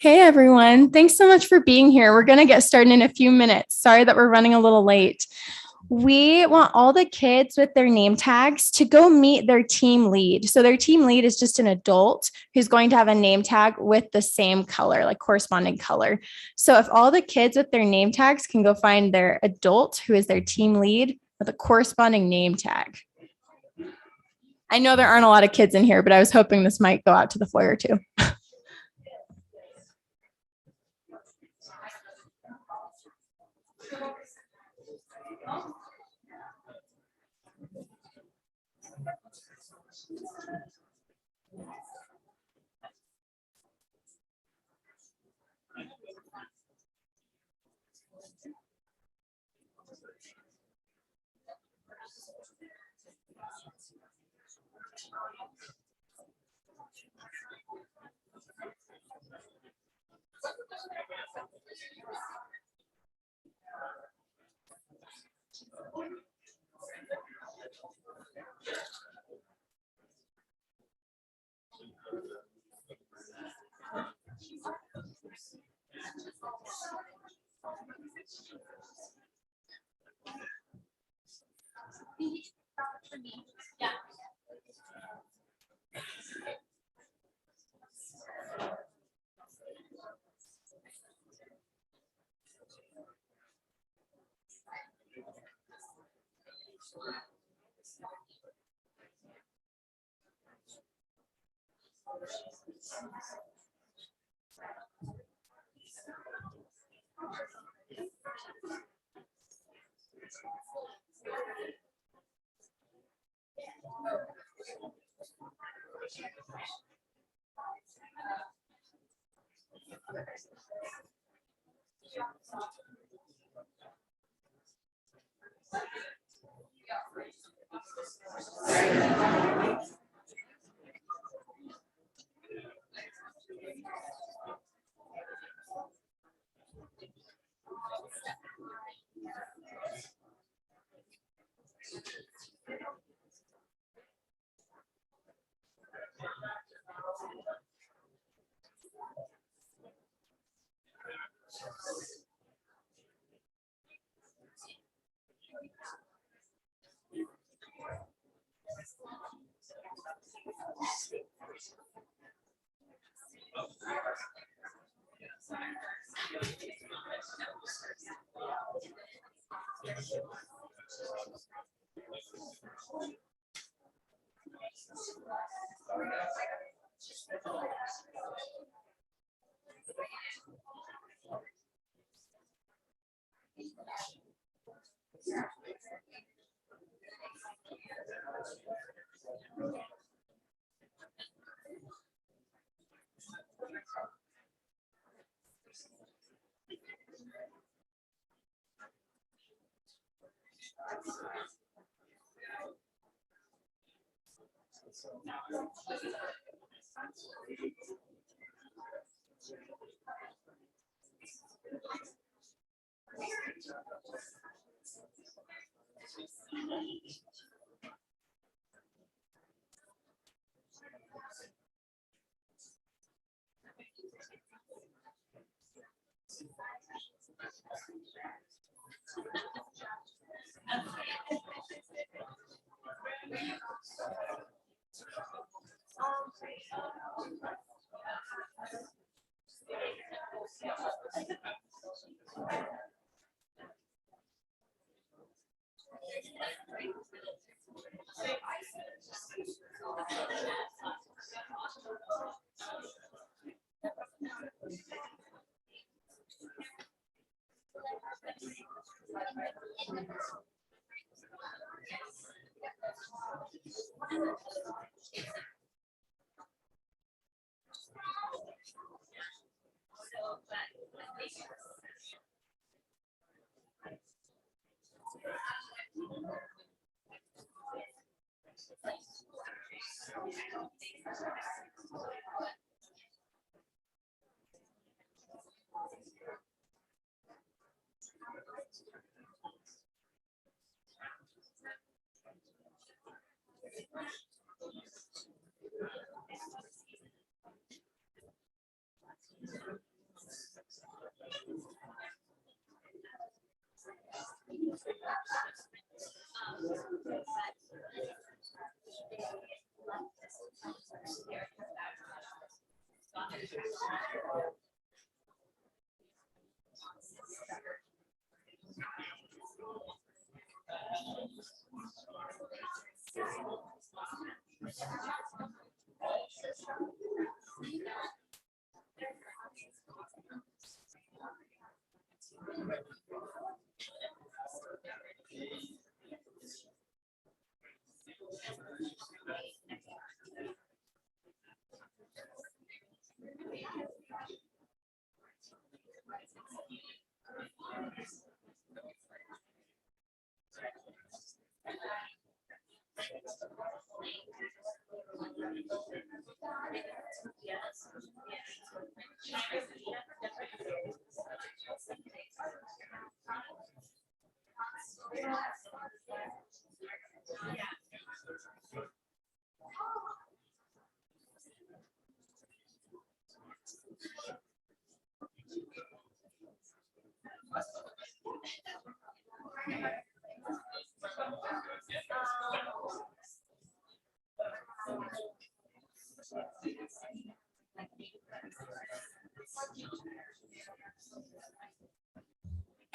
Hey everyone, thanks so much for being here. We're going to get started in a few minutes. Sorry that we're running a little late. We want all the kids with their name tags to go meet their team lead. So their team lead is just an adult who's going to have a name tag with the same color, like corresponding color. So if all the kids with their name tags can go find their adult who is their team lead with a corresponding name tag. I know there aren't a lot of kids in here, but I was hoping this might go out to the foyer too.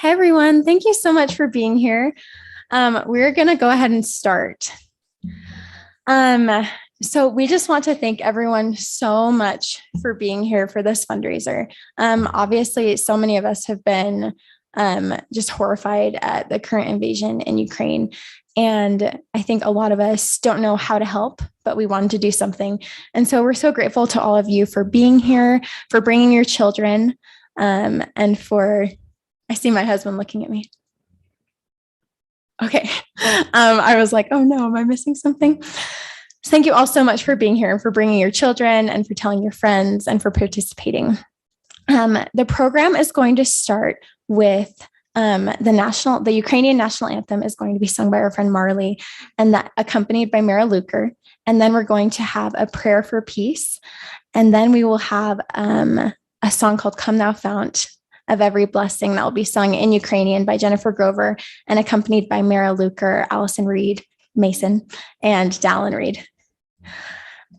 Hey everyone, thank you so much for being here. We're going to go ahead and start. So we just want to thank everyone so much for being here for this fundraiser. Obviously, so many of us have been just horrified at the current invasion in Ukraine. And I think a lot of us don't know how to help, but we wanted to do something. And so we're so grateful to all of you for being here, for bringing your children, and for, I see my husband looking at me. Okay. I was like, oh no, am I missing something? Thank you all so much for being here and for bringing your children and for telling your friends and for participating. The program is going to start with the Ukrainian national anthem is going to be sung by our friend Marley, and that accompanied by Mara Luker. And then we're going to have a prayer for peace. And then we will have a song called Come Thou Fount of Every Blessing that will be sung in Ukrainian by Jennifer Grover and accompanied by Mara Luker, Allison Reed, Mason, and Dallin Reed.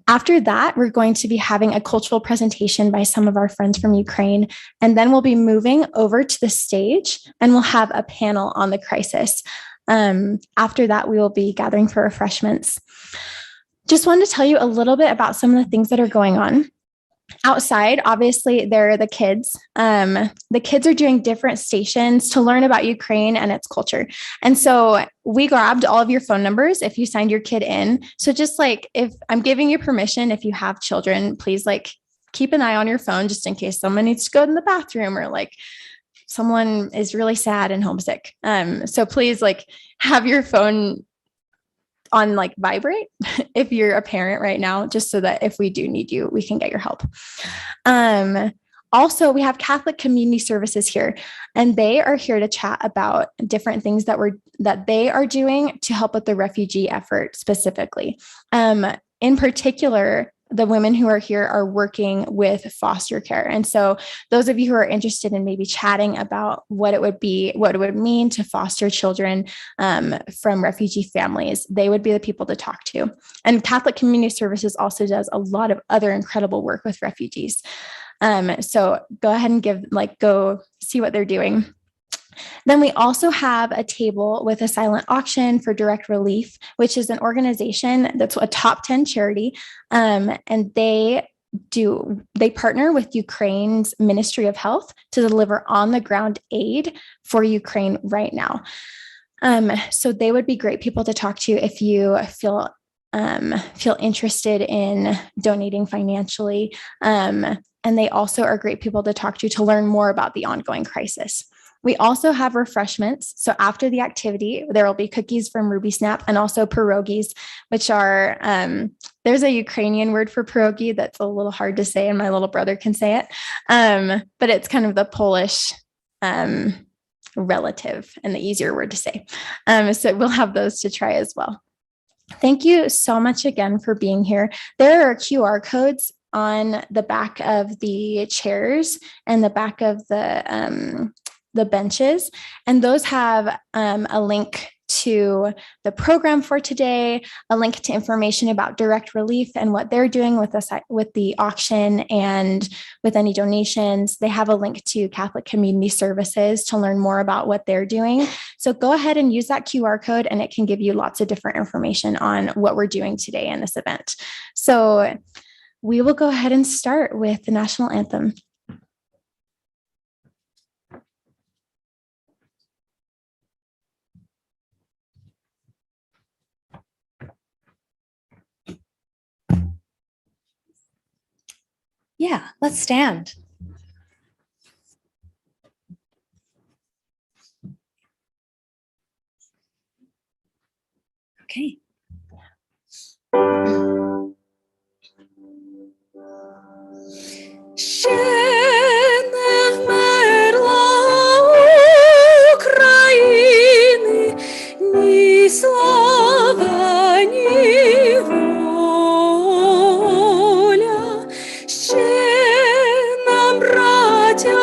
After that, we're going to be having a cultural presentation by some of our friends from Ukraine, and then we'll be moving over to the stage and we'll have a panel on the crisis. After that, we will be gathering for refreshments. Just wanted to tell you a little bit about some of the things that are going on. Outside, obviously, there are the kids. The kids are doing different stations to learn about Ukraine and its culture. And so we grabbed all of your phone numbers if you signed your kid in. So just like if I'm giving you permission, if you have children, please like keep an eye on your phone just in case someone needs to go in the bathroom or like someone is really sad and homesick. So please like have your phone on like vibrate if you're a parent right now, just so that if we do need you, we can get your help. Also, we have Catholic Community Services here, and they are here to chat about different things that they are doing to help with the refugee effort specifically. In particular, the women who are here are working with foster care. And so those of you who are interested in maybe chatting about what it would mean to foster children from refugee families, they would be the people to talk to. And Catholic Community Services also does a lot of other incredible work with refugees. So go ahead and go see what they're doing. Then we also have a table with a silent auction for Direct Relief, which is an organization that's a top 10 charity. And they partner with Ukraine's Ministry of Health to deliver on the ground aid for Ukraine right now. So they would be great people to talk to if you feel interested in donating financially. And they also are great people to talk to learn more about the ongoing crisis. We also have refreshments. So after the activity, there will be cookies from Ruby Snap and also pierogies, which are, there's a Ukrainian word for pierogi that's a little hard to say and my little brother can say it. But it's kind of the Polish relative and the easier word to say. So we'll have those to try as well. Thank you so much again for being here. There are QR codes on the back of the chairs and the back of the benches, and those have a link to the program for today, a link to information about Direct Relief and what they're doing with the auction and with any donations. They have a link to Catholic Community Services to learn more about what they're doing. So go ahead and use that QR code, and it can give you lots of different information on what we're doing today in this event. So we will go ahead and start with the national anthem. Yeah, let's stand. Okay. Ще не вмерла України ні слава, ні воля. Ще нам, браття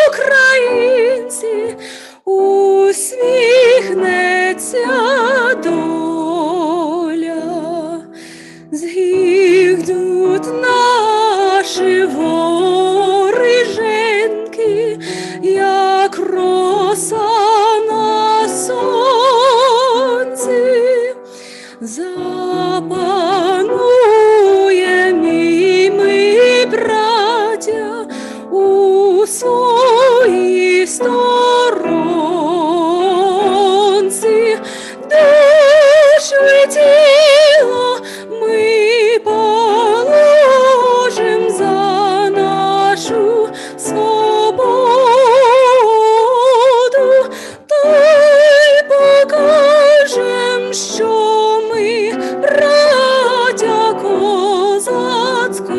українці, усміхнеться доля. Згідуть наші вориженьки, як своїй сторонці, де тіло ми положим за нашу свободу, та й покажем, що ми браття козацького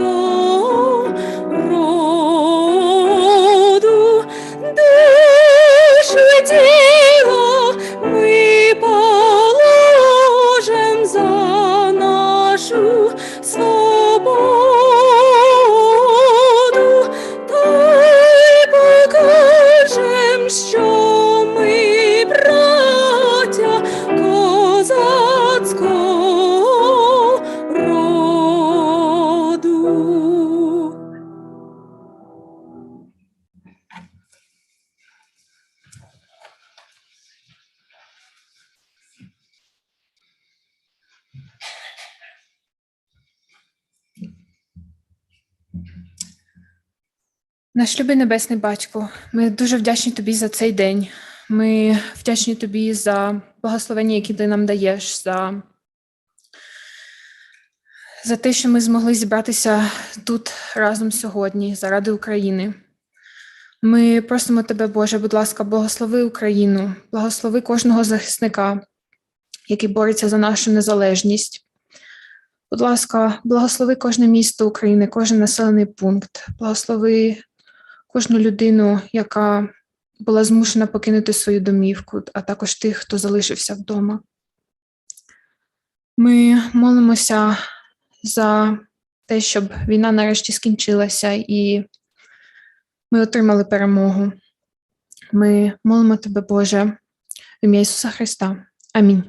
роду, де ж тіло ми положим за нашу свободу, та й покажем, що ми браття козацького роду. Наш любий Небесний Батько, ми дуже вдячні Тобі за цей день. Ми вдячні Тобі за благословення, які Ти нам даєш, за те, що ми змогли зібратися тут разом сьогодні заради України. Ми просимо Тебе, Боже, будь ласка, благослови Україну, благослови кожного захисника, який бореться за нашу незалежність. Будь ласка, благослови кожне місто України, кожен населений пункт, благослови кожну людину, яка була змушена покинути свою домівку, а також тих, хто залишився вдома. Ми молимося за те, щоб війна нарешті скінчилася і ми отримали перемогу. Ми молимо Тебе, Боже, в ім'я Ісуса Христа. Амінь.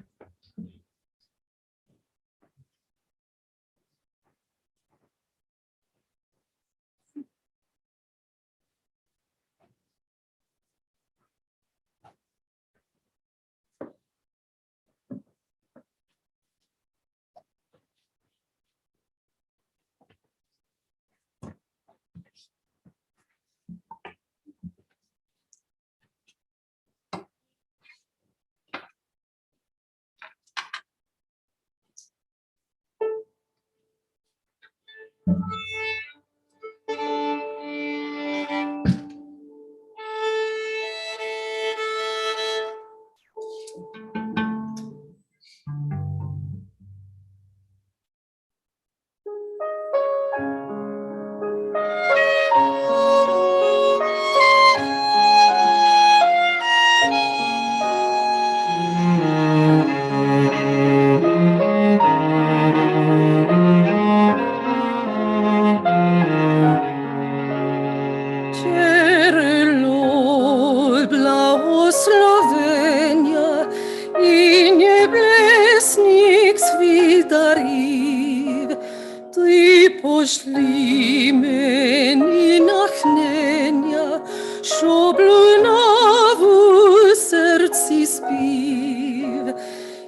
Джерело благословення і небесних світ дарів, Ти пошли мені натхнення, щоб лунав у серці спів.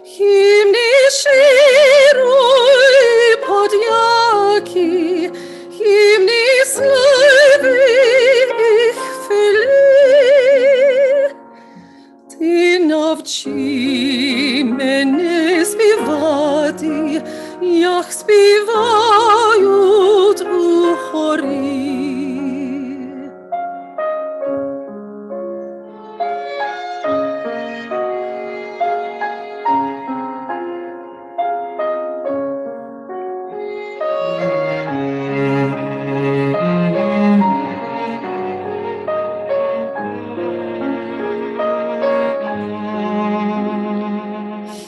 Гімни щирої подяки, гімни слави і хвили. Ти навчи мене співати, як співають у хорі.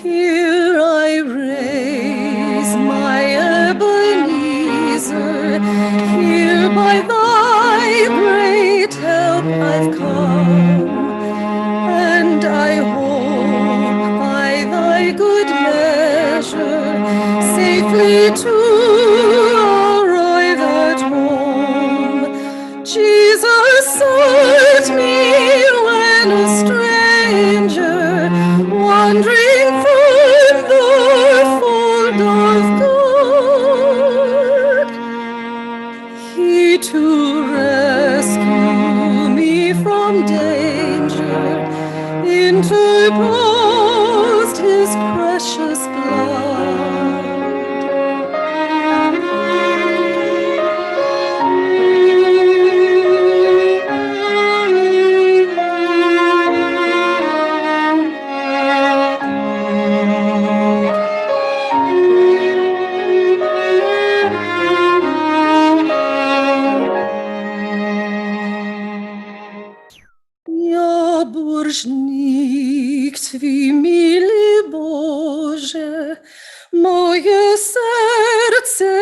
Here I raise my Ebenezer, here by thy great help I've come, and I hope by thy good measure safely to arrive at home. Jesus sought me when a stranger, wandering from the fold of God. He to rescue from danger, interposed his precious blood. Bożnik Twój, mili Boże, moje serce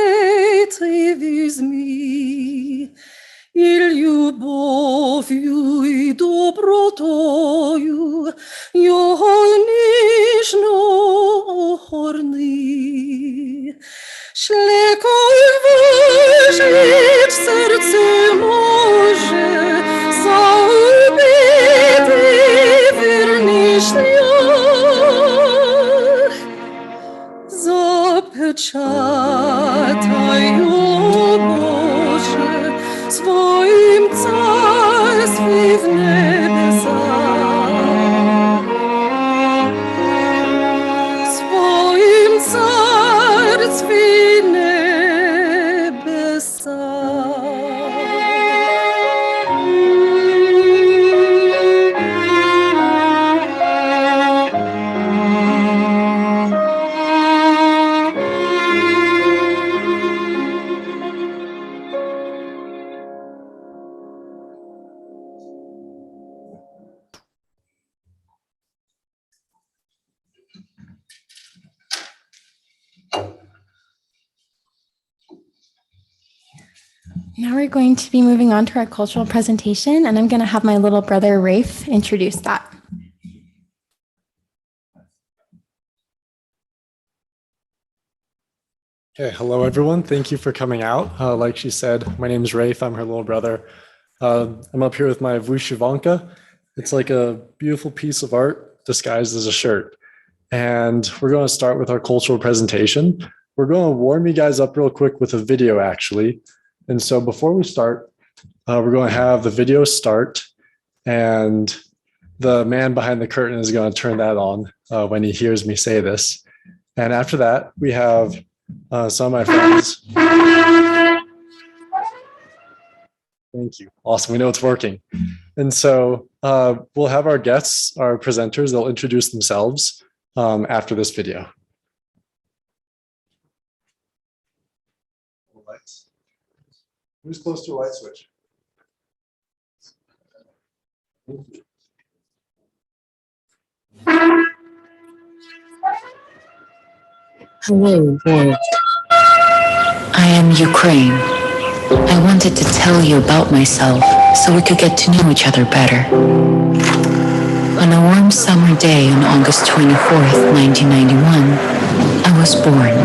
Ty wezmij, i любов'ю і добротою його ніжно огорни. Шлекой вижить серце може, загубити вірний шлях, запечатай його, Боже, своїм царстві в небесах, своїм царстві небесах. Now we're going to be moving on to our cultural presentation, and I'm going to have my little brother Rafe introduce that. Okay, hello everyone. Thank you for coming out. Like she said, my name is Rafe. I'm her little brother. I'm up here with my vyshyvanka. It's like a beautiful piece of art disguised as a shirt. And we're going to start with our cultural presentation. We're going to warm you guys up real quick with a video actually. And so before we start, we're going to have the video start, and the man behind the curtain is going to turn that on when he hears me say this. And after that, we have some of my friends. Thank you. Awesome. We know it's working. And so we'll have our guests, our presenters, they'll introduce themselves after this video. Lights. Who's close to a light switch? Hello, world. I am Ukraine. I wanted to tell you about myself so we could get to know each other better. On a warm summer day on August 24th, 1991, I was born.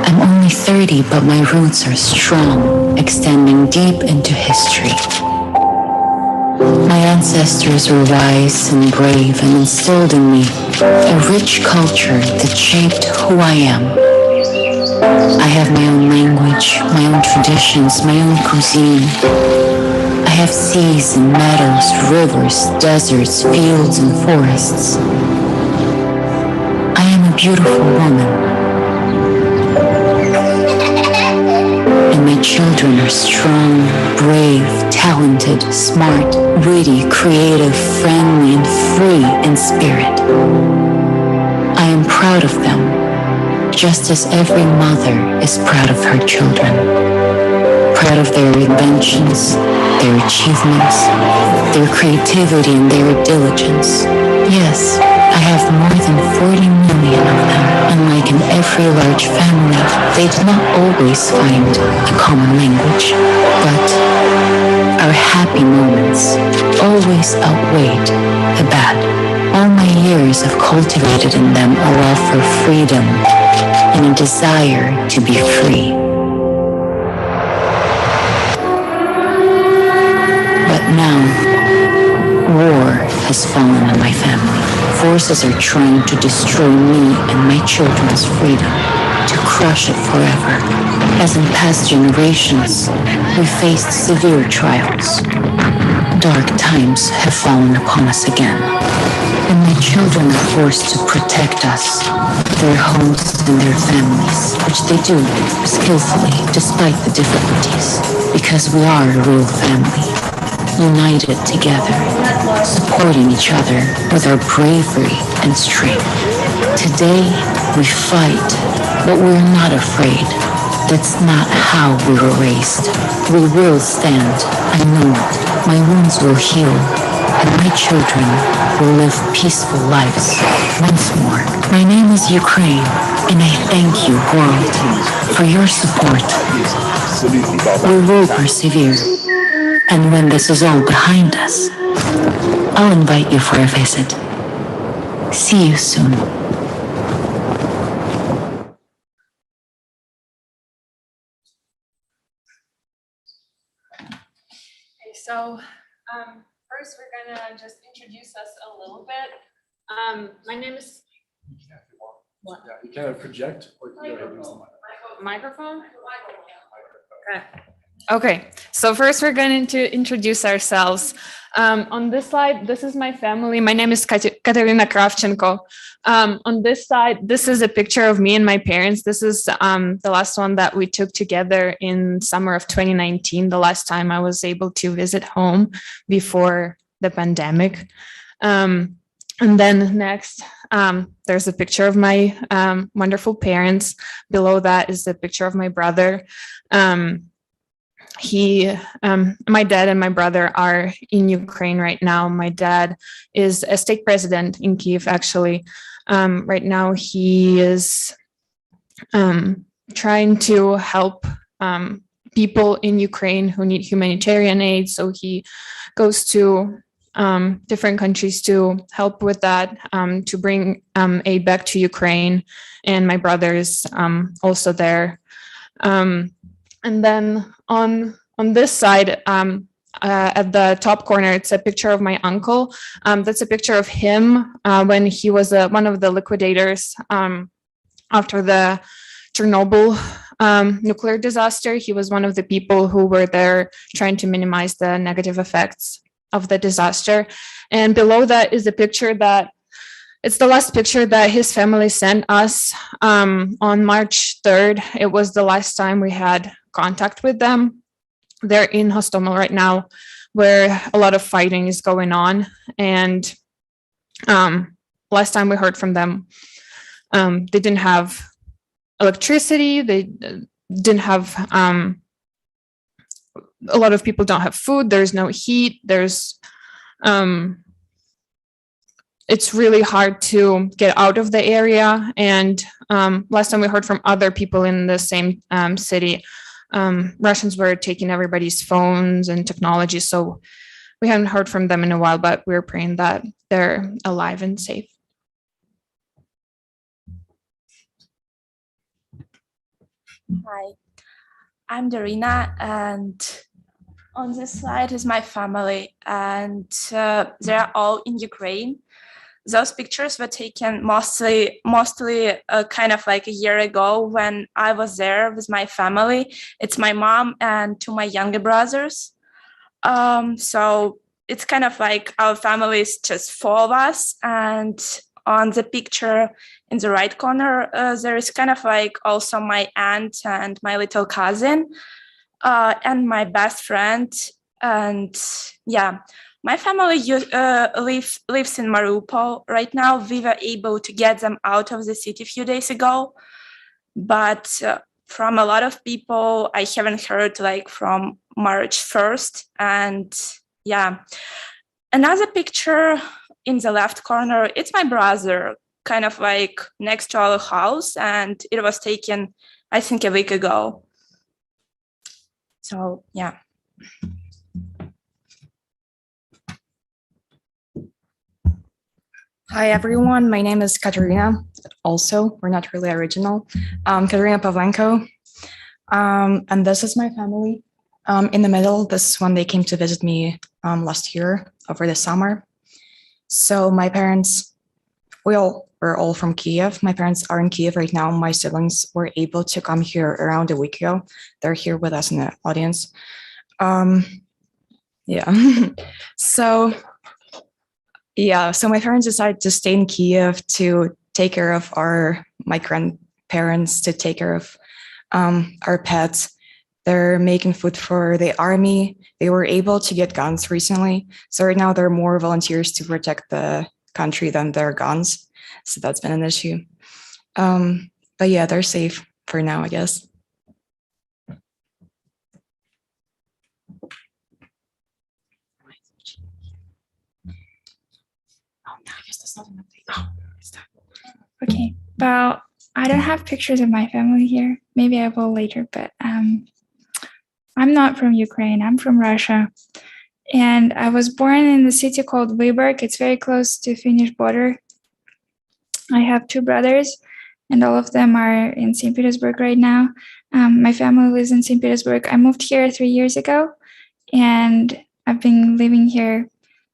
I'm only 30, but my roots are strong, extending deep into history. My ancestors were wise and brave and instilled in me a rich culture that shaped who I am. I have my own language, my own traditions, my own cuisine. I have seas and meadows, rivers, deserts, fields, and forests. I am a beautiful woman. And my children are strong, brave, talented, smart, witty, creative, friendly, and free in spirit. I am proud of them, just as every mother is proud of her children. Proud of their inventions, their achievements, their creativity, and their diligence. Yes, I have more than 40 million of them. Unlike in every large family, they did not always find a common language, but our happy moments always outweighed the bad. All my years have cultivated in them a love for freedom and a desire to be free. But now, war has fallen on my family. Forces are trying to destroy me and my children's freedom, to crush it forever. As in past generations, we faced severe trials. Dark times have fallen upon us again, and my children are forced to protect us, their homes and their families, which they do skillfully despite the difficulties, because we are a real family, united together, supporting each other with our bravery and strength. Today, we fight, but we're not afraid. That's not how we were raised. We will stand. I know my wounds will heal, and my children will live peaceful lives once more. My name is Ukraine, and I thank you, world, for your support. We will persevere, and when this is all behind us, I'll invite you for a visit. See you soon. So first we're gonna just introduce us a little bit. My name is Yeah, you can project or you can go ahead and use the Microphone. Okay, so first we're going to introduce ourselves. On this slide, this is my family. My name is Katerina Kravchenko. On this side, this is a picture of me and my parents. This is the last one that we took together in summer of 2019, the last time I was able to visit home before the pandemic. And then next, there's a picture of my wonderful parents. Below that is a picture of my brother. My dad and my brother are in Ukraine right now. My dad is a state president in Kyiv, actually. Right now, he is trying to help people in Ukraine who need humanitarian aid. So he goes to different countries to help with that, to bring aid back to Ukraine. And my brother is also there. And then on this side, at the top corner, it's a picture of my uncle. That's a picture of him when he was one of the liquidators after the Chernobyl nuclear disaster. He was one of the people who were there trying to minimize the negative effects of the disaster. And below that is a picture it's the last picture that his family sent us on March 3rd. It was the last time we had contact with them. They're in Hostomel right now, where a lot of fighting is going on. And last time we heard from them, they didn't have electricity. They didn't have, a lot of people don't have food. There's no heat. It's really hard to get out of the area. And last time we heard from other people in the same city, Russians were taking everybody's phones and technology. So we haven't heard from them in a while, but we're praying that they're alive and safe. Hi, I'm Darina, and on this slide is my family, and they're all in Ukraine. Those pictures were taken mostly kind of like a year ago when I was there with my family. It's my mom and two my younger brothers. So it's kind of like our family is just four of us. And on the picture in the right corner, there is kind of like also my aunt and my little cousin and my best friend. And yeah. My family lives in Mariupol right now. We were able to get them out of the city a few days ago, but from a lot of people, I haven't heard like from March 1st. And yeah, another picture in the left corner, it's my brother, kind of like next to our house, and it was taken, I think, a week ago. So yeah. Hi, everyone. My name is Katerina. Also, we're not really original. Katerina Pavlenko. And this is my family. In the middle, this is when they came to visit me last year over the summer. So my parents, we all we're all from Kiev. My parents are in Kiev right now. My siblings were able to come here around a week ago. They're here with us in the audience. Yeah. So my parents decided to stay in Kiev to take care of my grandparents, to take care of our pets. They're making food for the army. They were able to get guns recently. So right now there are more volunteers to protect the country than there are guns. So that's been an issue. But yeah, they're safe for now, I guess. Okay, well, I don't have pictures of my family here. Maybe I will later, but I'm not from Ukraine. I'm from Russia. And I was born in the city called Vyborg. It's very close to Finnish border. I have two brothers, and all of them are in St. Petersburg right now. My family lives in St. Petersburg. I moved here 3 years ago, and I've been living here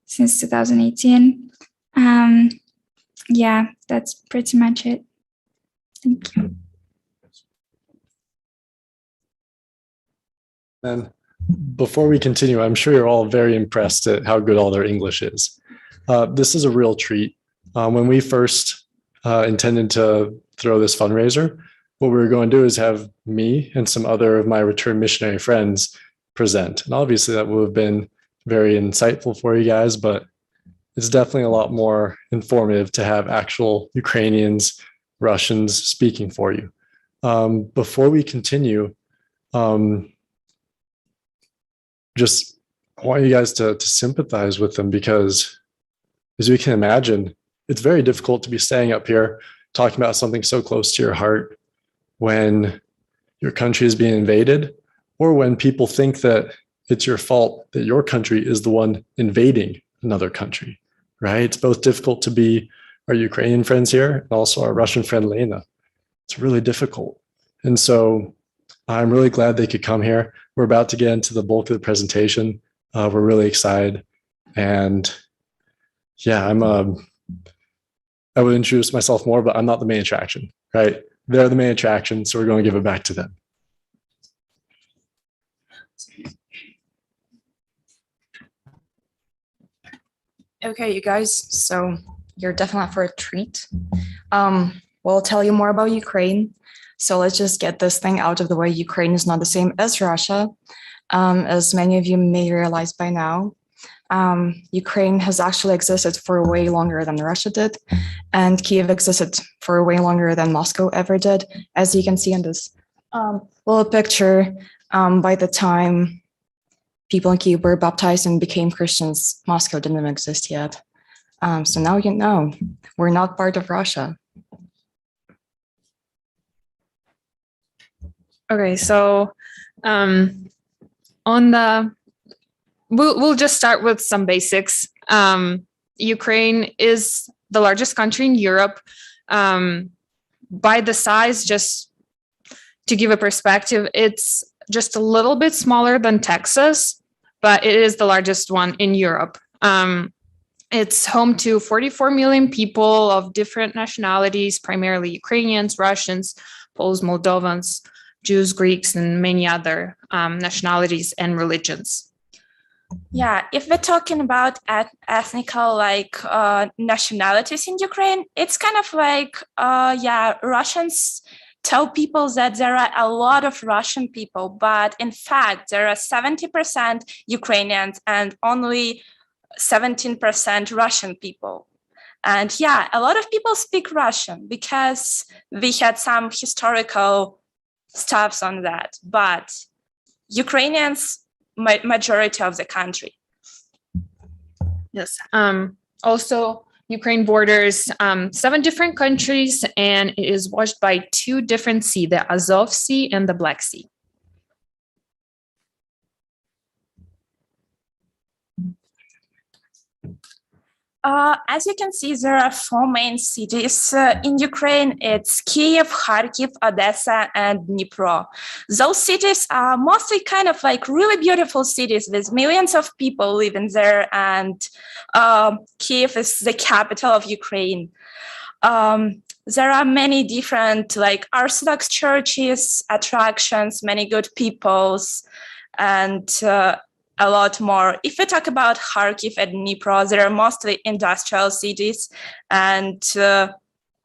since 2018. Yeah, that's pretty much it. Thank you. And before we continue, I'm sure you're all very impressed at how good all their English is. This is a real treat. When we first intended to throw this fundraiser, what we were going to do is have me and some other of my return missionary friends present. And obviously that would have been very insightful for you guys, but it's definitely a lot more informative to have actual Ukrainians, Russians speaking for you. Before we continue, just I want you guys to sympathize with them, because as we can imagine, it's very difficult to be standing up here talking about something so close to your heart when your country is being invaded, or when people think that it's your fault that your country is the one invading another country, right? It's both difficult to be our Ukrainian friends here and also our Russian friend Lena. It's really difficult. And so I'm really glad they could come here. We're about to get into the bulk of the presentation. We're really excited. And yeah, I would introduce myself more, but I'm not the main attraction, right? They're the main attraction, so we're going to give it back to them. Okay, you guys, so you're definitely up for a treat. We'll tell you more about Ukraine. So let's just get this thing out of the way. Ukraine is not the same as Russia, as many of you may realize by now. Ukraine has actually existed for way longer than Russia did, and Kiev existed for way longer than Moscow ever did. As you can see in this little picture, by the time people in Kiev were baptized and became Christians, Moscow didn't exist yet. So now you know, we're not part of Russia. Okay, so we'll just start with some basics. Ukraine is the largest country in Europe. By the size, just to give a perspective, it's just a little bit smaller than Texas, but it is the largest one in Europe. It's home to 44 million people of different nationalities, primarily Ukrainians, Russians, Poles, Moldovans, Jews, Greeks, and many other nationalities and religions. Yeah, if we're talking about ethnical nationalities in Ukraine, it's kind of like, Russians tell people that there are a lot of Russian people, but in fact, there are 70% Ukrainians and only 17% Russian people. And yeah, a lot of people speak Russian because we had some historical stuffs on that, but Ukrainians, majority of the country. Yes. Also, Ukraine borders 7 different countries, and it is washed by 2 different seas, the Azov Sea and the Black Sea. As you can see, there are 4 main cities in Ukraine. It's Kyiv, Kharkiv, Odessa, and Dnipro. Those cities are mostly kind of like really beautiful cities with millions of people living there, and Kyiv is the capital of Ukraine. There are many different like Orthodox churches, attractions, many good peoples, and a lot more. If we talk about Kharkiv and Dnipro, they are mostly industrial cities, and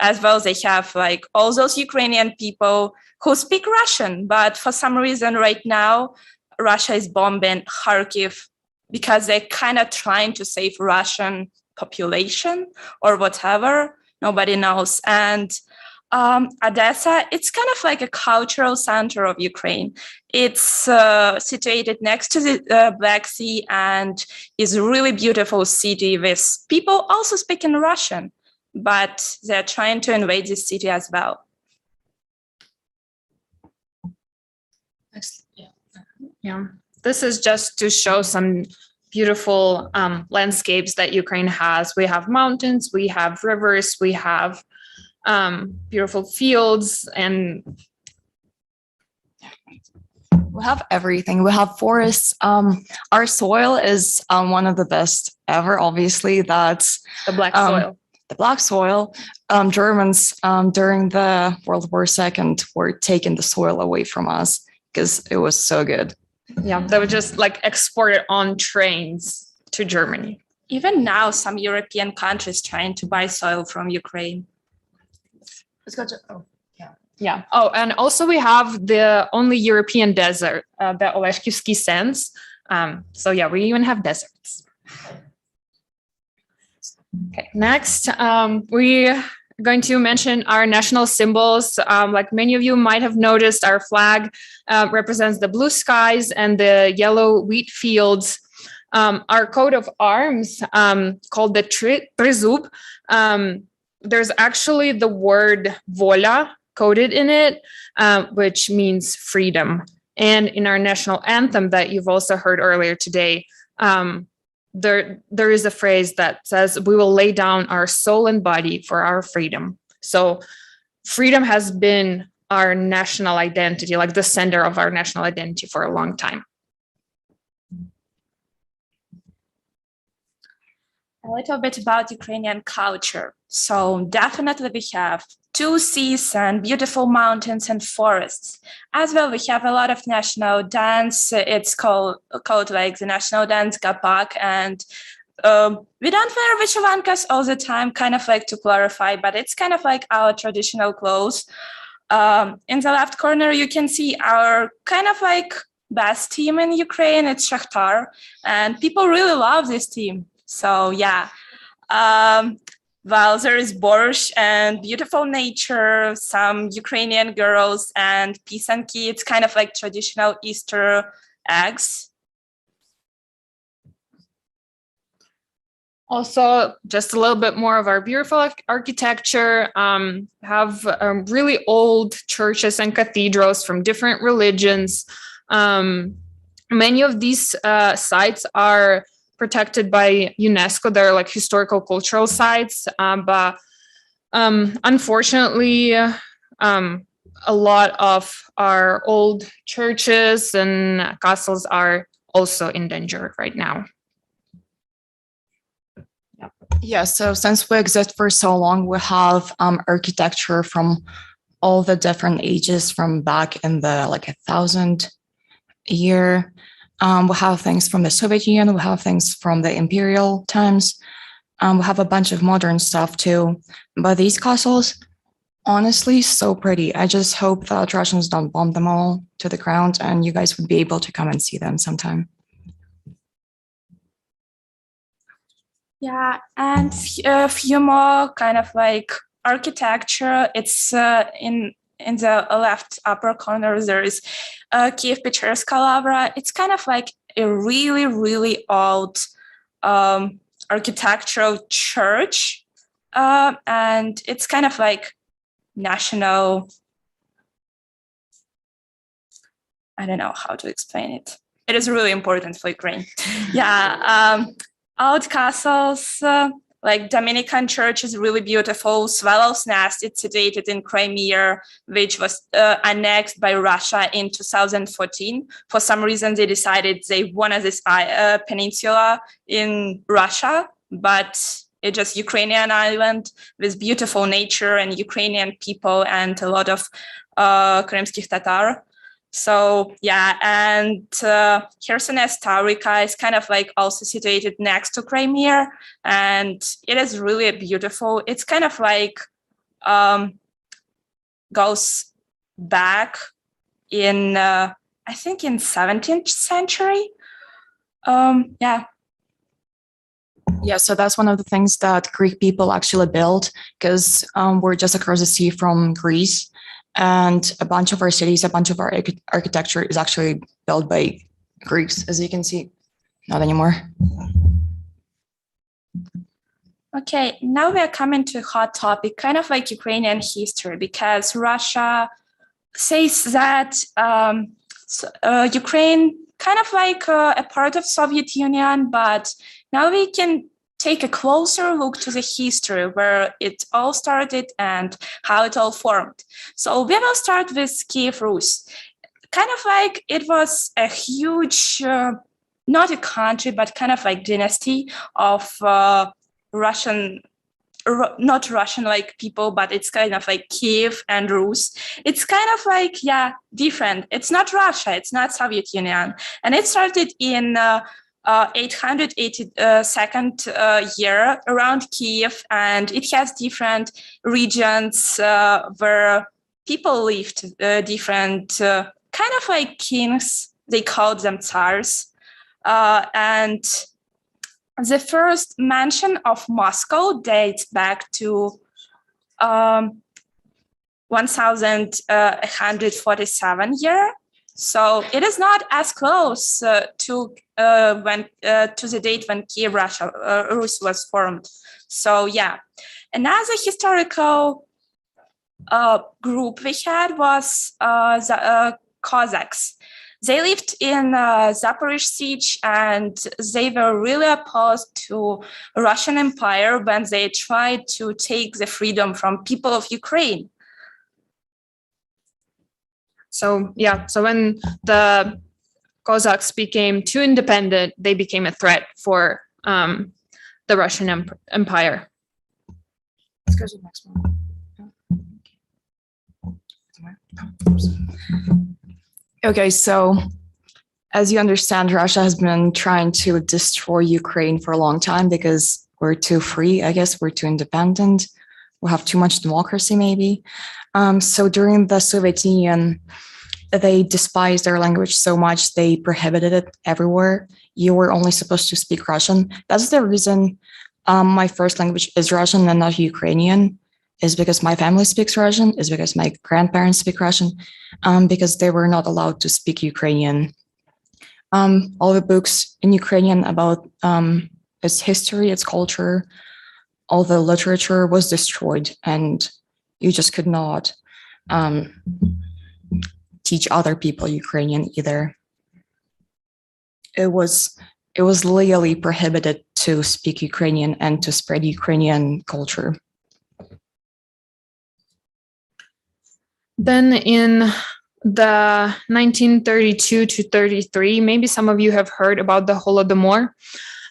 as well they have like all those Ukrainian people who speak Russian, but for some reason right now Russia is bombing Kharkiv because they're kind of trying to save Russian population or whatever. Nobody knows. And Odessa, it's kind of like a cultural center of Ukraine. It's situated next to the Black Sea and is a really beautiful city with people also speaking Russian, but they're trying to invade this city as well. Yeah, this is just to show some beautiful landscapes that Ukraine has. We have mountains, we have rivers, we have beautiful fields, and We have everything. We have forests. Our soil is one of the best ever. Obviously, that's the black soil. The black soil. Germans during the World War II were taking the soil away from us because it was so good. Yeah, they would just like export it on trains to Germany. Even now, some European countries trying to buy soil from Ukraine. Let's go to, Yeah. Oh, and also we have the only European desert, the Oleshkivsky Sands. So yeah, we even have deserts. Okay, next, we're going to mention our national symbols. Like many of you might have noticed, our flag represents the blue skies and the yellow wheat fields. Our coat of arms, called the Trizub, there's actually the word vola coded in it, which means freedom. And in our national anthem that you've also heard earlier today, there is a phrase that says, "We will lay down our soul and body for our freedom." So freedom has been our national identity, like the center of our national identity for a long time. A little bit about Ukrainian culture. So definitely we have 2 seas and beautiful mountains and forests. As well, we have a lot of national dance. It's called like the national dance Gapak. And we don't wear vyshyvankas all the time, kind of like to clarify, but it's kind of like our traditional clothes. In the left corner, you can see our kind of like best team in Ukraine. It's Shakhtar. And people really love this team. So yeah, well, there is borscht and beautiful nature, some Ukrainian girls and pisanki. It's kind of like traditional Easter eggs. Also, just a little bit more of our beautiful architecture. Have really old churches and cathedrals from different religions. Many of these sites are protected by UNESCO. They're like historical cultural sites, but unfortunately, a lot of our old churches and castles are also in danger right now. yeah, so since we exist for so long, we have architecture from all the different ages from back in the like 1,000 year. We have things from the Soviet Union. We have things from the imperial times. We have a bunch of modern stuff too. But these castles, honestly, so pretty. I just hope that Russians don't bomb them all to the ground and you guys would be able to come and see them sometime. Yeah, and a few more kind of like architecture. It's in the left upper corner, there is Kiev-Pecherska Lavra. It's kind of like a really, really old architectural church. And it's kind of like national, I don't know how to explain it. It is really important for Ukraine. Yeah, old castles, like Dominican Church is really beautiful. Swalov's Nest, it's situated in Crimea, which was annexed by Russia in 2014. For some reason, they decided they wanted this peninsula in Russia, but It's just Ukrainian island with beautiful nature and Ukrainian people and a lot of Krymskych Tatar. So yeah, and Kherson Taurika is kind of like also situated next to Crimea, and it is really beautiful. It's kind of like goes back in I think in 17th century. Yeah. Yeah, so that's one of the things that Greek people actually built, because we're just across the sea from Greece, and a bunch of our cities, a bunch of our architecture is actually built by Greeks, as you can see. Not anymore. Okay, now we are coming to a hot topic, kind of like Ukrainian history, because Russia says that Ukraine kind of like a part of Soviet Union, but now we can take a closer look to the history where it all started and how it all formed. So we will start with Kiev Rus. Kind of like it was a huge, not a country, but kind of like dynasty of Russian, not Russian like people, but it's kind of like Kiev and Rus. It's kind of like, yeah, different. It's not Russia, it's not Soviet Union. And it started in 882nd year around Kiev, and it has different regions where people lived, different kind of like kings. They called them tsars. And the first mention of Moscow dates back to 1147 year. So it is not as close to the date when Kiev Rus was formed. So yeah, another historical group we had was the Cossacks. They lived in Zaporizhzhia Siege, and they were really opposed to Russian Empire when they tried to take the freedom from people of Ukraine. So yeah, so when the Cossacks became too independent, they became a threat for the Russian Empire. Let's go to the next one. Okay, so as you understand, Russia has been trying to destroy Ukraine for a long time because we're too free, I guess, we're too independent. We have too much democracy, maybe. So during the Soviet Union, they despised their language so much, they prohibited it everywhere. You were only supposed to speak Russian. That's the reason my first language is Russian and not Ukrainian, is because my family speaks Russian, is because my grandparents speak Russian, because they were not allowed to speak Ukrainian. All the books in Ukrainian about its history, its culture, all the literature was destroyed, and you just could not teach other people Ukrainian either. It was legally prohibited to speak Ukrainian and to spread Ukrainian culture. Then in the 1932 to 33, maybe some of you have heard about the Holodomor,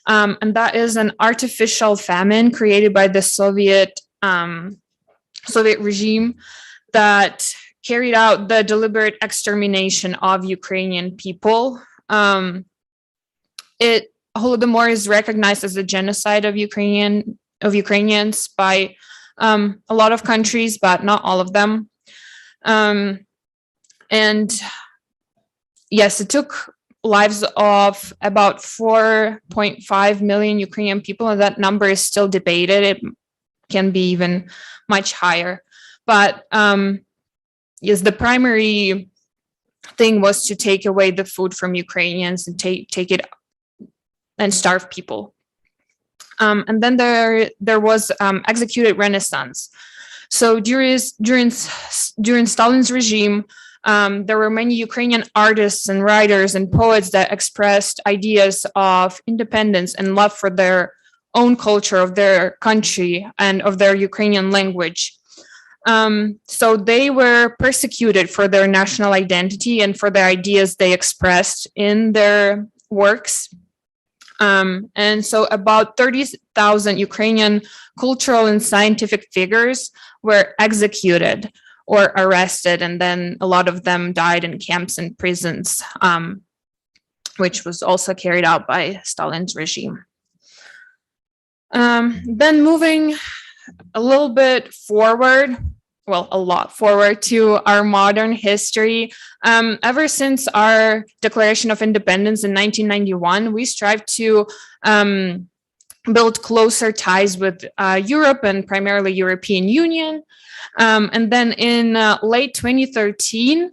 and that is an artificial famine created by the Soviet regime that carried out the deliberate extermination of Ukrainian people. Holodomor is recognized as a genocide of Ukrainians by a lot of countries, but not all of them. And yes, it took lives of about 4.5 million Ukrainian people, and that number is still debated. It can be even much higher. But yes, the primary thing was to take away the food from Ukrainians and take it and starve people. And then there was executed Renaissance. So during Stalin's regime, there were many Ukrainian artists and writers and poets that expressed ideas of independence and love for their own culture, of their country, and of their Ukrainian language. So they were persecuted for their national identity and for the ideas they expressed in their works. And so about 30,000 Ukrainian cultural and scientific figures were executed or arrested, and then a lot of them died in camps and prisons, which was also carried out by Stalin's regime. Then moving a little bit forward, well, a lot forward to our modern history. Ever since our Declaration of Independence in 1991, we strive to build closer ties with Europe and primarily European Union. And then in late 2013,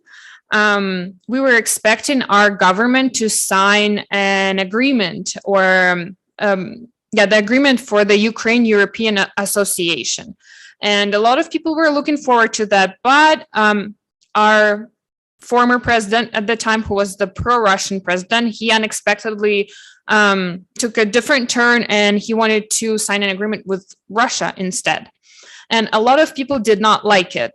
we were expecting our government to sign an agreement, or the agreement for the Ukraine-European Association. And a lot of people were looking forward to that, but our former president at the time, who was the pro-Russian president, he unexpectedly took a different turn, and he wanted to sign an agreement with Russia instead. And a lot of people did not like it.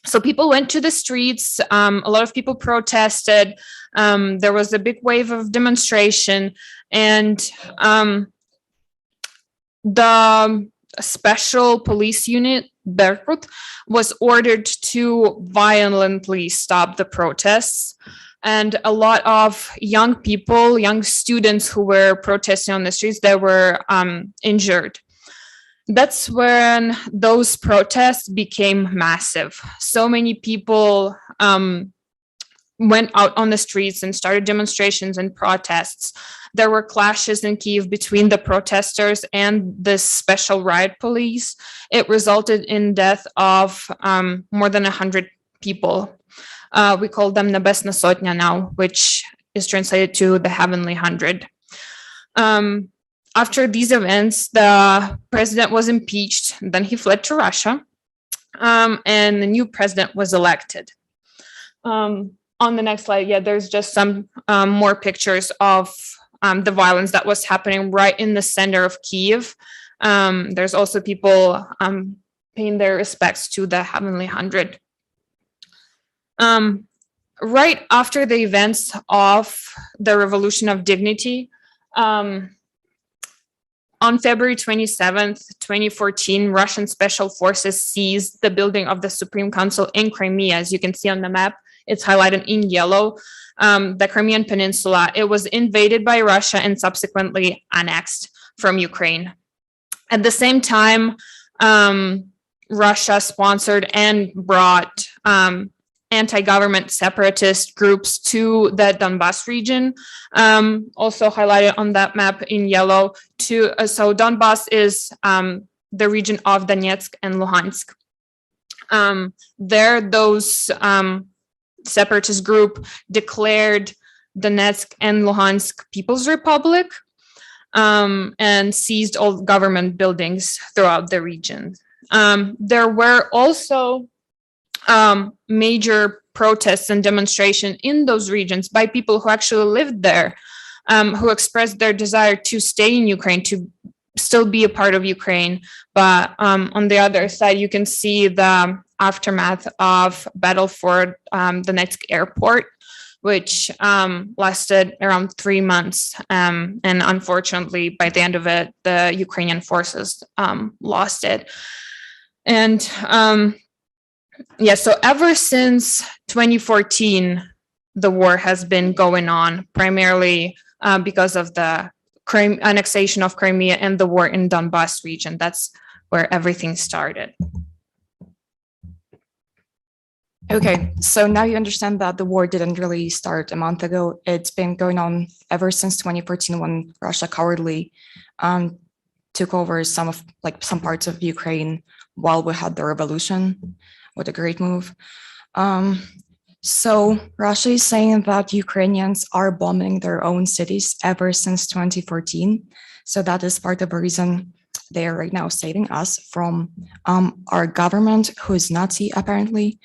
So people went to the streets, a lot of people protested, there was a big wave of demonstration, and the special police unit, Berkut, was ordered to violently stop the protests. And a lot of young people, young students who were protesting on the streets, they were injured. That's when those protests became massive. So many people went out on the streets and started demonstrations and protests. There were clashes in Kyiv between the protesters and the special riot police. It resulted in death of more than 100 people. We call them Nebesna Sotnya now, which is translated to the Heavenly 100. After these events, the president was impeached, then he fled to Russia, and the new president was elected. On the next slide, there's just some more pictures of the violence that was happening right in the center of Kyiv. There's also people paying their respects to the Heavenly 100. Right after the events of the Revolution of Dignity, on February 27th, 2014, Russian special forces seized the building of the Supreme Council in Crimea. As you can see on the map, it's highlighted in yellow, the Crimean Peninsula. It was invaded by Russia and subsequently annexed from Ukraine. At the same time, Russia sponsored and brought anti-government separatist groups to the Donbas region, also highlighted on that map in yellow. So Donbas is the region of Donetsk and Luhansk. There, those separatist group declared Donetsk and Luhansk People's Republic, and seized all government buildings throughout the region. There were also major protests and demonstration in those regions by people who actually lived there, who expressed their desire to stay in Ukraine, to still be a part of Ukraine. But on the other side, you can see the aftermath of battle for Donetsk airport, which lasted around 3 months. And unfortunately, by the end of it, the Ukrainian forces lost it. And so ever since 2014, the war has been going on, primarily because of the annexation of Crimea and the war in Donbas region. That's where everything started. Okay, so now you understand that the war didn't really start a month ago. It's been going on ever since 2014, when Russia cowardly took over some parts of Ukraine while we had the revolution. What a great move. So Russia is saying that Ukrainians are bombing their own cities ever since 2014. So that is part of the reason they are right now saving us from our government, who is Nazi, apparently.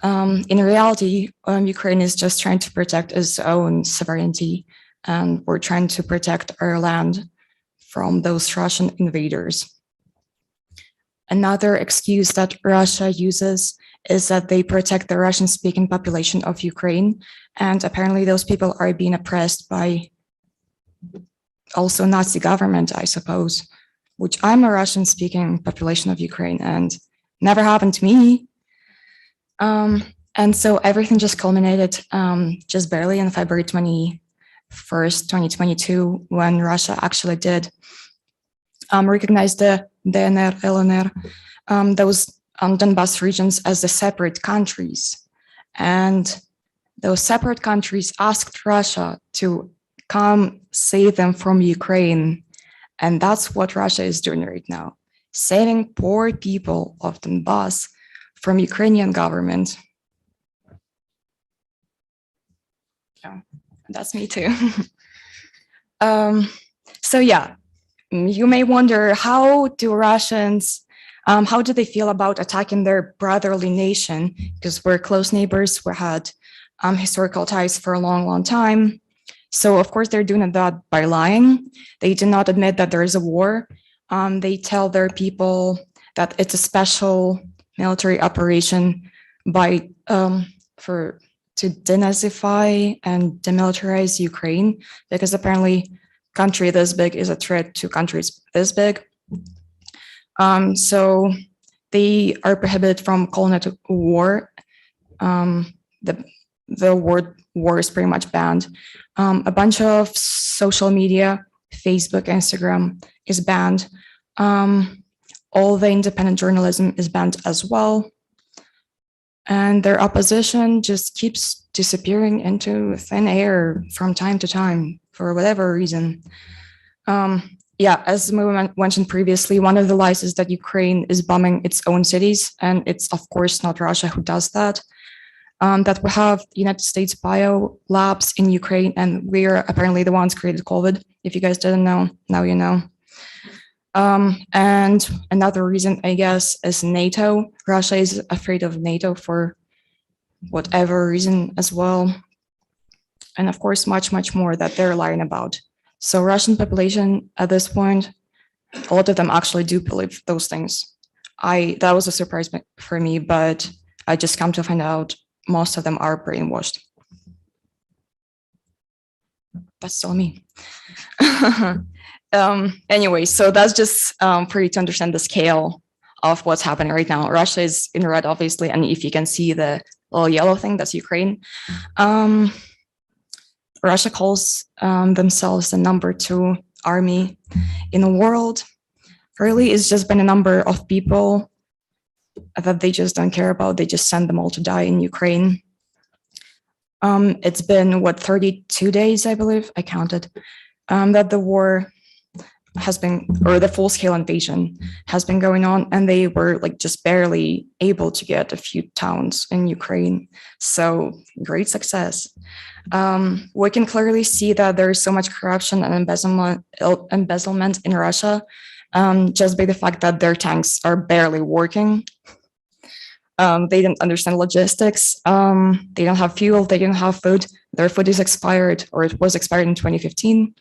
In reality, Ukraine is just trying to protect its own sovereignty, and we're trying to protect our land from those Russian invaders. Another excuse that Russia uses is that they protect the Russian-speaking population of Ukraine, and apparently those people are being oppressed by also Nazi government, I suppose, which I'm a Russian speaking population of Ukraine and never happened to me. And so everything just culminated just barely on February 21st, 2022, when Russia actually did recognize the DNR, LNR, those Donbas regions as the separate countries. And those separate countries asked Russia to come save them from Ukraine. And that's what Russia is doing right now, saving poor people of Donbas from Ukrainian government. Yeah, that's me too. So yeah, you may wonder, how do Russians, how do they feel about attacking their brotherly nation? Because we're close neighbors, we had historical ties for a long, long time. So of course they're doing that by lying. They do not admit that there is a war. They tell their people that it's a special military operation by to denazify and demilitarize Ukraine, because apparently country this big is a threat to countries this big. So they are prohibited from calling it a war. The word war is pretty much banned. A bunch of social media, Facebook, Instagram is banned. All the independent journalism is banned as well. And their opposition just keeps disappearing into thin air from time to time for whatever reason. Yeah, as we mentioned previously, one of the lies is that Ukraine is bombing its own cities, and it's of course not Russia who does that. That we have United States bio labs in Ukraine, and we're apparently the ones created COVID. If you guys didn't know, now you know. And another reason, I guess, is NATO. Russia is afraid of NATO for whatever reason as well. And of course, much, much more that they're lying about. So Russian population at this point, a lot of them actually do believe those things. That was a surprise for me, but I just come to find out most of them are brainwashed. That's still me. Anyway, so that's just for you to understand the scale of what's happening right now. Russia is in red, obviously, and if you can see the little yellow thing, that's Ukraine. Russia calls themselves the number 2 army in the world. Really, it's just been a number of people that they just don't care about. They just send them all to die in Ukraine. It's been, 32 days, I believe, I counted, that the war has been, or the full-scale invasion has been going on, and they were like just barely able to get a few towns in Ukraine. So great success. We can clearly see that there is so much corruption and embezzlement in Russia, just by the fact that their tanks are barely working. They don't understand logistics. They don't have fuel. They don't have food. Their food is expired, or it was expired in 2015.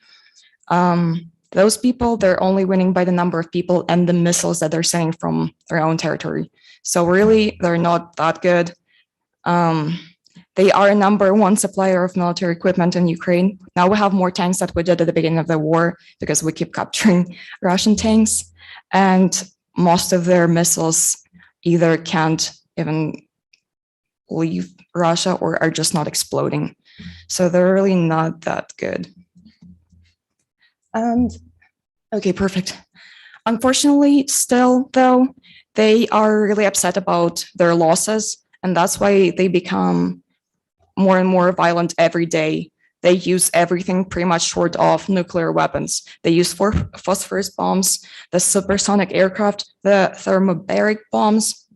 Those people, they're only winning by the number of people and the missiles that they're sending from their own territory. So really, they're not that good. They are number 1 supplier of military equipment in Ukraine. Now we have more tanks than we did at the beginning of the war because we keep capturing Russian tanks. And most of their missiles either can't even leave Russia or are just not exploding. So they're really not that good. And okay, perfect. Unfortunately, still though, they are really upset about their losses, and that's why they become more and more violent every day. They use everything pretty much short of nuclear weapons. They use phosphorus bombs, the supersonic aircraft, the thermobaric bombs.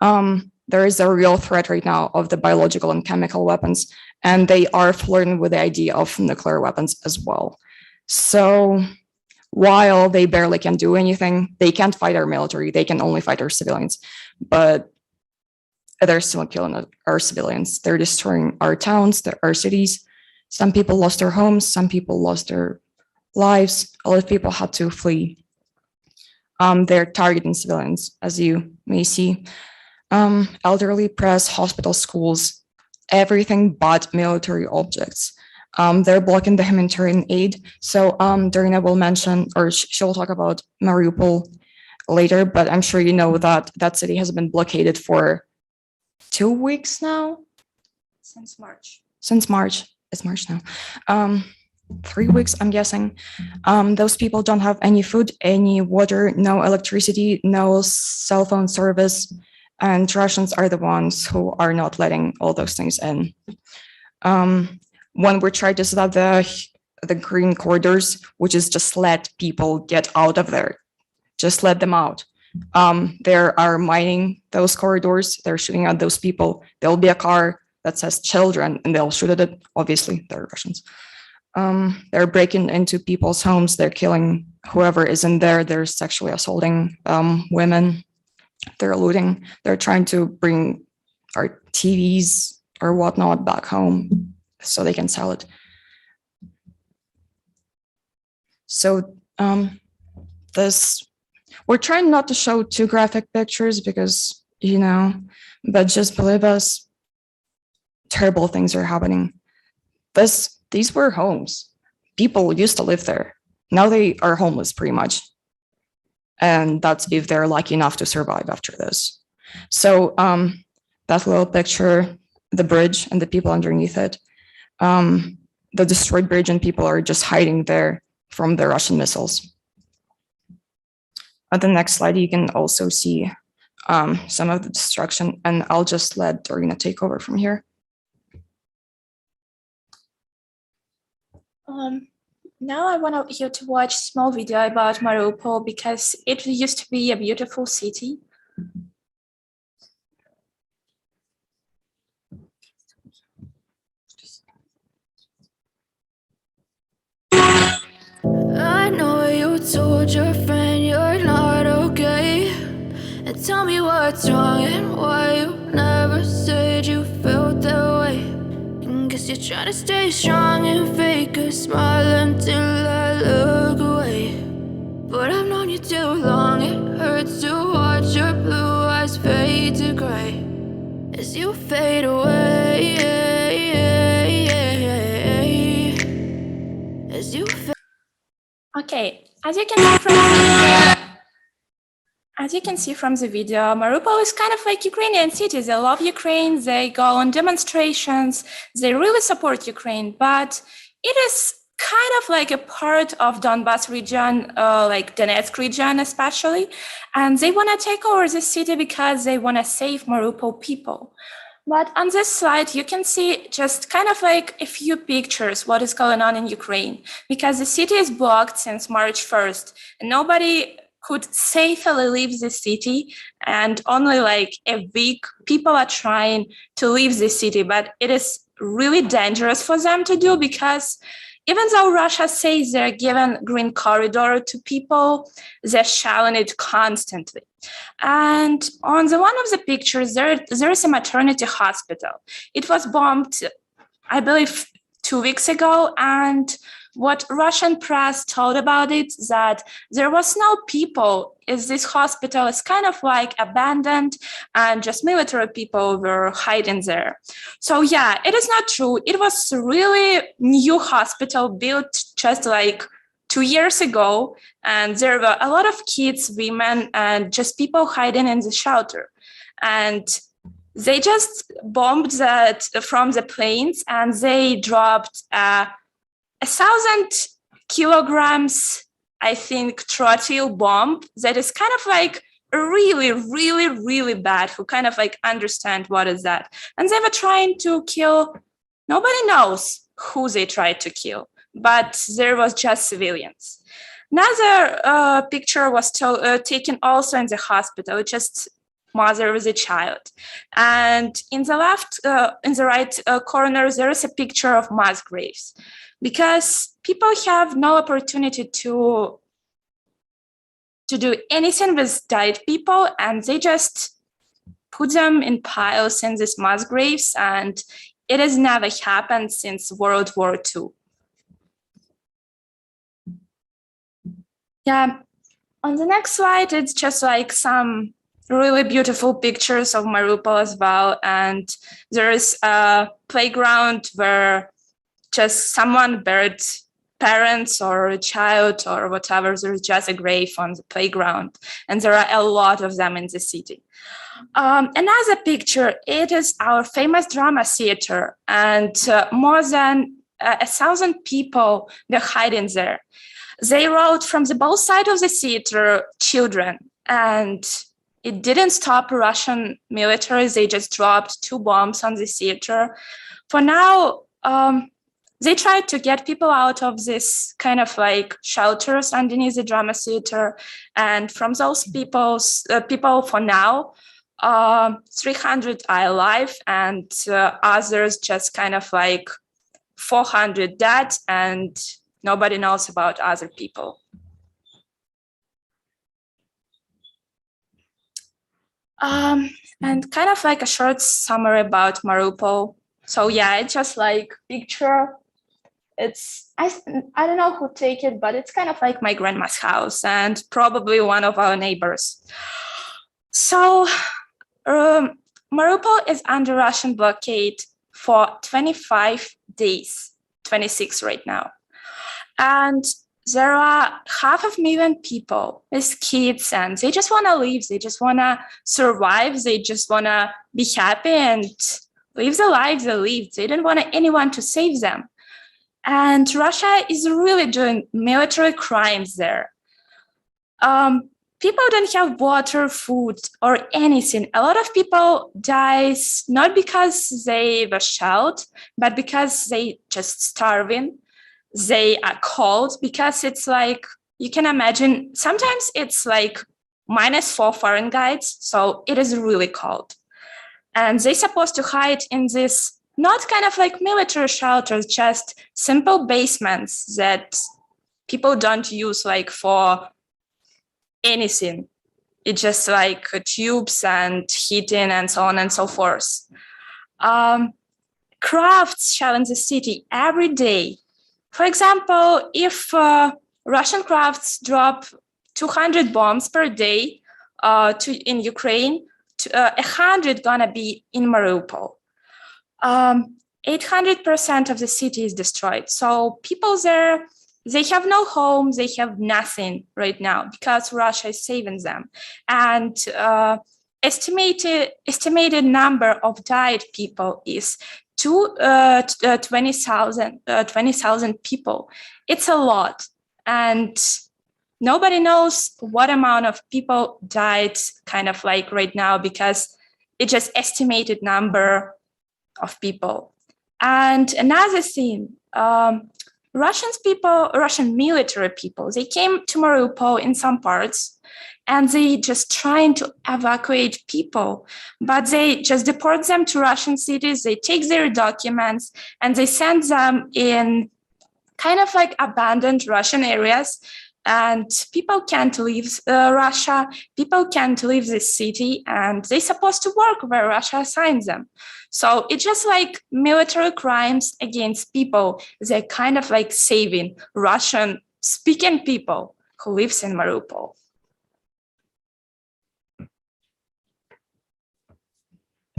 There is a real threat right now of the biological and chemical weapons, and they are flirting with the idea of nuclear weapons as well. So while they barely can do anything, they can't fight our military, they can only fight our civilians, but they're still killing our civilians. They're destroying our towns, our cities. Some people lost their homes, some people lost their lives. A lot of people had to flee. They're targeting civilians, as you may see. Elderly, press, hospitals, schools, everything but military objects. They're blocking the humanitarian aid. So Darina will mention, or she'll talk about Mariupol later, but I'm sure you know that that city has been blockaded for 2 weeks now. Since March. Since March. It's March now. 3 weeks, I'm guessing. Those people don't have any food, any water, no electricity, no cell phone service, and Russians are the ones who are not letting all those things in. When we try to set up the green corridors, which is just let people get out of there, just let them out. They are mining those corridors, they're shooting at those people. There'll be a car that says children and they'll shoot at it. Obviously, they're Russians. They're breaking into people's homes, they're killing whoever is in there, they're sexually assaulting women, they're looting, they're trying to bring our TVs or whatnot back home so they can sell it. So we're trying not to show too graphic pictures because, you know, but just believe us, terrible things are happening. These were homes. People used to live there. Now they are homeless pretty much. And that's if they're lucky enough to survive after this. So that little picture, the bridge and the people underneath it, the destroyed bridge and people are just hiding there from the Russian missiles. On the next slide, you can also see some of the destruction, and I'll just let Darina take over from here. Now I want you to watch a small video about Mariupol because it used to be a beautiful city. I know you told your friend you're not okay. And tell me what's wrong and why you never said you felt that way. And guess you're trying to stay strong and fake a smile until I look away. But I've known you too long, it hurts to watch your blue eyes fade to gray as you fade away. As you fade. Okay, as you can see from the video, Mariupol is kind of like Ukrainian cities. They love Ukraine, they go on demonstrations, they really support Ukraine, but it is kind of like a part of Donbas region, like Donetsk region especially, and they want to take over the city because they want to save Mariupol people. But on this slide, you can see just kind of like a few pictures what is going on in Ukraine, because the city is blocked since March 1st, and nobody could safely leave the city, and only like a week people are trying to leave the city, but it is really dangerous for them to do because even though Russia says they're giving green corridor to people, they're shelling it constantly. And on the one of the pictures, there is a maternity hospital. It was bombed, I believe, 2 weeks ago. And what Russian press told about it, that there was no people. This hospital is kind of like abandoned and just military people were hiding there. So yeah, it is not true. It was really new hospital built just like 2 years ago. And there were a lot of kids, women, and just people hiding in the shelter. And they just bombed that from the planes, and they dropped 1,000 kilograms, I think, trotil bomb that is kind of like really, really, really bad, who kind of like understand what is that. And they were trying to kill, nobody knows who they tried to kill, but there was just civilians. Another picture was taken also in the hospital, just mother with a child. And in the left, in the right corner, there is a picture of mass graves, because people have no opportunity to do anything with died people, and they just put them in piles in these mass graves, and it has never happened since World War II. Yeah, on the next slide, it's just like some really beautiful pictures of Mariupol as well, and there is a playground where just someone buried parents or a child or whatever. There's just a grave on the playground, and there are a lot of them in the city. Another picture, it is our famous drama theater, and more than 1,000 people were hiding there. They wrote from the both sides of the theater children, and it didn't stop Russian military. They just dropped 2 bombs on the theater. For now, they tried to get people out of this kind of like shelters underneath the drama theater. And from those people for now, 300 are alive, and others just kind of like 400 dead, and nobody knows about other people. And kind of like a short summary about Mariupol. So yeah, it's just like picture. It's, I don't know who take it, but it's kind of like my grandma's house and probably one of our neighbors. So Mariupol is under Russian blockade for 25 days, 26 right now. And there are 500,000 people with kids, and they just want to live. They just want to survive. They just want to be happy and live the life they live. They don't want anyone to save them. And Russia is really doing military crimes there. People don't have water, food, or anything. A lot of people die not because they were shelled, but because they just starving. They are cold because it's like, you can imagine, sometimes it's like -4 Fahrenheit, so it is really cold. And they're supposed to hide in this, not kind of like military shelters, just simple basements that people don't use like for anything. It's just like tubes and heating and so on and so forth. Crafts shell in the city every day. For example, if Russian crafts drop 200 bombs per day in Ukraine, 100 gonna be in Mariupol. 800% of the city is destroyed. So people there, they have no home, they have nothing right now because Russia is saving them. And estimated number of died people is 20,000 people. It's a lot. And nobody knows what amount of people died kind of like right now because it's just estimated number of people. And another thing, Russian military people, they came to Mariupol in some parts and they just trying to evacuate people, but they just deport them to Russian cities. They take their documents and they send them in kind of like abandoned Russian areas. And people can't leave Russia, people can't leave the city, and they're supposed to work where Russia assigns them. So it's just like military crimes against people. They're kind of like saving Russian-speaking people who lives in Mariupol.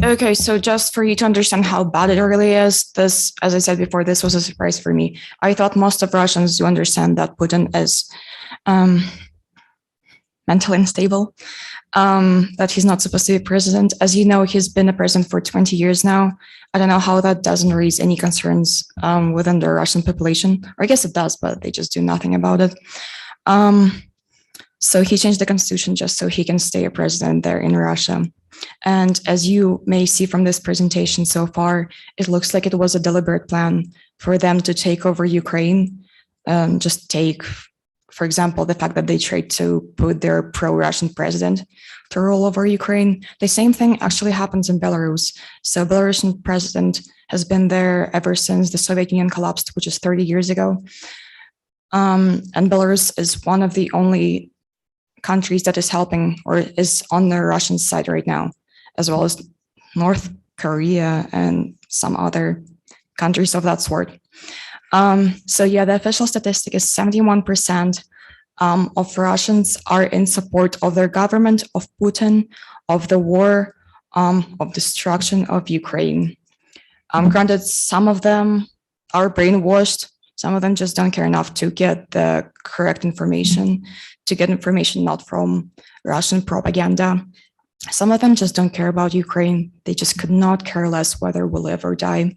Okay, so just for you to understand how bad it really is, this, as I said before, this was a surprise for me. I thought most of Russians do understand that Putin is mentally unstable, that he's not supposed to be president. As you know, he's been a president for 20 years now. I don't know how that doesn't raise any concerns within the Russian population, or I guess it does, but they just do nothing about it. So he changed the constitution just so he can stay a president there in Russia. And as you may see from this presentation so far, it looks like it was a deliberate plan for them to take over Ukraine. Just take, for example, the fact that they tried to put their pro-Russian president to rule over Ukraine. The same thing actually happens in Belarus. So Belarusian president has been there ever since the Soviet Union collapsed, which is 30 years ago. And Belarus is one of the only countries that is helping or is on the Russian side right now, as well as North Korea and some other countries of that sort. So yeah, the official statistic is 71% of Russians are in support of their government, of Putin, of the war, of destruction of Ukraine. Granted, some of them are brainwashed. Some of them just don't care enough to get the correct information, to get information not from Russian propaganda. Some of them just don't care about Ukraine. They just could not care less whether we live or die.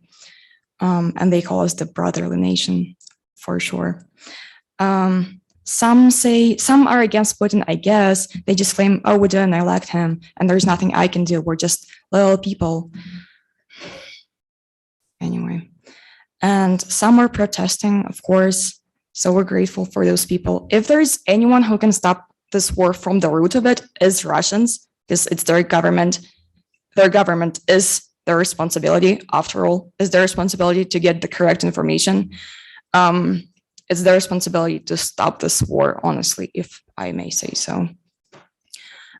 And they call us the brotherly nation, for sure. Some are against Putin, I guess. They just claim, oh, we didn't elect him, and there's nothing I can do. We're just little people. Anyway. And some are protesting, of course. So we're grateful for those people. If there's anyone who can stop this war from the root of it, is Russians, because it's their government. Their government is their responsibility, after all, is their responsibility to get the correct information. It's their responsibility to stop this war, honestly, if I may say so.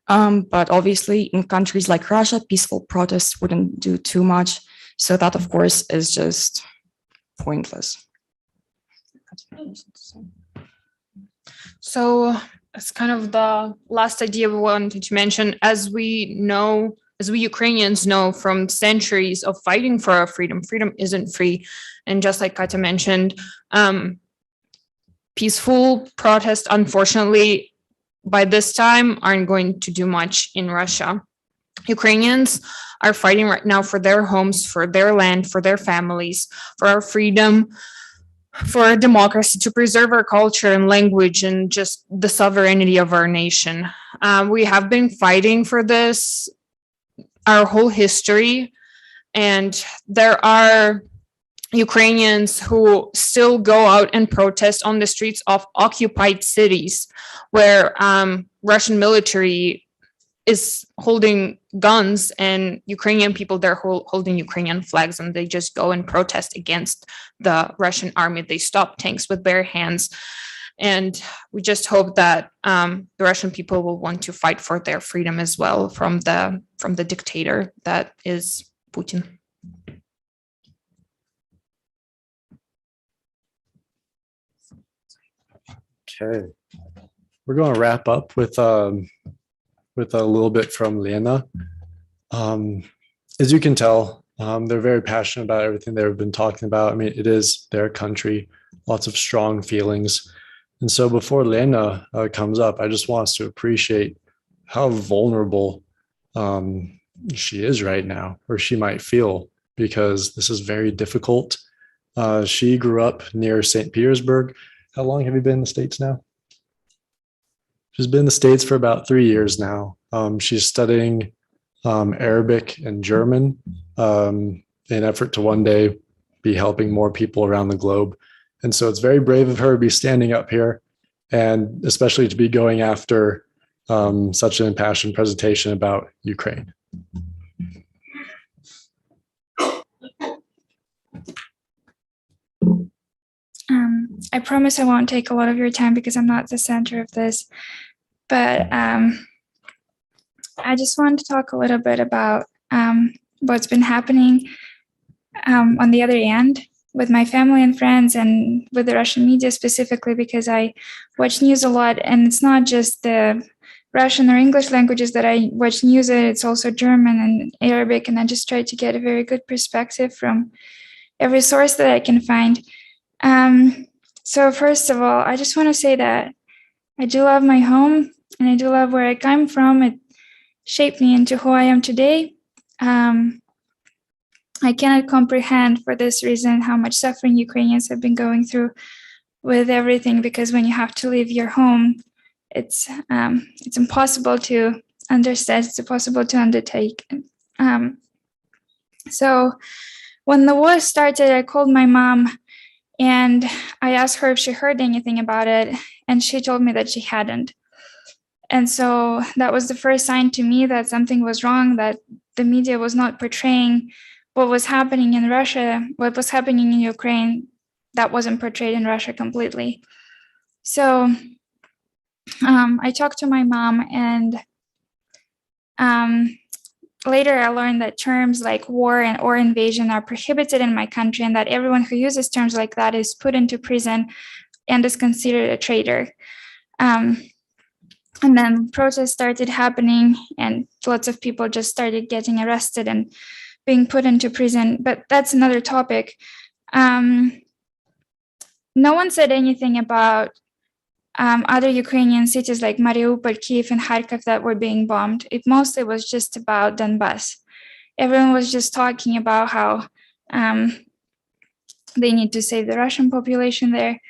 But obviously, in countries like Russia, peaceful protests wouldn't do too much. So that, of course, is just pointless. So it's kind of the last idea we wanted to mention. As we know, as we Ukrainians know from centuries of fighting for our freedom, freedom isn't free. And just like Katya mentioned, peaceful protests, unfortunately, by this time aren't going to do much in Russia. Ukrainians are fighting right now for their homes, for their land, for their families, for our freedom, for our democracy, to preserve our culture and language and just the sovereignty of our nation. We have been fighting for this our whole history, and there are Ukrainians who still go out and protest on the streets of occupied cities where Russian military is holding guns, and Ukrainian people, they're holding Ukrainian flags, and they just go and protest against the Russian army. They stop tanks with bare hands. And we just hope that the Russian people will want to fight for their freedom as well from the dictator that is Putin. Okay, we're going to wrap up with a little bit from Lena. As you can tell, they're very passionate about everything they've been talking about. I mean, it is their country, lots of strong feelings. And so before Lena comes up, I just want us to appreciate how vulnerable she is right now, or she might feel, because this is very difficult. She grew up near St. Petersburg. How long have you been in the States now? She's been in the States for about 3 years now. She's studying Arabic and German in an effort to one day be helping more people around the globe. And so it's very brave of her to be standing up here, and especially to be going after such an impassioned presentation about Ukraine. I promise I won't take a lot of your time because I'm not the center of this, but I just wanted to talk a little bit about what's been happening on the other end with my family and friends, and with the Russian media specifically, because I watch news a lot, and it's not just the Russian or English languages that I watch news in, it's also German and Arabic, and I just try to get a very good perspective from every source that I can find. So first of all, I just want to say that I do love my home, and I do love where I come from. It shaped me into who I am today. I cannot comprehend for this reason how much suffering Ukrainians have been going through with everything, because when you have to leave your home, it's impossible to understand, it's impossible to undertake. So when the war started, I called my mom and I asked her if she heard anything about it, and she told me that she hadn't. And so that was the first sign to me that something was wrong, that the media was not portraying what was happening in Russia, what was happening in Ukraine, that wasn't portrayed in Russia completely. So I talked to my mom, and later I learned that terms like war and or invasion are prohibited in my country, and that everyone who uses terms like that is put into prison and is considered a traitor. And then protests started happening, and lots of people just started getting arrested and being put into prison. But that's another topic. No one said anything about other Ukrainian cities like Mariupol, Kiev, and Kharkiv that were being bombed. It mostly was just about Donbass. Everyone was just talking about how they need to save the Russian population there.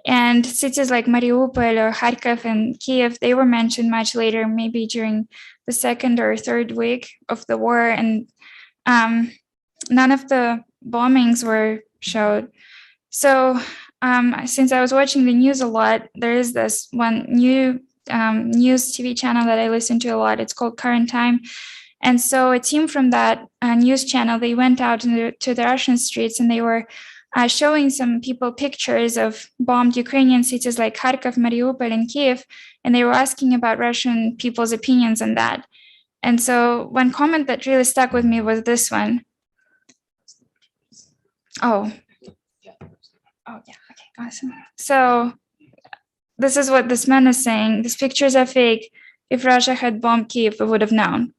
And cities like Mariupol or Kharkiv and Kiev, they were mentioned much later, maybe during the second or third week of the war. And none of the bombings were showed. So since I was watching the news a lot, there is this one new news TV channel that I listen to a lot. It's called Current Time. And so a team from that news channel, they went out to the Russian streets and they were showing some people pictures of bombed Ukrainian cities like Kharkiv, Mariupol, and Kiev. And they were asking about Russian people's opinions on that. And so one comment that really stuck with me was this one. Oh, yeah. Okay, awesome. So this is what this man is saying. These pictures are fake. If Russia had bombed Kiev, we would have known.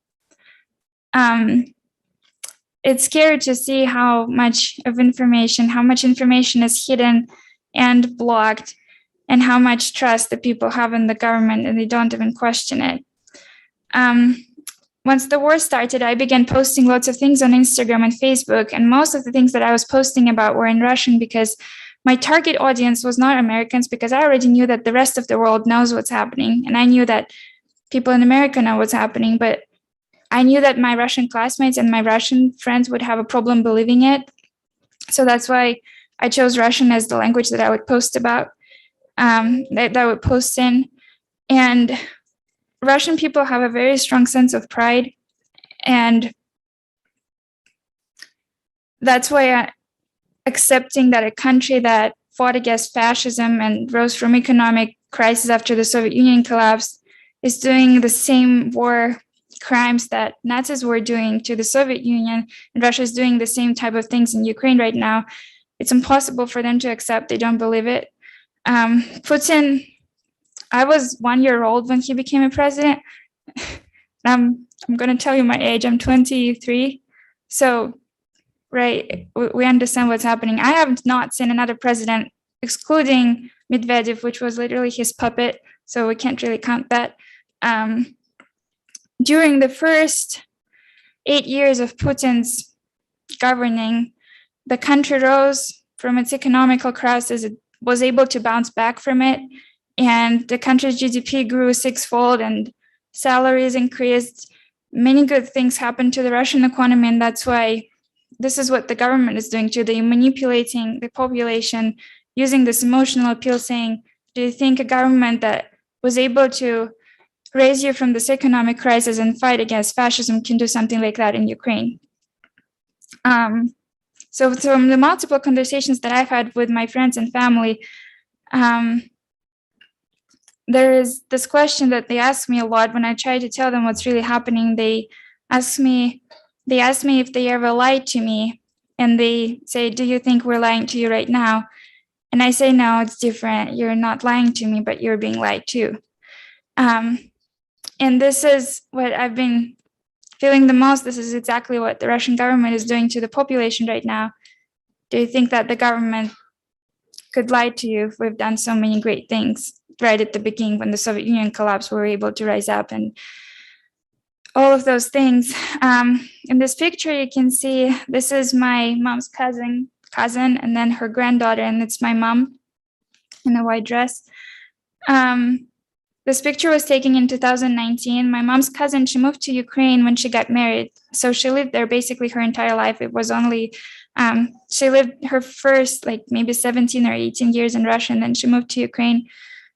It's scary to see how much information is hidden and blocked, and how much trust the people have in the government, and they don't even question it. Once the war started, I began posting lots of things on Instagram and Facebook, and most of the things that I was posting about were in Russian because my target audience was not Americans, because I already knew that the rest of the world knows what's happening, and I knew that people in America know what's happening, but I knew that my Russian classmates and my Russian friends would have a problem believing it. So that's why I chose Russian as the language that I would post about, that I would post in. And Russian people have a very strong sense of pride. And that's why accepting that a country that fought against fascism and rose from economic crisis after the Soviet Union collapsed is doing the same war crimes that Nazis were doing to the Soviet Union, and Russia is doing the same type of things in Ukraine right now. It's impossible for them to accept. They don't believe it. Putin, I was 1 year old when he became a president. I'm going to tell you my age. I'm 23. So, right, we understand what's happening. I have not seen another president, excluding Medvedev, which was literally his puppet. So we can't really count that. During the first 8 years of Putin's governing, the country rose from its economical crisis. It was able to bounce back from it, and the country's GDP grew sixfold, and salaries increased. Many good things happened to the Russian economy, and that's why this is what the government is doing too. They're manipulating the population using this emotional appeal, saying, do you think a government that was able to raise you from this economic crisis and fight against fascism can do something like that in Ukraine? So from the multiple conversations that I've had with my friends and family, there is this question that they ask me a lot when I try to tell them what's really happening. They ask me if they ever lied to me, and they say, do you think we're lying to you right now? And I say, no, it's different. You're not lying to me, but you're being lied to. And this is what I've been feeling the most. This is exactly what the Russian government is doing to the population right now. Do you think that the government could lie to you if we've done so many great things right at the beginning when the Soviet Union collapsed? We were able to rise up and all of those things. In this picture, you can see this is my mom's cousin, and then her granddaughter, and it's my mom in a white dress. This picture was taken in 2019. My mom's cousin, she moved to Ukraine when she got married. So she lived there basically her entire life. It was only, she lived her first like maybe 17 or 18 years in Russia, and then she moved to Ukraine.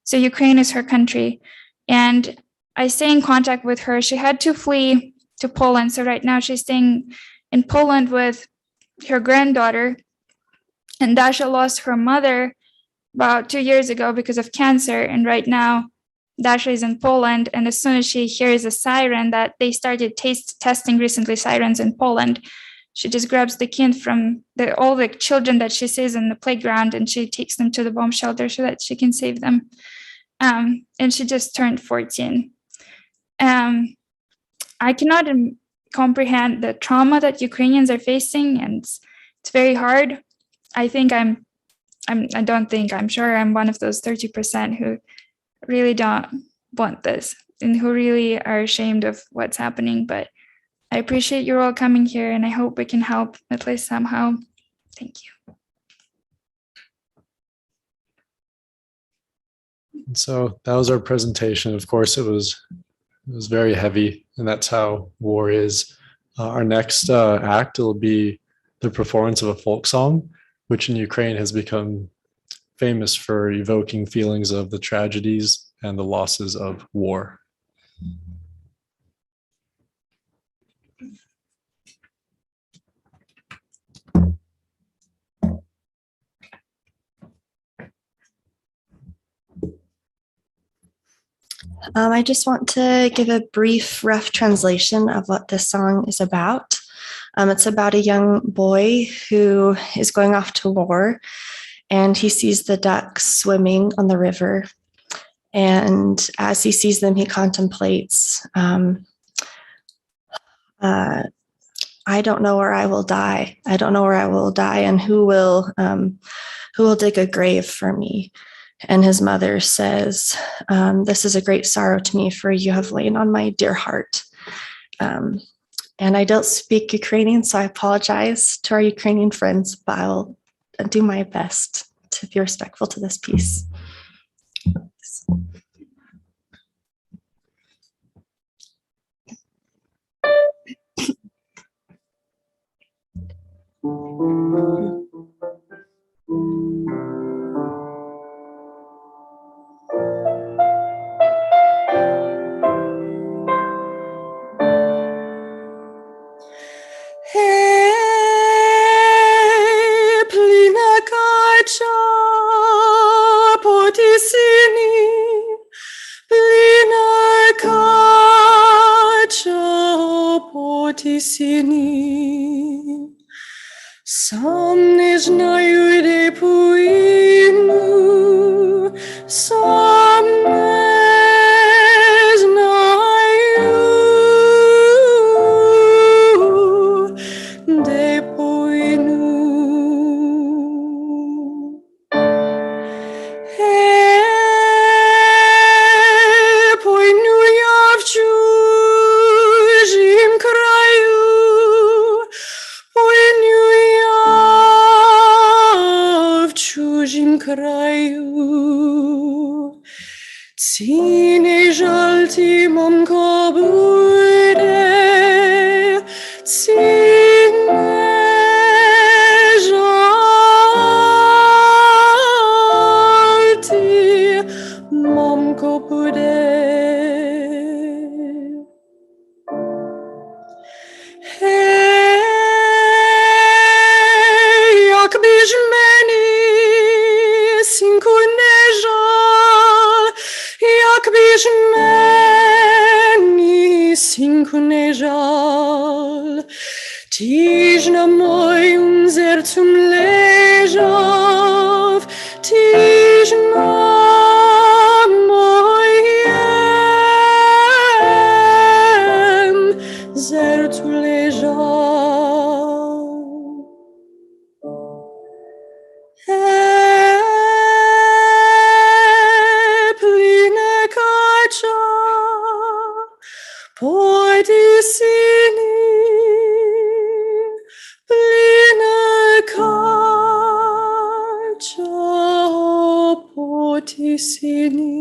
So Ukraine is her country. And I stay in contact with her. She had to flee to Poland. So right now she's staying in Poland with her granddaughter. And Dasha lost her mother about 2 years ago because of cancer. And right now, Dasha is in Poland, and as soon as she hears a siren, that they started testing recently sirens in Poland, she just grabs the kid from all the children that she sees in the playground, and she takes them to the bomb shelter so that she can save them. And she just turned 14. I cannot comprehend the trauma that Ukrainians are facing, and it's very hard. I think I'm sure I'm one of those 30% who really don't want this and who really are ashamed of what's happening. But I appreciate you all coming here, and I hope we can help at least somehow. Thank you. And so that was our presentation. Of course, it was very heavy, and that's how war is. Our next act will be the performance of a folk song, which in Ukraine has become famous for evoking feelings of the tragedies and the losses of war. I just want to give a brief, rough translation of what this song is about. It's about a young boy who is going off to war, and he sees the ducks swimming on the river. And as he sees them, he contemplates, I don't know where I will die. I don't know where I will die, and who will dig a grave for me. And his mother says, this is a great sorrow to me, for you have lain on my dear heart. And I don't speak Ukrainian, so I apologize to our Ukrainian friends, but I'll do my best to be respectful to this piece. Сам не знаю, де поїду, сам не знаю, де поїду. Пойду я в чужім краю, пойду я в чужім краю. Ці не жаль, ті, мамко, буде, ці не жаль, ті, мамко, буде. Якби ж мені, синку, не жаль, якби ж мені, синку, не жаль, ти ж на моїм серцю лежав, ти ж на моїм серцю лежав. Pline kača, pojdi sini, pline kača, pojdi sini.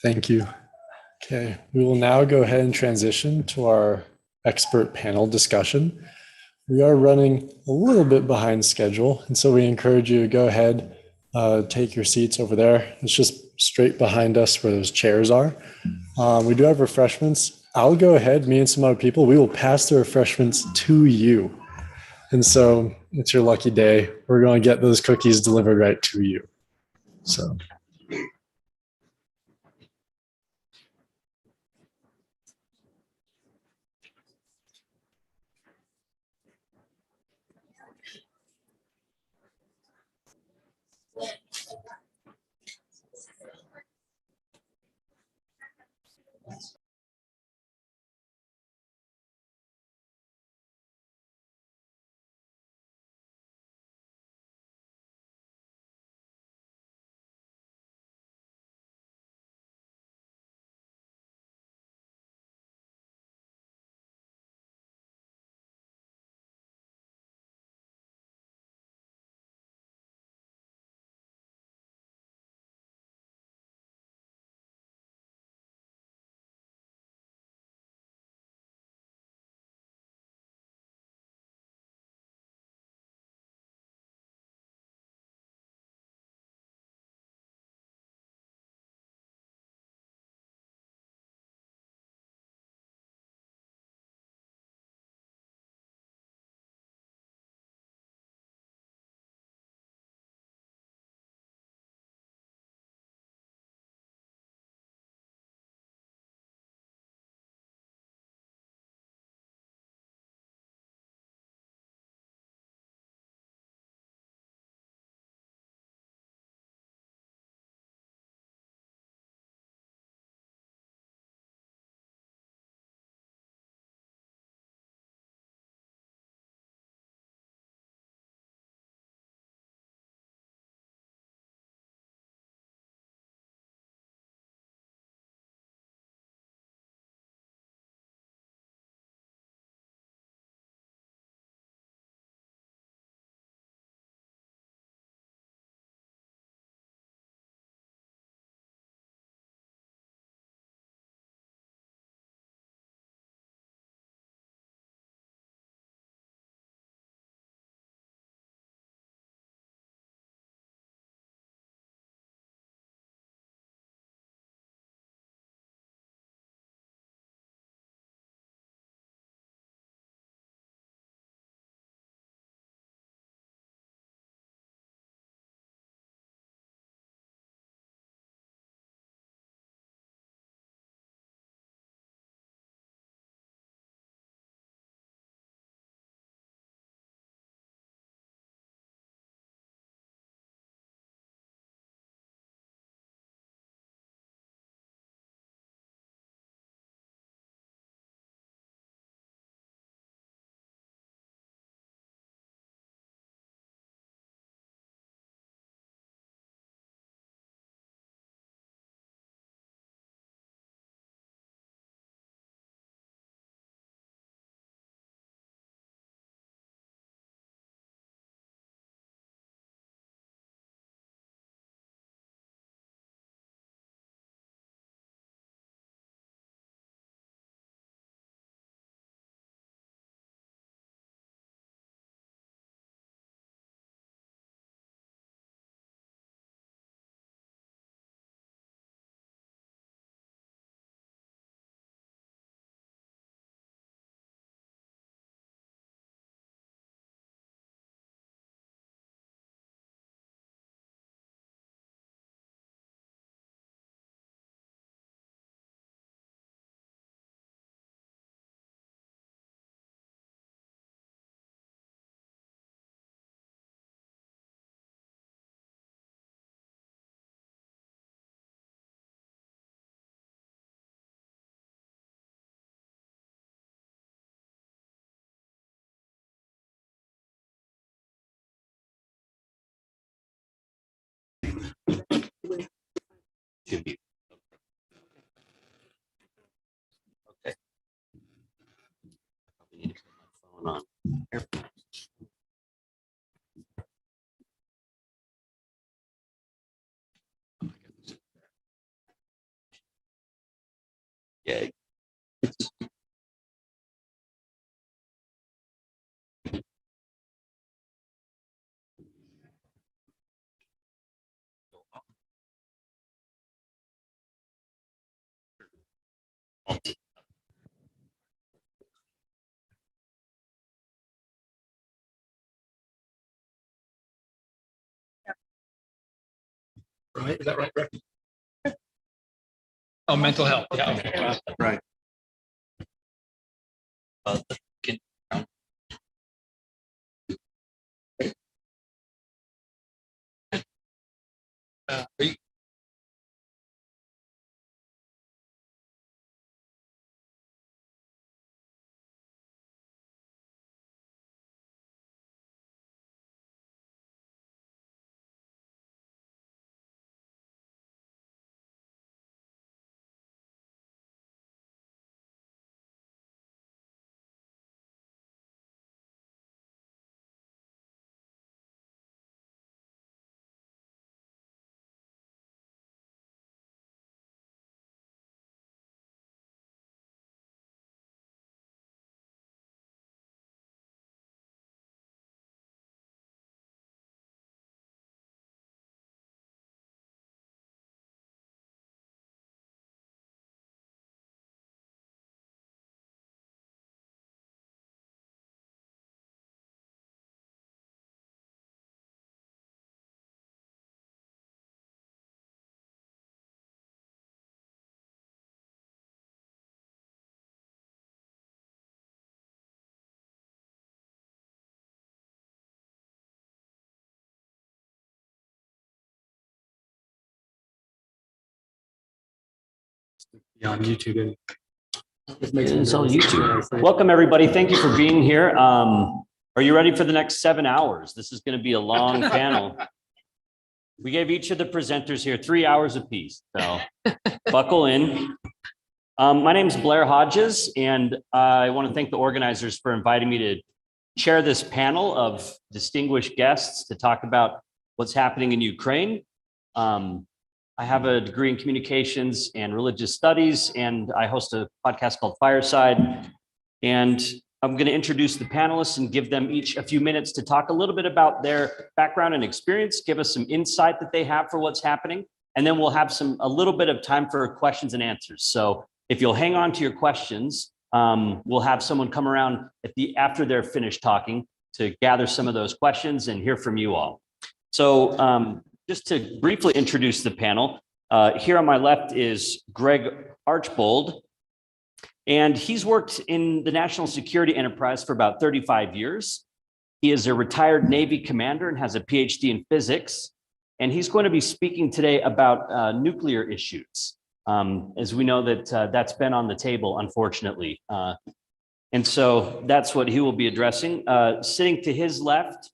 Thank you. Okay, we will now go ahead and transition to our expert panel discussion. We are running a little bit behind schedule, and so we encourage you to go ahead, take your seats over there. It's just straight behind us where those chairs are. We do have refreshments. I'll go ahead, me and some other people, we will pass the refreshments to you. And so it's your lucky day. We're going to get those cookies delivered right to you. So. right? Is that right? Oh, mental health. Yeah. Okay. Right. On YouTube. It's on YouTube. Welcome, everybody. Thank you for being here. Are you ready for the next 7 hours? This is going to be a long panel. We gave each of the presenters here 3 hours apiece, so buckle in. My name is Blair Hodges, and I want to thank the organizers for inviting me to chair this panel of distinguished guests to talk about what's happening in Ukraine. I have a degree in communications and religious studies, and I host a podcast called Fireside. And I'm going to introduce the panelists and give them each a few minutes to talk a little bit about their background and experience, give us some insight that they have for what's happening. And then we'll have a little bit of time for questions and answers. So if you'll hang on to your questions, we'll have someone come around after they're finished talking to gather some of those questions and hear from you all. So just to briefly introduce the panel, here on my left is Greg Archbold, and he's worked in the national security enterprise for about 35 years. He is a retired Navy commander and has a PhD in physics, and he's going to be speaking today about nuclear issues. As we know that that's been on the table, unfortunately. And so that's what he will be addressing. Sitting to his left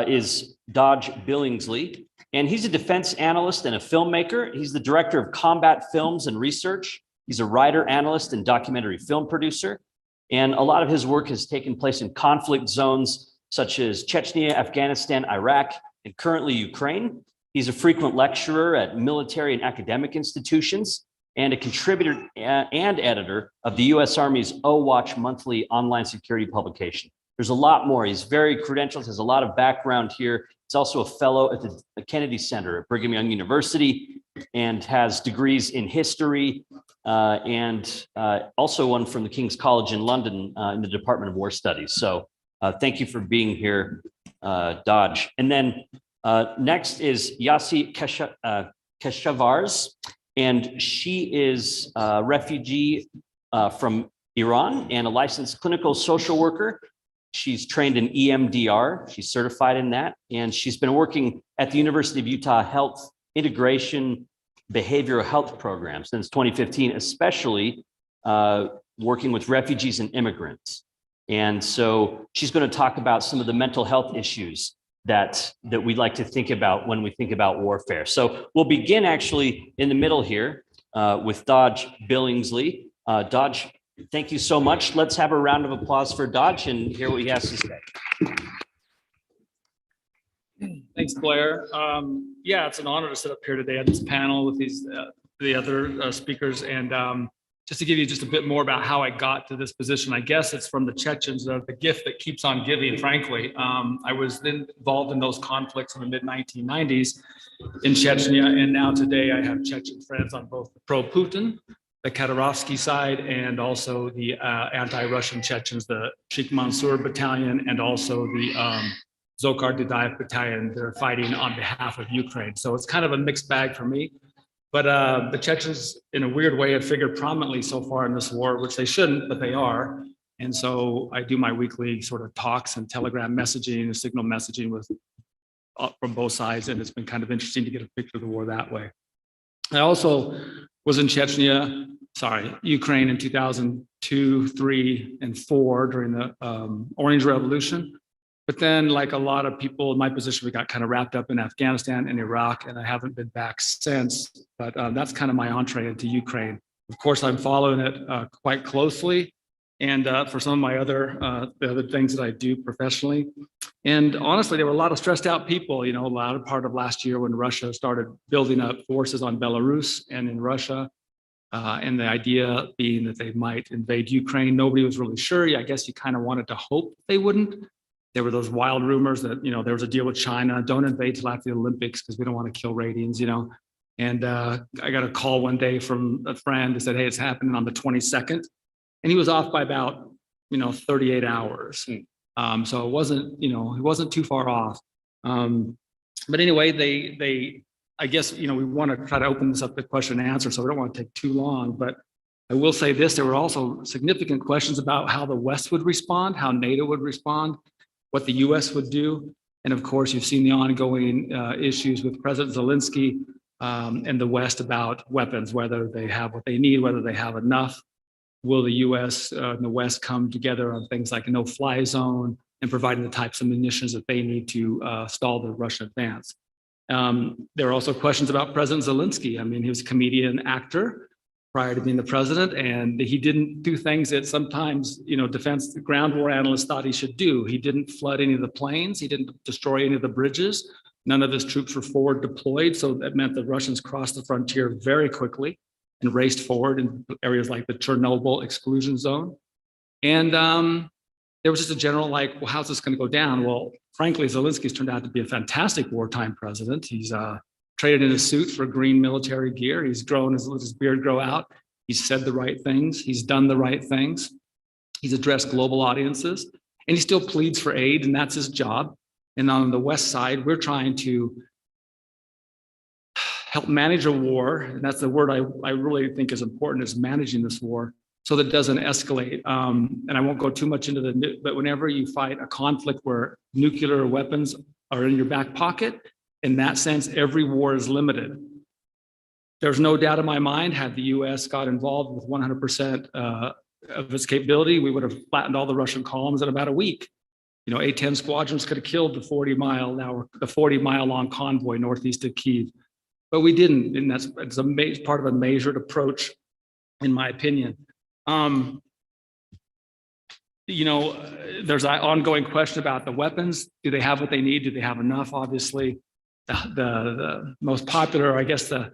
is Dodge Billingsley, and he's a defense analyst and a filmmaker. He's the director of combat films and research. He's a writer, analyst, and documentary film producer. And a lot of his work has taken place in conflict zones such as Chechnya, Afghanistan, Iraq, and currently Ukraine. He's a frequent lecturer at military and academic institutions and a contributor and editor of the U.S. Army's OWatch monthly online security publication. There's a lot more. He's very credentialed, has a lot of background here. He's also a fellow at the Kennedy Center at Brigham Young University and has degrees in history and also one from the King's College in London in the Department of War Studies. So thank you for being here, Dodge. And then next is Yasi Keshavars, and she is a refugee from Iran and a licensed clinical social worker. She's trained in EMDR. She's certified in that. And she's been working at the University of Utah Health Integration Behavioral Health Program since 2015, especially working with refugees and immigrants. And so she's going to talk about some of the mental health issues that we like to think about when we think about warfare. So we'll begin actually in the middle here with Dodge Billingsley. Dodge, thank you so much. Let's have a round of applause for Dodge and hear what he has to say. Thanks, Blair. Yeah, it's an honor to sit up here today at this panel with the other speakers. And just to give you just a bit more about how I got to this position, I guess it's from the Chechens, the gift that keeps on giving, frankly. I was then involved in those conflicts in the mid-1990s in Chechnya. And now today I have Chechen friends on both the pro-Putin, the Kadyrovsky side, and also the anti-Russian Chechens, the Sheikh Mansour Battalion, and also the Dzhokhar Dudayev Battalion. They're fighting on behalf of Ukraine. So it's kind of a mixed bag for me. But the Chechens, in a weird way, have figured prominently so far in this war, which they shouldn't, but they are. And so I do my weekly sort of talks and telegram messaging and signal messaging with from both sides. And it's been kind of interesting to get a picture of the war that way. I also was in Ukraine in 2002, 3, and 4 during the Orange Revolution. But then, like a lot of people in my position, we got kind of wrapped up in Afghanistan and Iraq, and I haven't been back since. But that's kind of my entree into Ukraine. Of course, I'm following it quite closely, and for some of my the other things that I do professionally. And honestly, there were a lot of stressed out people. You know, a lot of part of last year when Russia started building up forces on Belarus and in Russia, and the idea being that they might invade Ukraine. Nobody was really sure. I guess you kind of wanted to hope they wouldn't. There were those wild rumors that, you know, there was a deal with China, don't invade till after the Olympics because we don't want to kill ratings, you know. And I got a call one day from a friend who said, hey, it's happening on the 22nd. And he was off by about, 38 hours. So it wasn't, it wasn't too far off. But anyway, I guess, we want to try to open this up to question and answer, so we don't want to take too long. But I will say this, there were also significant questions about how the West would respond, how NATO would respond, what the US would do. And of course, you've seen the ongoing issues with President Zelensky and the West about weapons, whether they have what they need, whether they have enough. Will the US and the West come together on things like a no-fly zone and providing the types of munitions that they need to stall the Russian advance? There are also questions about President Zelensky. I mean, he was a comedian actor prior to being the president, and he didn't do things that sometimes, defense ground war analysts thought he should do. He didn't flood any of the planes. He didn't destroy any of the bridges. None of his troops were forward deployed. So that meant the Russians crossed the frontier very quickly and raced forward in areas like the Chernobyl exclusion zone. And there was just a general well, how's this going to go down? Well, frankly, Zelensky's turned out to be a fantastic wartime president. He's traded in a suit for green military gear. He's let his beard grow out. He's said the right things. He's done the right things. He's addressed global audiences, and he still pleads for aid, and that's his job. And on the West side, we're trying to help manage a war, and that's the word I really think is important, is managing this war so that it doesn't escalate. And I won't go too much into but whenever you fight a conflict where nuclear weapons are in your back pocket, in that sense, every war is limited. There's no doubt in my mind, had the US got involved with 100% of its capability, we would have flattened all the Russian columns in about a week. A-10 squadrons could have killed the 40-mile long convoy northeast of Kyiv. But we didn't, and it's part of a measured approach, in my opinion. There's an ongoing question about the weapons. Do they have what they need? Do they have enough? Obviously, the most popular, I guess the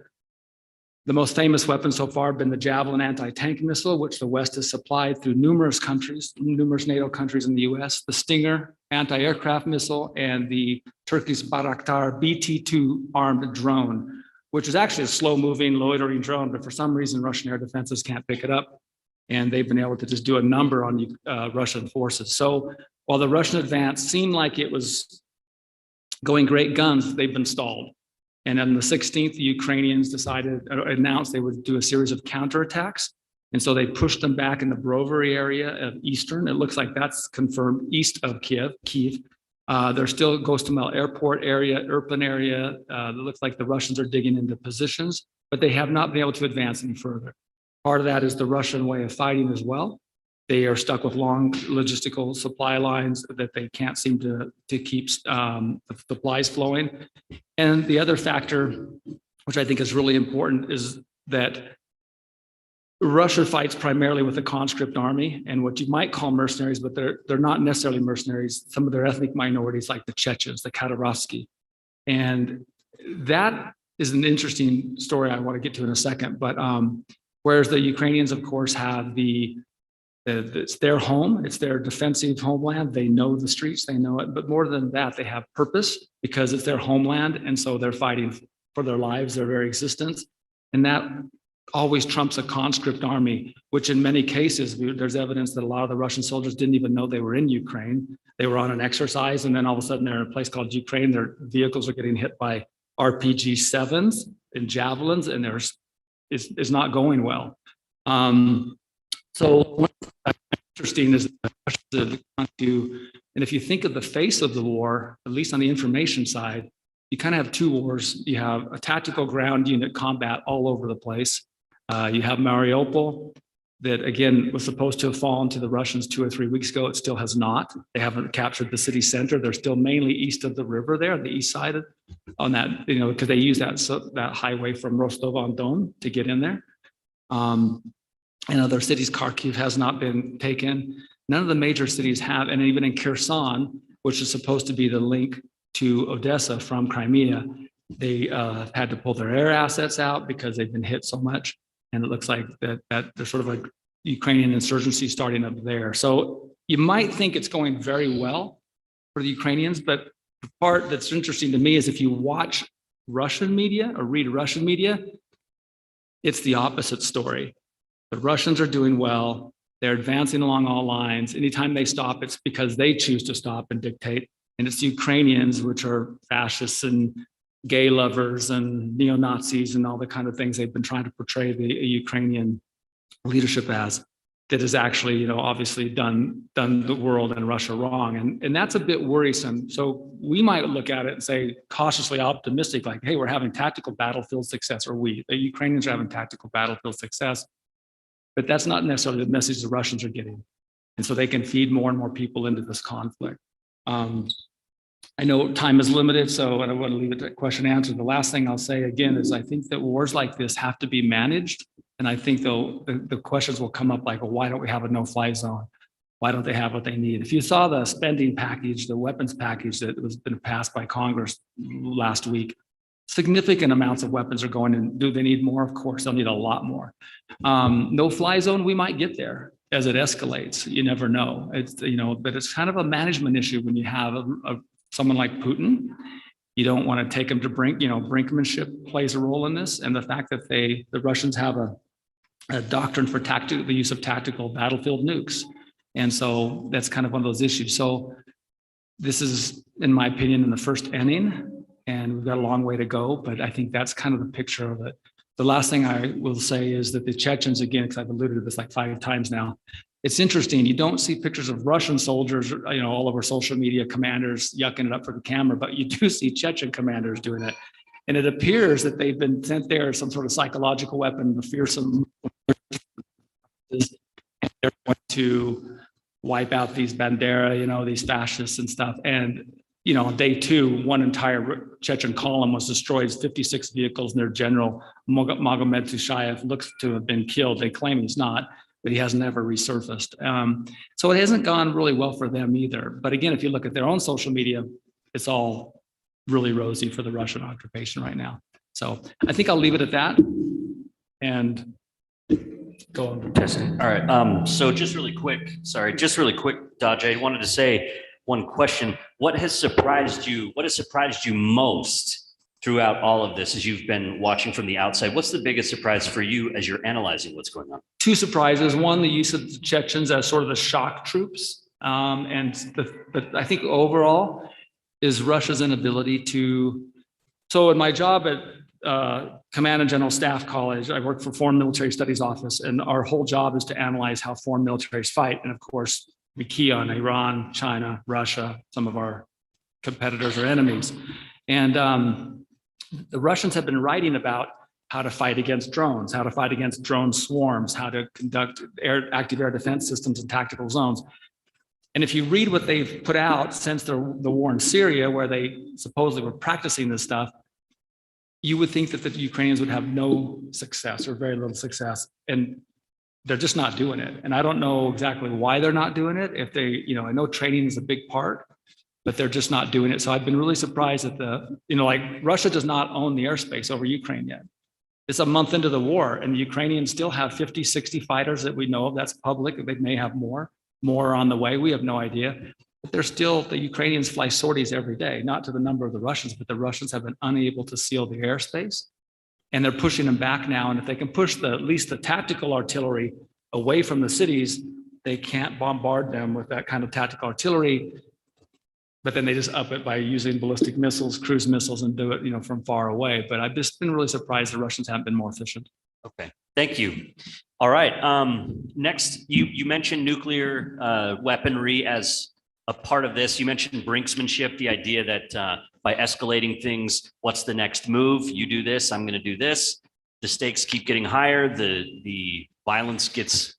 most famous weapon so far have been the Javelin anti-tank missile, which the West has supplied through numerous NATO countries in the US, the Stinger anti-aircraft missile, and the Turkey's Bayraktar BT-2 armed drone, which is actually a slow-moving, loitering drone, but for some reason, Russian air defenses can't pick it up. And they've been able to just do a number on Russian forces. So while the Russian advance seemed like it was going great guns, they've been stalled. And on the 16th, the Ukrainians announced they would do a series of counterattacks. And so they pushed them back in the Brovary area of Eastern. It looks like that's confirmed east of Kyiv. There's still Gostomel Airport area, Irpin area. It looks like the Russians are digging into positions, but they have not been able to advance any further. Part of that is the Russian way of fighting as well. They are stuck with long logistical supply lines that they can't seem to keep the supplies flowing. And the other factor, which I think is really important, is that Russia fights primarily with a conscript army and what you might call mercenaries, but they're not necessarily mercenaries. Some of their ethnic minorities, like the Chechens, the Khabarovsky. And that is an interesting story I want to get to in a second. But whereas the Ukrainians, of course, have it's their home, it's their defensive homeland. They know the streets, they know it. But more than that, they have purpose because it's their homeland. And so they're fighting for their lives, their very existence. And that always trumps a conscript army, which in many cases, there's evidence that a lot of the Russian soldiers didn't even know they were in Ukraine. They were on an exercise, and then all of a sudden they're in a place called Ukraine. Their vehicles are getting hit by RPG-7s and javelins, and it's not going well. So what's interesting is and if you think of the face of the war, at least on the information side, you kind of have two wars. You have a tactical ground unit combat all over the place. You have Mariupol that, again, was supposed to have fallen to the Russians 2 or 3 weeks ago. It still has not. They haven't captured the city center. They're still mainly east of the river there, the east side on that, because they use that highway from Rostov-on-Don to get in there. And other cities, Kharkiv has not been taken. None of the major cities have, and even in Kherson, which is supposed to be the link to Odessa from Crimea, they had to pull their air assets out because they've been hit so much. And it looks like that there's sort of a Ukrainian insurgency starting up there. So you might think it's going very well for the Ukrainians, but the part that's interesting to me is if you watch Russian media or read Russian media, it's the opposite story. The Russians are doing well. They're advancing along all lines. Anytime they stop, it's because they choose to stop and dictate. And it's the Ukrainians, which are fascists and gay lovers and neo-Nazis and all the kind of things they've been trying to portray the Ukrainian leadership as, that has actually, obviously done the world and Russia wrong. And that's a bit worrisome. So we might look at it and say, cautiously optimistic, like, hey, we're having tactical battlefield success, or the Ukrainians are having tactical battlefield success. But that's not necessarily the message the Russians are getting. And so they can feed more and more people into this conflict. I know time is limited, so I don't want to leave it to question and answer. The last thing I'll say again is I think that wars like this have to be managed. And I think the questions will come up like, well, why don't we have a no-fly zone? Why don't they have what they need? If you saw the spending package, the weapons package that was been passed by Congress last week, significant amounts of weapons are going in. Do they need more? Of course, they'll need a lot more. No-fly zone, we might get there as it escalates. You never know. It's, but it's kind of a management issue when you have someone like Putin. You don't want to take him to brinkmanship plays a role in this. And the fact that the Russians have a doctrine for the use of tactical battlefield nukes. And so that's kind of one of those issues. So this is, in my opinion, in the first inning, and we've got a long way to go, but I think that's kind of the picture of it. The last thing I will say is that the Chechens, again, because I've alluded to this like 5 times now, it's interesting. You don't see pictures of Russian soldiers, all over social media, commanders yucking it up for the camera, but you do see Chechen commanders doing it. And it appears that they've been sent there some sort of psychological weapon, the fearsome, and they're going to wipe out these Bandera, these fascists and stuff. And, on day 2, one entire Chechen column was destroyed, 56 vehicles, and their general, Magomed Tushayev, looks to have been killed. They claim he's not, but he has never resurfaced. So it hasn't gone really well for them either. But again, if you look at their own social media, it's all really rosy for the Russian occupation right now. So I think I'll leave it at that and go on. All right. So just really quick, Dodge, I wanted to say one question. What has surprised you most throughout all of this as you've been watching from the outside? What's the biggest surprise for you as you're analyzing what's going on? 2 surprises. One, the use of the Chechens as sort of the shock troops. But I think overall is Russia's inability to. So in my job at Command and General Staff College, I work for Foreign Military Studies Office, and our whole job is to analyze how foreign militaries fight. And of course, we key on Iran, China, Russia, some of our competitors or enemies. And the Russians have been writing about how to fight against drones, how to fight against drone swarms, how to conduct active air defense systems in tactical zones. And if you read what they've put out since the war in Syria, where they supposedly were practicing this stuff, you would think that the Ukrainians would have no success or very little success. And they're just not doing it. And I don't know exactly why they're not doing it. If they, I know training is a big part, but they're just not doing it. So I've been really surprised that Russia does not own the airspace over Ukraine yet. It's a month into the war, and the Ukrainians still have 50, 60 fighters that we know of. That's public. They may have more are on the way. We have no idea. But the Ukrainians fly sorties every day, not to the number of the Russians, but the Russians have been unable to seal the airspace. and they're pushing them back now. And if they can push at least the tactical artillery away from the cities, they can't bombard them with that kind of tactical artillery. But then they just up it by using ballistic missiles, cruise missiles, and do it, from far away. But I've just been really surprised the Russians haven't been more efficient. Okay, thank you. All right. Next, you mentioned nuclear weaponry as a part of this. You mentioned brinksmanship, the idea that by escalating things, what's the next move? You do this, I'm going to do this. The stakes keep getting higher. The violence gets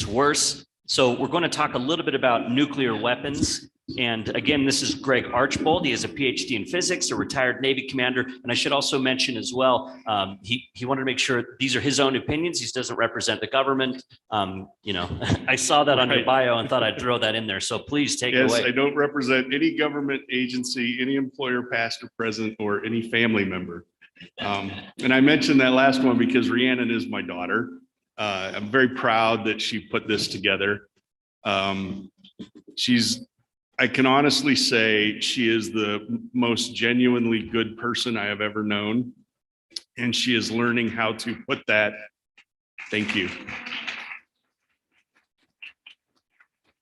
worse. So we're going to talk a little bit about nuclear weapons. And again, this is Greg Archbold. He has a PhD in physics, a retired Navy commander. And I should also mention as well, he wanted to make sure these are his own opinions. He doesn't represent the government. I saw that on your bio and thought I'd throw that in there. So please take it away. Yes, I don't represent any government agency, any employer, past or present, or any family member. And I mentioned that last one because Rhiannon is my daughter. I'm very proud that she put this together. I can honestly say she is the most genuinely good person I have ever known. And she is learning how to put that. Thank you.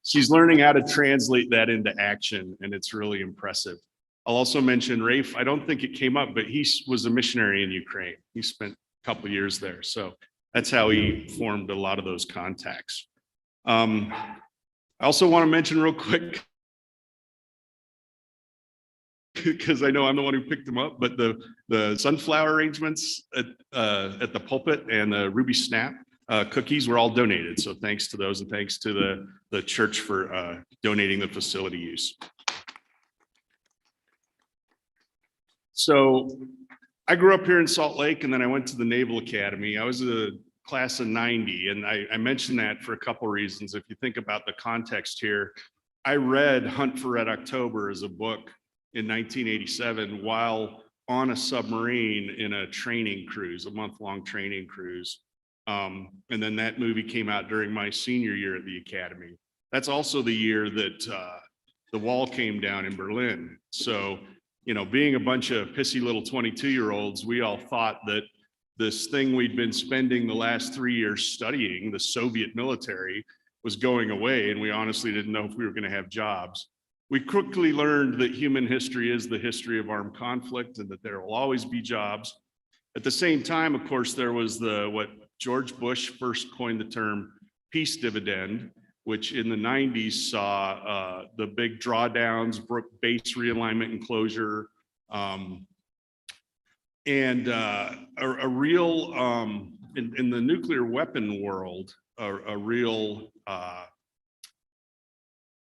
She's learning how to translate that into action, and it's really impressive. I'll also mention Rafe. I don't think it came up, but he was a missionary in Ukraine. He spent a couple years there. So that's how he formed a lot of those contacts. I also want to mention real quick, because I know I'm the one who picked them up, but the sunflower arrangements at the pulpit and the Ruby Snap cookies were all donated. So thanks to those, and thanks to the church for donating the facility use. So I grew up here in Salt Lake, and then I went to the Naval Academy. I was a class of 90, and I mentioned that for a couple reasons. If you think about the context here, I read Hunt for Red October as a book in 1987 while on a submarine in a training cruise, a month-long training cruise. And then that movie came out during my senior year at the Academy. That's also the year that the wall came down in Berlin. So, being a bunch of pissy little 22-year-olds, we all thought that this thing we'd been spending the last 3 years studying, the Soviet military, was going away, and we honestly didn't know if we were going to have jobs. We quickly learned that human history is the history of armed conflict, and that there will always be jobs. At the same time, of course, there was what George Bush first coined the term peace dividend, which in the 90s saw the big drawdowns, base realignment and closure, and a real, in the nuclear weapon world, a real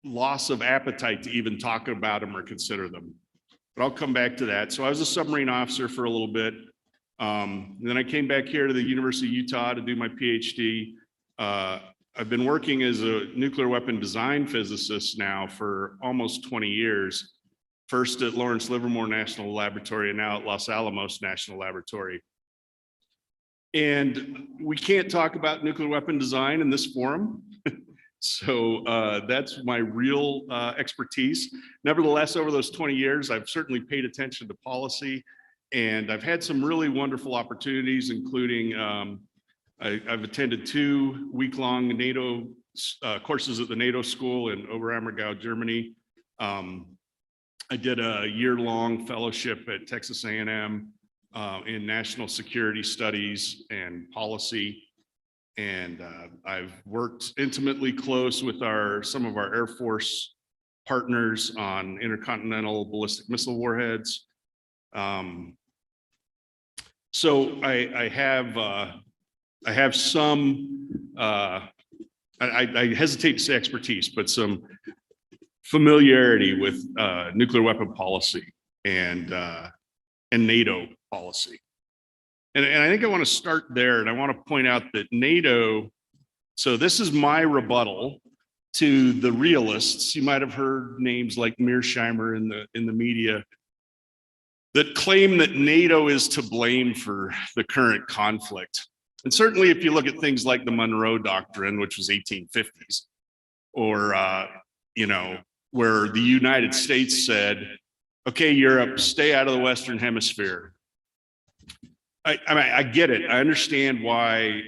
loss of appetite to even talk about them or consider them. But I'll come back to that. So I was a submarine officer for a little bit. And then I came back here to the University of Utah to do my PhD. I've been working as a nuclear weapon design physicist now for almost 20 years. First at Lawrence Livermore National Laboratory and now at Los Alamos National Laboratory. And we can't talk about nuclear weapon design in this forum. So that's my real expertise. Nevertheless, over those 20 years, I've certainly paid attention to policy, and I've had some really wonderful opportunities, including I've attended 2 week-long NATO courses at the NATO school in Oberammergau, Germany. I did a year-long fellowship at Texas A&M in national security studies and policy. And I've worked intimately close with some of our Air Force partners on intercontinental ballistic missile warheads. So I have some, I hesitate to say expertise, but some familiarity with nuclear weapon policy and NATO policy. And I think I want to start there, and I want to point out that NATO, so this is my rebuttal to the realists. You might have heard names like Mearsheimer in the media that claim that NATO is to blame for the current conflict. And certainly if you look at things like the Monroe Doctrine, which was 1850s, or, where the United States said, okay, Europe, stay out of the Western Hemisphere. I get it. I understand why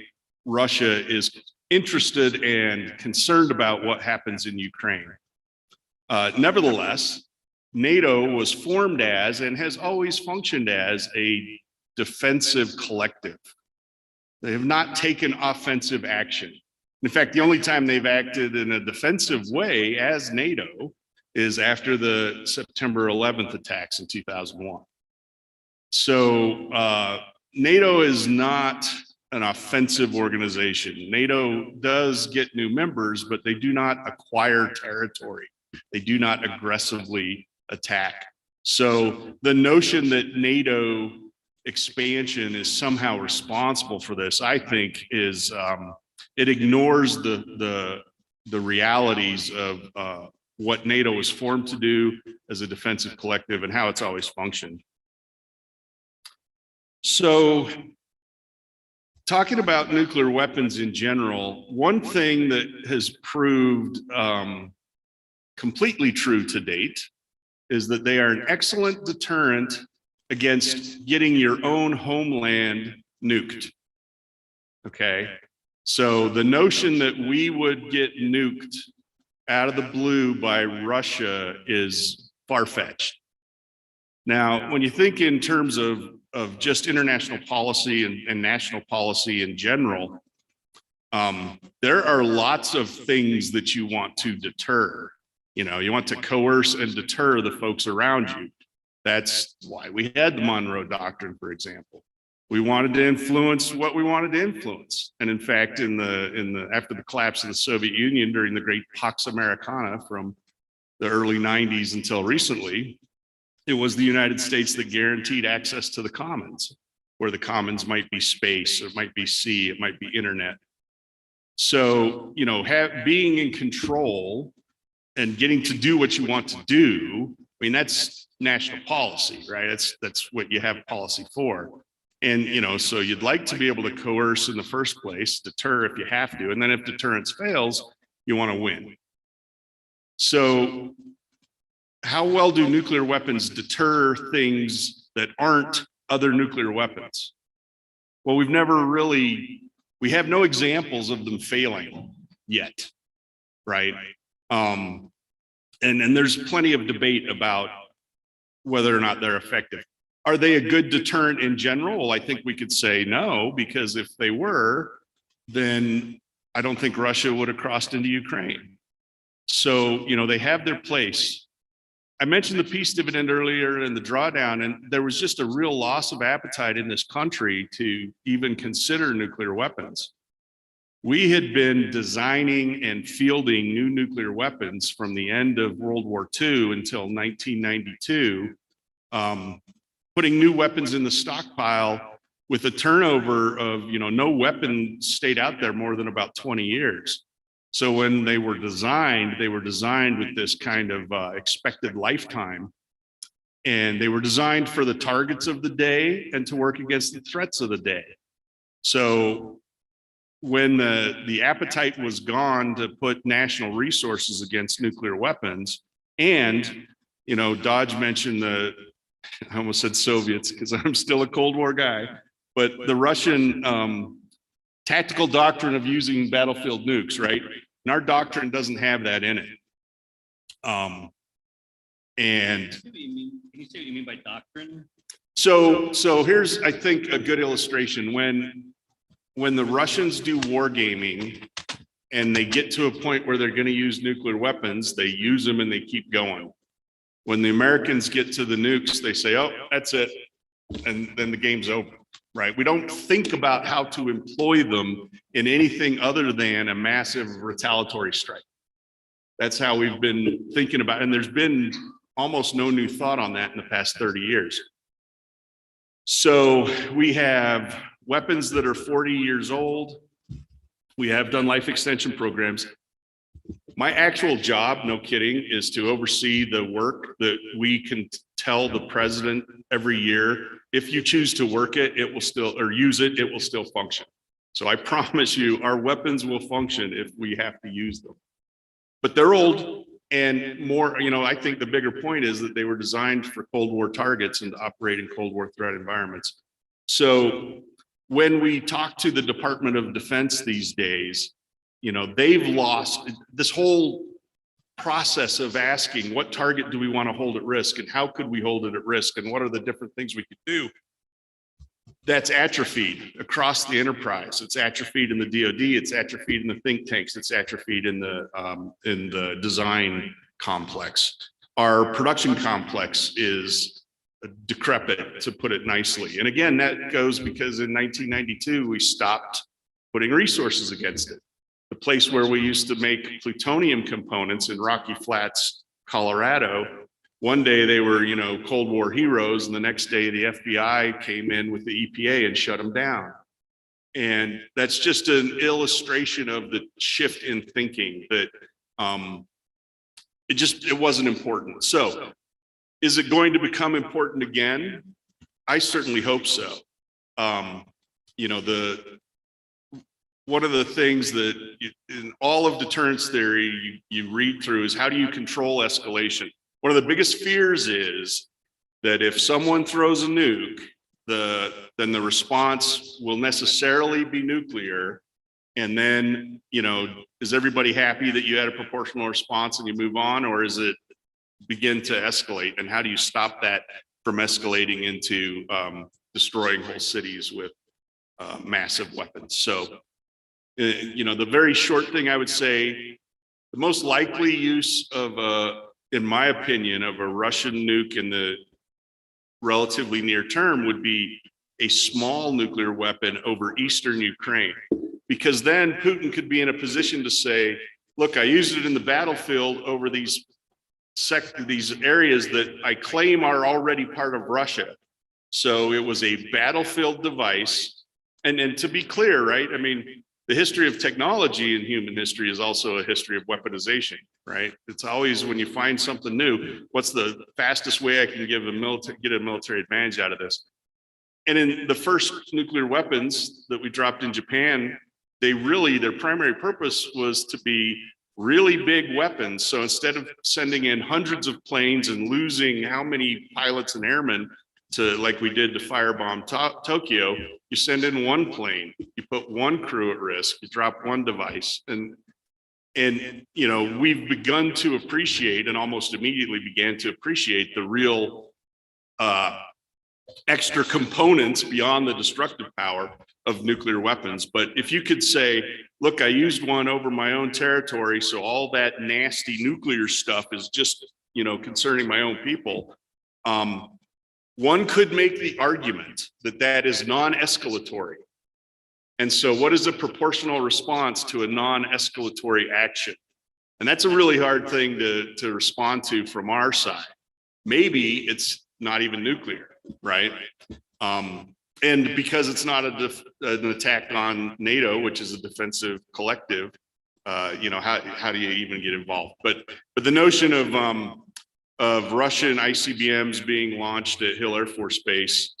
Russia is interested and concerned about what happens in Ukraine. Nevertheless, NATO was formed as and has always functioned as a defensive collective. They have not taken offensive action. In fact, the only time they've acted in a defensive way as NATO is after the September 11th attacks in 2001. So NATO is not an offensive organization. NATO does get new members, but they do not acquire territory. They do not aggressively attack. So the notion that NATO expansion is somehow responsible for this, I think, is it ignores the realities of what NATO was formed to do as a defensive collective and how it's always functioned. So talking about nuclear weapons in general, one thing that has proved completely true to date is that they are an excellent deterrent against getting your own homeland nuked. Okay, so the notion that we would get nuked out of the blue by Russia is far-fetched. Now, when you think in terms of just international policy and national policy in general, there are lots of things that you want to deter. You know, you want to coerce and deter the folks around you. That's why we had the Monroe Doctrine, for example. We wanted to influence what we wanted to influence. And in fact, after the collapse of the Soviet Union during the Great Pax Americana from the early 90s until recently, it was the United States that guaranteed access to the commons, where the commons might be space, it might be sea, it might be internet. So, you know, being in control and getting to do what you want to do, I mean, that's national policy, right? That's what you have policy for. And, you know, so you'd like to be able to coerce in the first place, deter if you have to, and then if deterrence fails, you want to win. So how well do nuclear weapons deter things that aren't other nuclear weapons? Well, we have no examples of them failing yet, right? And there's plenty of debate about whether or not they're effective. Are they a good deterrent in general? Well, I think we could say no, because if they were, then I don't think Russia would have crossed into Ukraine. So, you know, they have their place. I mentioned the peace dividend earlier and the drawdown, and there was just a real loss of appetite in this country to even consider nuclear weapons. We had been designing and fielding new nuclear weapons from the end of World War II until 1992, putting new weapons in the stockpile with a turnover of, you know, no weapon stayed out there more than about 20 years. So when they were designed with this kind of expected lifetime, and they were designed for the targets of the day and to work against the threats of the day. So when the appetite was gone to put national resources against nuclear weapons, and, you know, Dodge mentioned I almost said Soviets because I'm still a Cold War guy, but the Russian tactical doctrine of using battlefield nukes, right? And our doctrine doesn't have that in it. And Can you say what you mean by doctrine? so here's, I think, a good illustration. When the Russians do wargaming and they get to a point where they're going to use nuclear weapons, they use them and they keep going. When the Americans get to the nukes, they say, oh, that's it. And then the game's over, right? We don't think about how to employ them in anything other than a massive retaliatory strike. That's how we've been thinking about it. And there's been almost no new thought on that in the past 30 years. So we have weapons that are 40 years old. We have done life extension programs. My actual job, no kidding, is to oversee the work that we can tell the president every year. If you choose to work it, it will still, or use it, it will still function. So I promise you, our weapons will function if we have to use them. But they're old and more, you know, I think the bigger point is that they were designed for Cold War targets and to operate in Cold War threat environments. So when we talk to the Department of Defense these days, you know, they've lost this whole process of asking what target do we want to hold at risk and how could we hold it at risk and what are the different things we could do. That's atrophied across the enterprise. It's atrophied in the DoD. It's atrophied in the think tanks. It's atrophied in the design complex. Our production complex is decrepit, to put it nicely. And again, that goes because in 1992 we stopped putting resources against it. The place where we used to make plutonium components in Rocky Flats, Colorado. One day they were, you know, Cold War heroes, and the next day the FBI came in with the EPA and shut them down. And that's just an illustration of the shift in thinking that it wasn't important. So is it going to become important again? I certainly hope so. You know, one of the things that in all of deterrence theory you read through is how do you control escalation? One of the biggest fears is that if someone throws a nuke, then the response will necessarily be nuclear. And then, you know, is everybody happy that you had a proportional response and you move on, or is it begin to escalate? And how do you stop that from escalating into destroying whole cities with massive weapons? So, you know, the very short thing I would say, the most likely use of in my opinion, of a Russian nuke in the relatively near term would be a small nuclear weapon over Eastern Ukraine, because then Putin could be in a position to say, look, I used it in the battlefield over these areas that I claim are already part of Russia. So it was a battlefield device. And to be clear, right? I mean, the history of technology in human history is also a history of weaponization, right? It's always when you find something new, what's the fastest way I can get a military advantage out of this? And in the first nuclear weapons that we dropped in Japan, their primary purpose was to be really big weapons. So instead of sending in hundreds of planes and losing how many pilots and airmen to, like we did to firebomb Tokyo, you send in one plane, you put one crew at risk, you drop one device. And you know, we've begun to appreciate and almost immediately began to appreciate the real extra components beyond the destructive power of nuclear weapons. But if you could say, look, I used one over my own territory, so all that nasty nuclear stuff is just, you know, concerning my own people. One could make the argument that that is non-escalatory. And so what is a proportional response to a non-escalatory action? And that's a really hard thing to respond to from our side. Maybe it's not even nuclear, right? And because it's not an attack on NATO, which is a defensive collective, you know, how do you even get involved? But the notion of Russian ICBMs being launched at Hill Air Force Base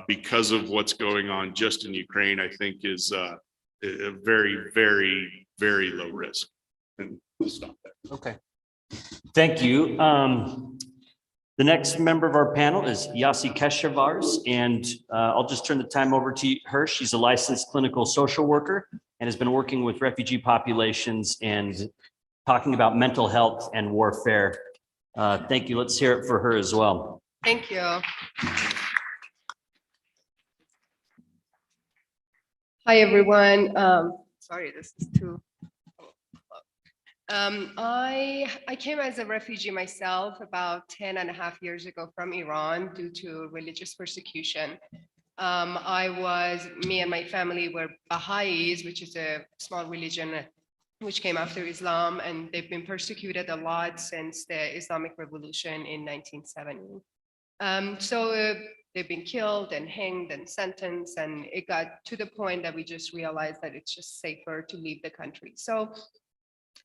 because of what's going on just in Ukraine, I think is a very, very, very low risk. And we'll stop there. Okay. Thank you. The next member of our panel is Yasi Keshevars, and I'll just turn the time over to her. She's a licensed clinical social worker and has been working with refugee populations and talking about mental health and warfare. Thank you. Let's hear it for her as well. Thank you. Hi, everyone. Sorry, this is too. I came as a refugee myself about 10.5 years ago from Iran due to religious persecution. Me and my family were Baha'is, which is a small religion which came after Islam, and they've been persecuted a lot since the Islamic Revolution in 1970. So they've been killed and hanged and sentenced, and it got to the point that we just realized that it's just safer to leave the country. So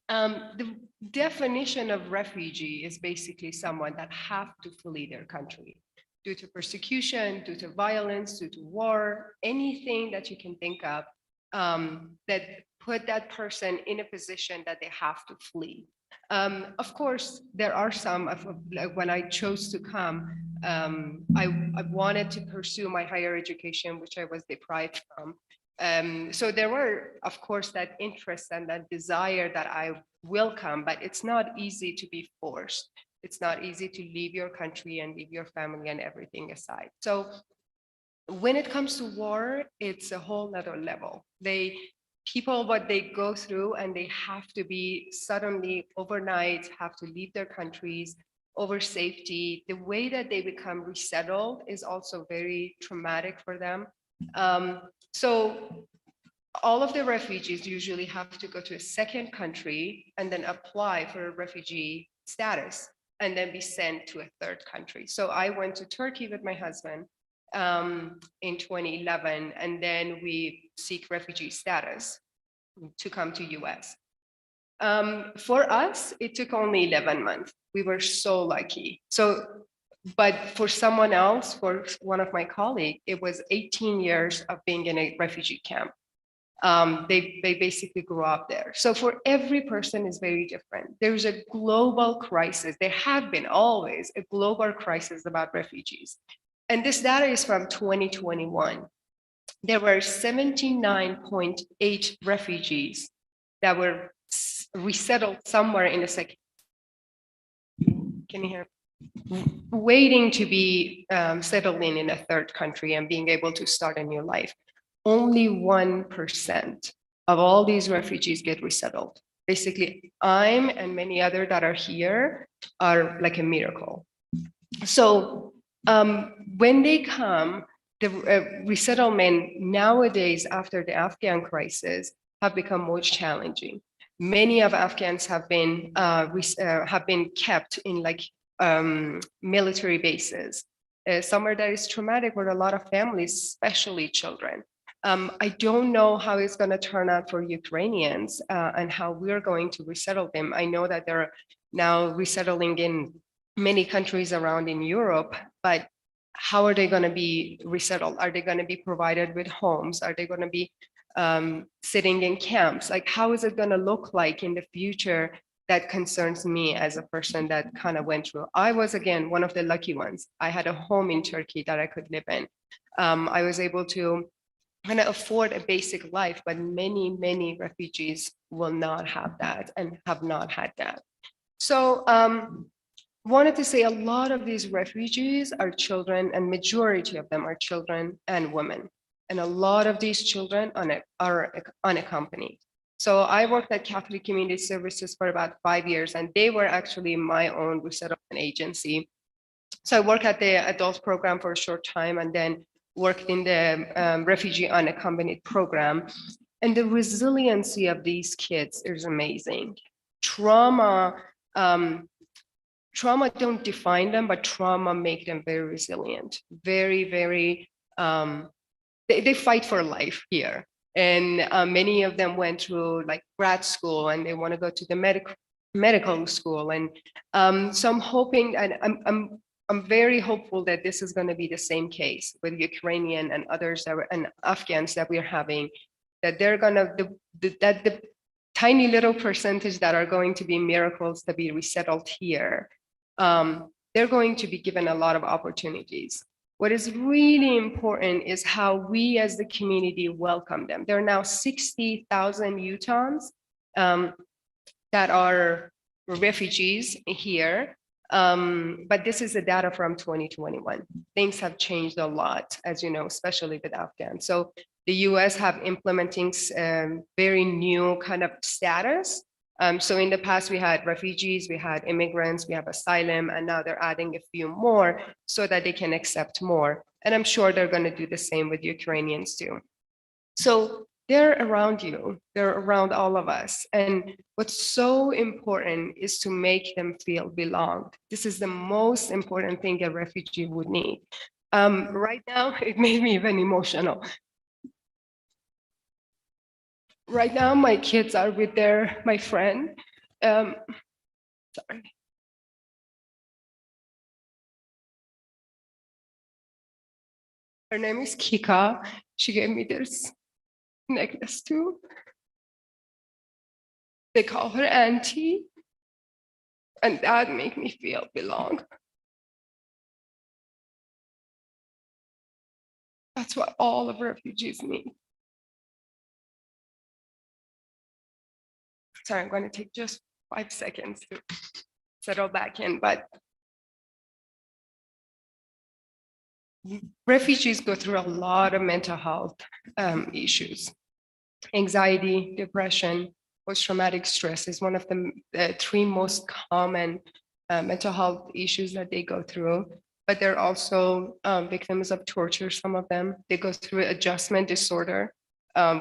the definition of refugee is basically someone that have to flee their country due to persecution, due to violence, due to war, anything that you can think of that put that person in a position that they have to flee. Of course, there are some, like when I chose to come, I wanted to pursue my higher education, which I was deprived from. So there were, of course, that interest and that desire that I will come, but it's not easy to be forced. It's not easy to leave your country and leave your family and everything aside. So when it comes to war, it's a whole nother level. People, what they go through, and they have to be suddenly overnight, have to leave their countries over safety. The way that they become resettled is also very traumatic for them. So all of the refugees usually have to go to a second country and then apply for a refugee status and then be sent to a third country. So I went to Turkey with my husband in 2011, and then we seek refugee status to come to US. For us, it took only 11 months. We were so lucky. But for someone else, for one of my colleagues, it was 18 years of being in a refugee camp. They basically grew up there. So for every person is very different. There's a global crisis. There have been always a global crisis about refugees. And this data is from 2021. There were 79.8 refugees that were resettled somewhere in the second. Can you hear? Waiting to be settled in a third country and being able to start a new life. Only 1% of all these refugees get resettled. Basically, I'm and many others that are here are like a miracle. So when they come, the resettlement nowadays after the Afghan crisis have become more challenging. Many of Afghans have been kept in like military bases, somewhere that is traumatic for a lot of families, especially children. I don't know how it's going to turn out for Ukrainians and how we're going to resettle them. I know that they're now resettling in many countries around in Europe, but how are they going to be resettled? Are they going to be provided with homes? Are they going to be sitting in camps? Like, how is it going to look like in the future? That concerns me as a person that kind of went through. I was, again, one of the lucky ones. I had a home in Turkey that I could live in. I was able to kind of afford a basic life, but many, many refugees will not have that and have not had that. So wanted to say a lot of these refugees are children, and majority of them are children and women. And a lot of these children are unaccompanied. So I worked at Catholic Community Services for about 5 years, and they were actually my own resettlement agency. So I worked at the adult program for a short time and then worked in the refugee unaccompanied program. And the resiliency of these kids is amazing. Trauma don't define them, but trauma make them very resilient, very, very, they fight for life here. And many of them went through like grad school and they want to go to the medical school. And so I'm hoping, and I'm very hopeful that this is going to be the same case with Ukrainian and others and Afghans that we're having, that they're going to, that the tiny little percentage that are going to be miracles to be resettled here, they're going to be given a lot of opportunities. What is really important is how we as the community welcome them. There are now 60,000 Utahns that are refugees here, but this is the data from 2021. Things have changed a lot, as you know, especially with Afghans. So the US have implementing very new kind of status. So in the past, we had refugees, we had immigrants, we have asylum, and now they're adding a few more so that they can accept more. And I'm sure they're going to do the same with Ukrainians too. So they're around you, they're around all of us. And what's so important is to make them feel belonged. This is the most important thing a refugee would need. Right now, it made me even emotional. Right now, my kids are with my friend. Sorry. Her name is Kika. She gave me this necklace too. They call her Auntie, and that make me feel belong. That's what all of refugees need. Sorry, I'm going to take just 5 seconds to settle back in, but refugees go through a lot of mental health issues. Anxiety, depression, post-traumatic stress is one of the 3 most common mental health issues that they go through. But they're also victims of torture, some of them. They go through adjustment disorder,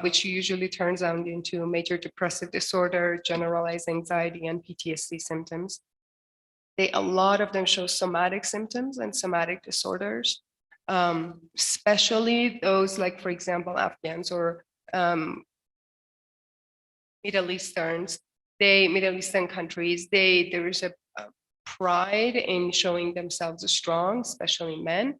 which usually turns out into major depressive disorder, generalized anxiety, and PTSD symptoms. A lot of them show somatic symptoms and somatic disorders, especially those like, for example, Afghans or Middle Eastern countries. There is a pride in showing themselves strong, especially men.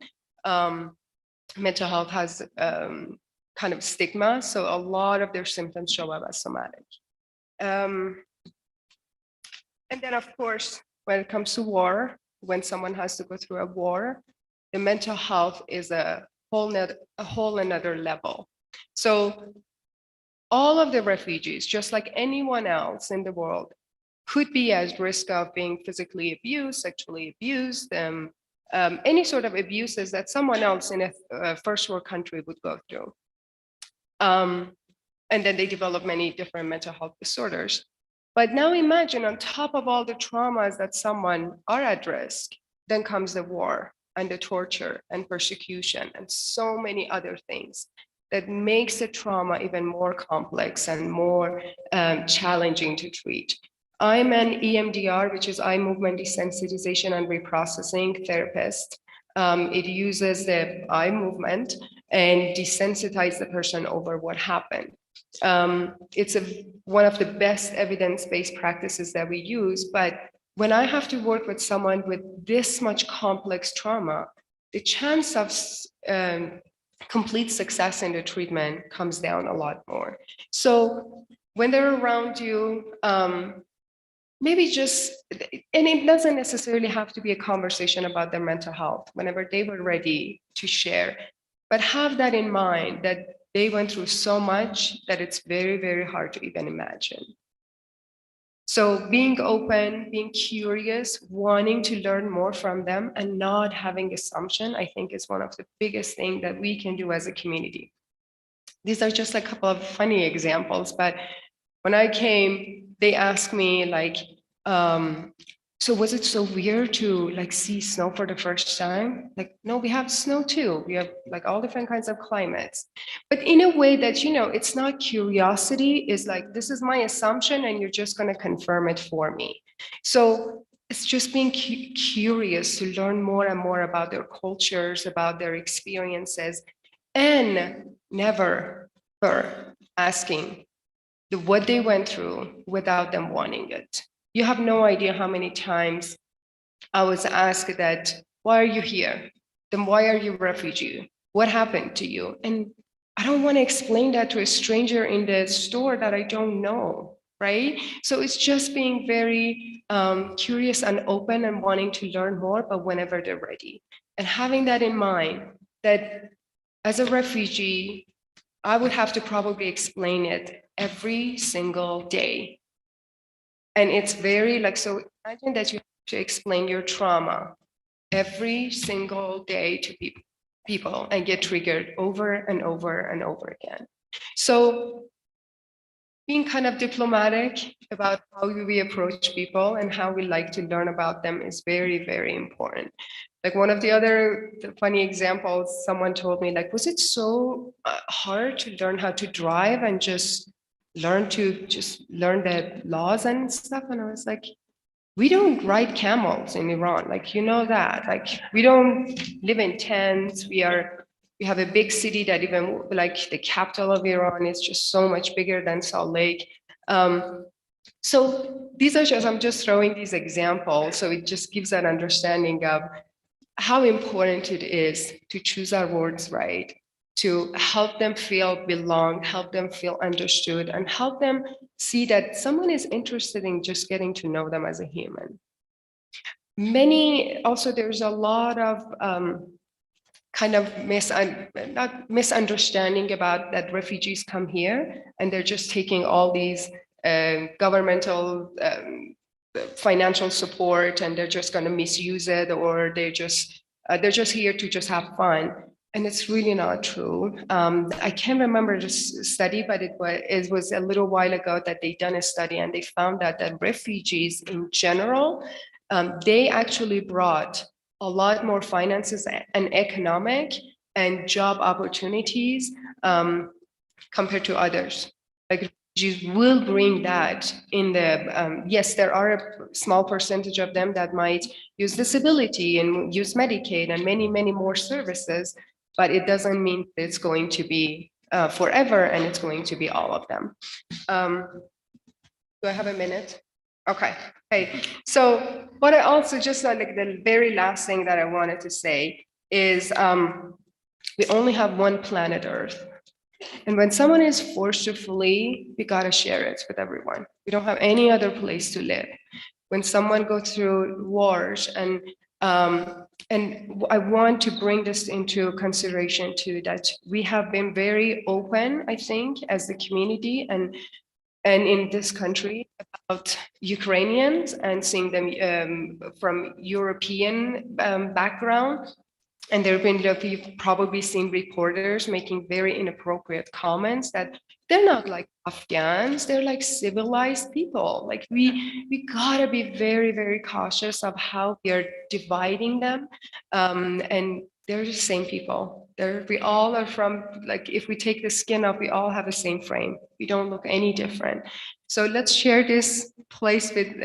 Mental health has kind of stigma, so a lot of their symptoms show up as somatic. And then, of course, when it comes to war, when someone has to go through a war, the mental health is a whole another level. So all of the refugees, just like anyone else in the world, could be at risk of being physically abused, sexually abused, any sort of abuses that someone else in a first world country would go through. And then they develop many different mental health disorders. But now imagine on top of all the traumas that someone are at risk, then comes the war and the torture and persecution and so many other things that makes the trauma even more complex and more challenging to treat. I'm an EMDR, which is eye movement desensitization and reprocessing therapist. It uses the eye movement and desensitize the person over what happened. It's one of the best evidence-based practices that we use, but when I have to work with someone with this much complex trauma, the chance of complete success in the treatment comes down a lot more. So when they're around you, maybe just, and it doesn't necessarily have to be a conversation about their mental health whenever they were ready to share, but have that in mind that they went through so much that it's very, very hard to even imagine. So being open, being curious, wanting to learn more from them and not having assumption, I think is one of the biggest things that we can do as a community. These are just a couple of funny examples, but when I came, they asked me like, so was it so weird to like see snow for the first time? Like, no, we have snow too. We have like all different kinds of climates, but in a way that, you know, it's not curiosity, is like, this is my assumption and you're just going to confirm it for me. So it's just being curious to learn more and more about their cultures, about their experiences, and never asking what they went through without them wanting it. You have no idea how many times I was asked that, why are you here? Then why are you a refugee? What happened to you? And I don't want to explain that to a stranger in the store that I don't know, right? So it's just being very curious and open and wanting to learn more, but whenever they're ready. And having that in mind, that as a refugee, I would have to probably explain it every single day. And it's very like, so imagine that you have to explain your trauma every single day to people and get triggered over and over and over again. So being kind of diplomatic about how we approach people and how we like to learn about them is very, very important. Like one of the other funny examples, someone told me like, was it so hard to learn how to drive and just learn the laws and stuff? And I was like, we don't ride camels in Iran, like, you know that, like, we don't live in tents. We have a big city that even like the capital of Iran is just so much bigger than Salt Lake. So these are just, I'm just throwing these examples. So it just gives an understanding of how important it is to choose our words right, to help them feel belong, help them feel understood, and help them see that someone is interested in just getting to know them as a human. Also, there's a lot of kind of not misunderstanding about that refugees come here and they're just taking all these governmental financial support and they're just going to misuse it, or they're just here to just have fun. And it's really not true. I can't remember the study, but it was a little while ago that they done a study and they found that refugees in general, they actually brought a lot more finances and economic and job opportunities compared to others. Like refugees will bring that in the, yes, there are a small percentage of them that might use disability and use Medicaid and many, many more services, but it doesn't mean it's going to be forever and it's going to be all of them. Do I have a minute? Okay. Hey, so what I also just like the very last thing that I wanted to say is we only have one planet Earth. And when someone is forced to flee, we gotta share it with everyone. We don't have any other place to live. When someone goes through wars and I want to bring this into consideration too, that we have been very open, I think, as the community and in this country about Ukrainians and seeing them from European background. And there have been, you've probably seen reporters making very inappropriate comments that they're not like Afghans, they're like civilized people. Like we gotta be very, very cautious of how we are dividing them. And they're the same people. We all are from, like, if we take the skin off, we all have the same frame. We don't look any different. So let's share this place with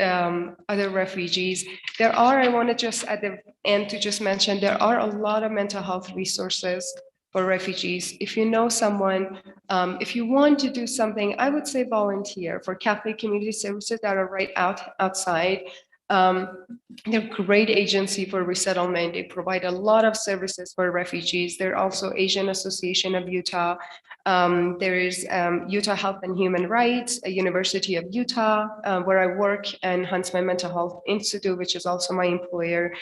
other refugees. There are, I want to just at the end to just mention, there are a lot of mental health resources for refugees. If you know someone, if you want to do something, I would say volunteer for Catholic Community Services that are right outside. They're a great agency for resettlement. They provide a lot of services for refugees. They're also Asian Association of Utah. There is Utah Health and Human Rights, University of Utah, where I work, and Huntsman Mental Health Institute, which is also my employer.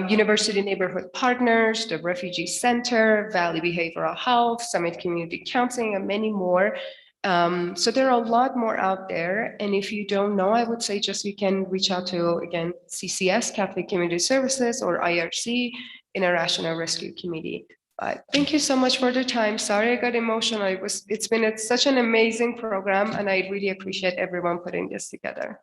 University Neighborhood Partners, the Refugee Center, Valley Behavioral Health, Summit Community Counseling, and many more. So there are a lot more out there. And if you don't know, I would say just you can reach out to, again, CCS, Catholic Community Services, or IRC, International Rescue Committee. But thank you so much for the time. Sorry I got emotional. It's been such an amazing program, and I really appreciate everyone putting this together.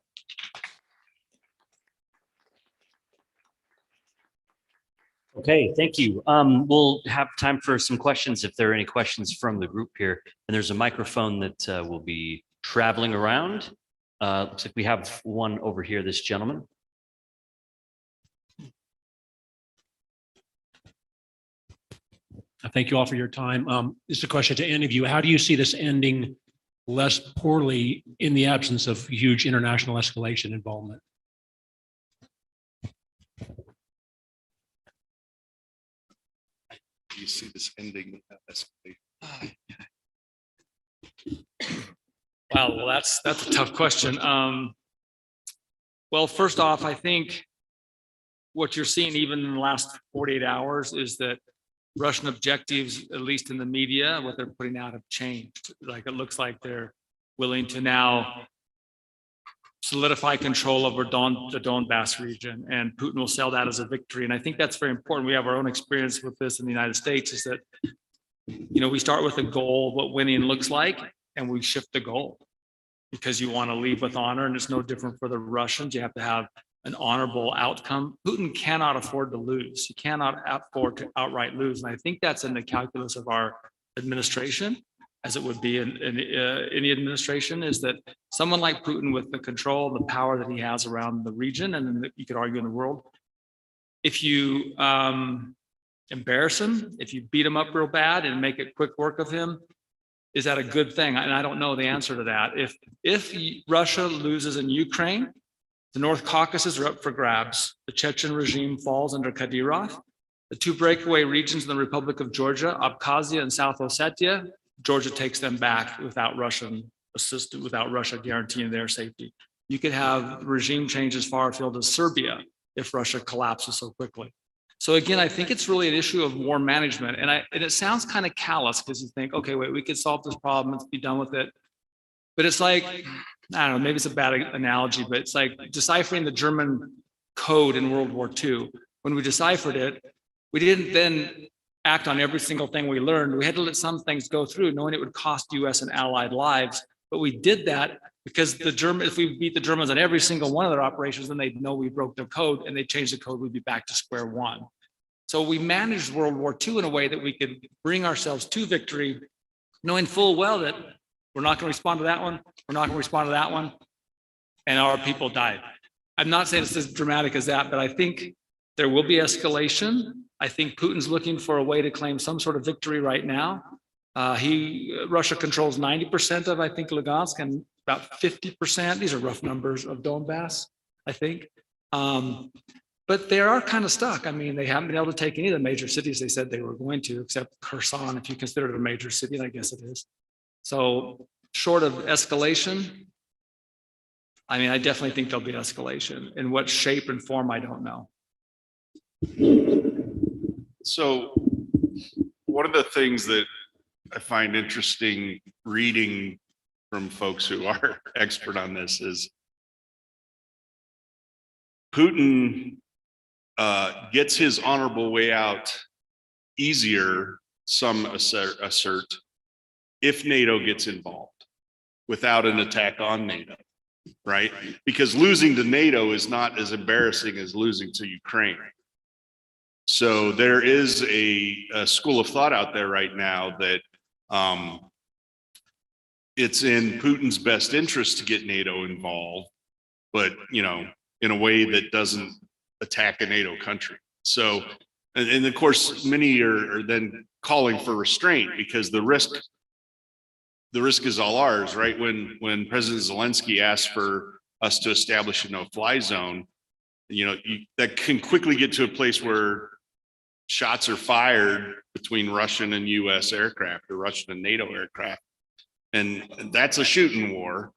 Okay, thank you. We'll have time for some questions if there are any questions from the group here. And there's a microphone that will be traveling around. Looks like we have one over here, this gentleman. Thank you all for your time. This is a question to any of you. How do you see this ending less poorly in the absence of huge international escalation involvement? Do you see this ending without escalation? Wow, well, that's a tough question. Well, first off, I think what you're seeing even in the last 48 hours is that Russian objectives, at least in the media, what they're putting out have changed. Like, it looks like they're willing to now solidify control over the Donbass region, and Putin will sell that as a victory. And I think that's very important. We have our own experience with this in the United States, is that, you know, we start with a goal, what winning looks like, and we shift the goal because you want to leave with honor. And it's no different for the Russians. You have to have an honorable outcome. Putin cannot afford to lose. He cannot afford to outright lose. And I think that's in the calculus of our administration, as it would be in any administration, is that someone like Putin, with the control and the power that he has around the region, and you could argue in the world, if you embarrass him, if you beat him up real bad and make it quick work of him, is that a good thing? And I don't know the answer to that. If Russia loses in Ukraine, the North Caucasus are up for grabs. The Chechen regime falls under Kadyrov. The two breakaway regions in the Republic of Georgia, Abkhazia and South Ossetia, Georgia takes them back without Russian assistance, without Russia guaranteeing their safety. You could have regime change as far afield as Serbia if Russia collapses so quickly. So again, I think it's really an issue of war management. And it sounds kind of callous because you think, okay, wait, we could solve this problem, let's be done with it. But it's like, I don't know, maybe it's a bad analogy, but it's like deciphering the German code in World War II. When we deciphered it, we didn't then act on every single thing we learned. We had to let some things go through, knowing it would cost US and Allied lives. But we did that because if we beat the Germans on every single one of their operations, then they'd know we broke their code, and they changed the code, we'd be back to square one. So we managed World War II in a way that we could bring ourselves to victory, knowing full well that we're not going to respond to that one, we're not going to respond to that one, and our people died. I'm not saying it's as dramatic as that, but I think there will be escalation. I think Putin's looking for a way to claim some sort of victory right now. Russia controls 90% of, I think, Lugansk, and about 50%, these are rough numbers, of Donbass, I think. But they are kind of stuck. I mean, they haven't been able to take any of the major cities they said they were going to, except Kherson, if you consider it a major city, and I guess it is. So short of escalation, I mean, I definitely think there'll be escalation. In what shape and form, I don't know. So one of the things that I find interesting reading from folks who are expert on this is Putin gets his honorable way out easier, some assert, if NATO gets involved without an attack on NATO, right? Because losing to NATO is not as embarrassing as losing to Ukraine. So there is a school of thought out there right now that it's in Putin's best interest to get NATO involved, but in a way that doesn't attack a NATO country. So, and of course, many are then calling for restraint because the risk is all ours, right? When President Zelensky asked for us to establish a no-fly zone, that can quickly get to a place where shots are fired between Russian and US aircraft or Russian and NATO aircraft. And that's a shooting war,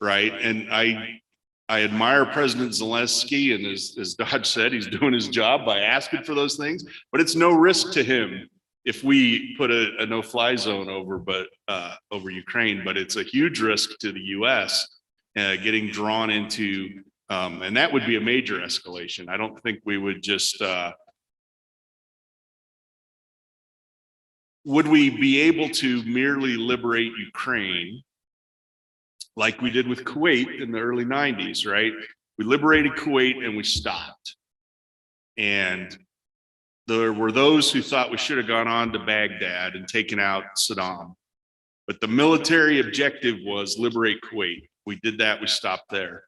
right? And I admire President Zelensky, and as Dodge said, he's doing his job by asking for those things, but it's no risk to him if we put a no-fly zone over Ukraine, but it's a huge risk to the US getting drawn into, and that would be a major escalation. I don't think we would just, would we be able to merely liberate Ukraine like we did with Kuwait in the early 90s, right? We liberated Kuwait and we stopped. And there were those who thought we should have gone on to Baghdad and taken out Saddam. But the military objective was liberate Kuwait. We did that, we stopped there.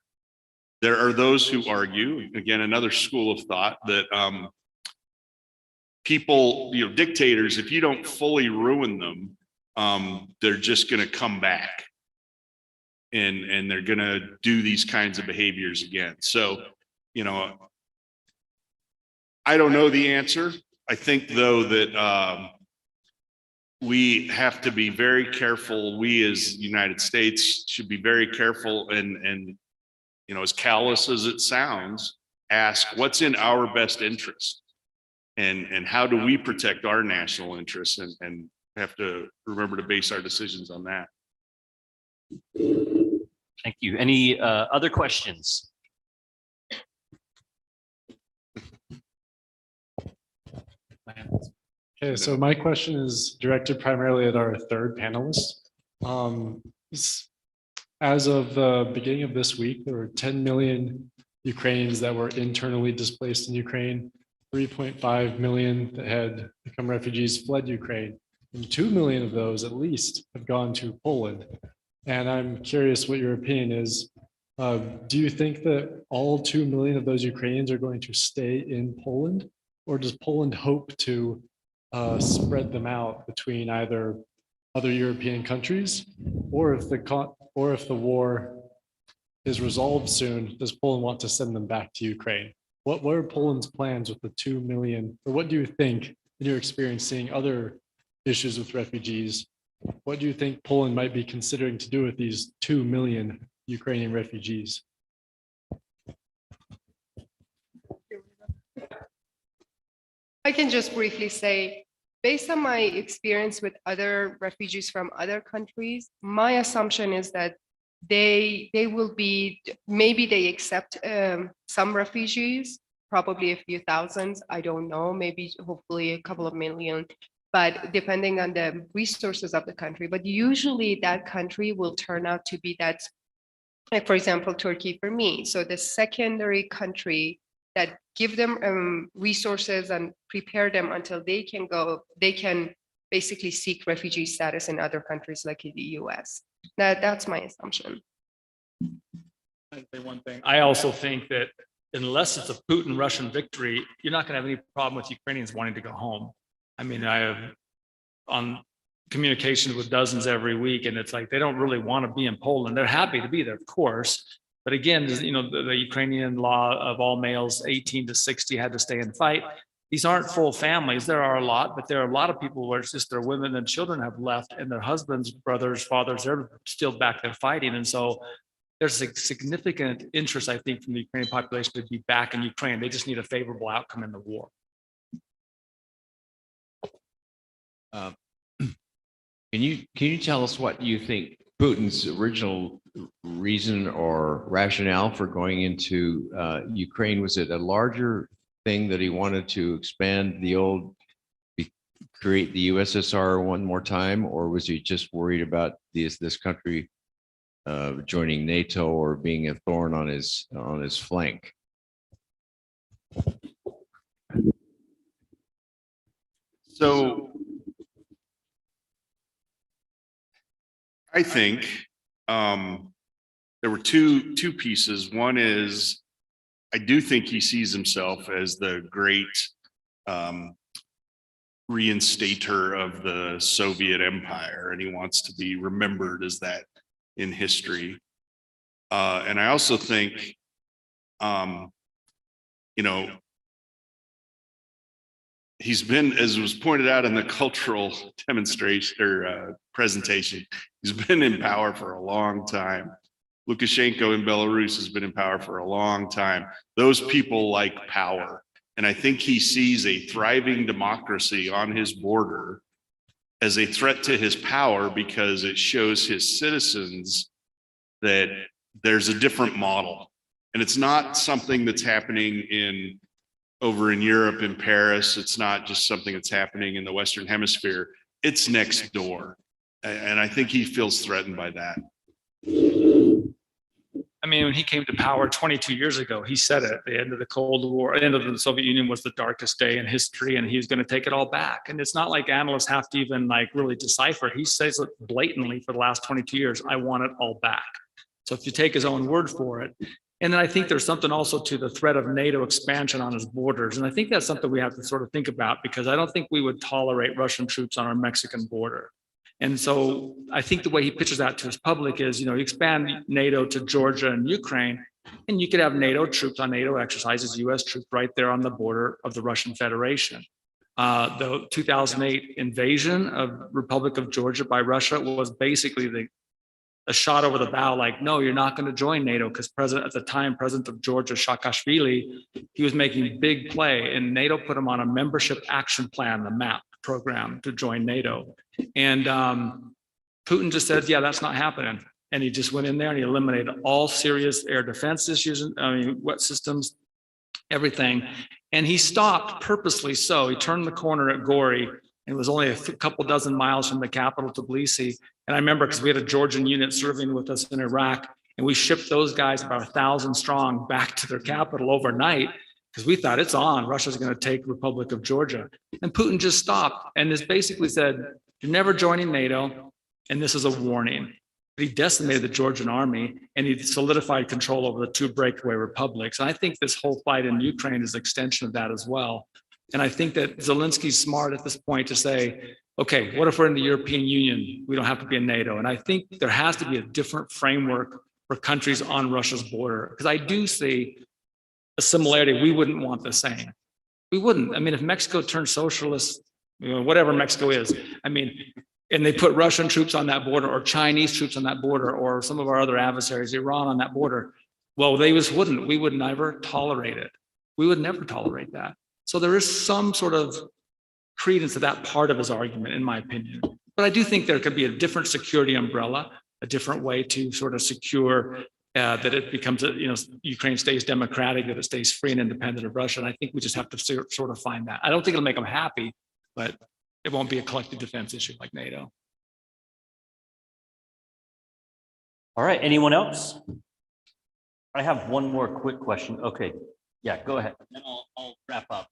There are those who argue, again, another school of thought, that people, dictators, if you don't fully ruin them, they're just gonna come back. And they're going to do these kinds of behaviors again. So, I don't know the answer. I think, though, that we have to be very careful. We as United States should be very careful and as callous as it sounds, ask what's in our best interest and how do we protect our national interests, and have to remember to base our decisions on that. Thank you. Any other questions? Okay, so my question is directed primarily at our third panelist. As of the beginning of this week, there were 10 million Ukrainians that were internally displaced in Ukraine, 3.5 million that had become refugees fled Ukraine, and 2 million of those at least have gone to Poland. And I'm curious what your opinion is. Do you think that all 2 million of those Ukrainians are going to stay in Poland, or does Poland hope to spread them out between either other European countries, or if the war is resolved soon, does Poland want to send them back to Ukraine? What are Poland's plans with the 2 million, or what do you think, in your experience seeing other issues with refugees, what do you think Poland might be considering to do with these 2 million Ukrainian refugees? I can just briefly say, based on my experience with other refugees from other countries, my assumption is that they will be, maybe they accept some refugees, probably a few thousands, I don't know, maybe hopefully a couple of million, but depending on the resources of the country. But usually that country will turn out to be that, like for example, Turkey for me. So the secondary country that give them resources and prepare them until they can basically seek refugee status in other countries like in the US. That's my assumption. I'd say one thing. I also think that unless it's a Putin Russian victory, you're not going to have any problem with Ukrainians wanting to go home. I mean, I have on communications with dozens every week, and it's like they don't really want to be in Poland. They're happy to be there, of course. But again, you know, the Ukrainian law of all males 18 to 60 had to stay and fight. These aren't full families. There are a lot, but there are a lot of people where it's just their women and children have left, and their husbands, brothers, fathers, they're still back there fighting. And so there's a significant interest, I think, from the Ukrainian population to be back in Ukraine. They just need a favorable outcome in the war. Can you tell us what you think Putin's original reason or rationale for going into Ukraine? Was it a larger thing that he wanted to expand the old, create the USSR one more time, or was he just worried about this country joining NATO or being a thorn on his flank? So I think there were two pieces. One is, I do think he sees himself as the great reinstator of the Soviet Empire, and he wants to be remembered as that in history. And I also think, you know, he's been, as was pointed out in the cultural demonstration or presentation, he's been in power for a long time. Lukashenko in Belarus has been in power for a long time. Those people like power. And I think he sees a thriving democracy on his border as a threat to his power, because it shows his citizens that there's a different model. And it's not something that's happening over in Europe, in Paris. It's not just something that's happening in the Western Hemisphere. It's next door. And I think he feels threatened by that. I mean, when he came to power 22 years ago, he said it, the end of the Cold War, the end of the Soviet Union was the darkest day in history, and he was going to take it all back. And it's not like analysts have to even like really decipher. He says it blatantly for the last 22 years, I want it all back. So if you take his own word for it. And then I think there's something also to the threat of NATO expansion on his borders. And I think that's something we have to sort of think about, because I don't think we would tolerate Russian troops on our Mexican border. And so I think the way he pitches that to his public is, you know, you expand NATO to Georgia and Ukraine, and you could have NATO troops on NATO exercises, US troops right there on the border of the Russian Federation. The 2008 invasion of Republic of Georgia by Russia was basically a shot over the bow, like, no, you're not going to join NATO, because at the time, President of Georgia, Saakashvili, he was making big play, and NATO put him on a membership action plan, the MAP program, to join NATO. And Putin just said, yeah, that's not happening. And he just went in there and he eliminated all serious air defense issues, wet systems, everything. And he stopped purposely so. He turned the corner at Gori, and it was only a couple dozen miles from the capital, Tbilisi. And I remember, because we had a Georgian unit serving with us in Iraq, and we shipped those guys about 1,000 strong back to their capital overnight, because we thought it's on. Russia's going to take Republic of Georgia. And Putin just stopped and just basically said, you're never joining NATO, and this is a warning. He decimated the Georgian army, and he solidified control over the two breakaway republics. And I think this whole fight in Ukraine is an extension of that as well. And I think that Zelensky's smart at this point to say, okay, what if we're in the European Union? We don't have to be in NATO. And I think there has to be a different framework for countries on Russia's border, because I do see a similarity we wouldn't want the same. We wouldn't. I mean, if Mexico turned socialist, you know, whatever Mexico is, I mean, and they put Russian troops on that border, or Chinese troops on that border, or some of our other adversaries, Iran on that border, well, they just wouldn't. We would never tolerate it. We would never tolerate that. So there is some sort of credence to that part of his argument, in my opinion. But I do think there could be a different security umbrella, a different way to sort of secure that it becomes, Ukraine stays democratic, that it stays free and independent of Russia. And I think we just have to sort of find that. I don't think it'll make them happy, but it won't be a collective defense issue like NATO. All right, anyone else? I have one more quick question. Okay, yeah, go ahead. And then I'll wrap up.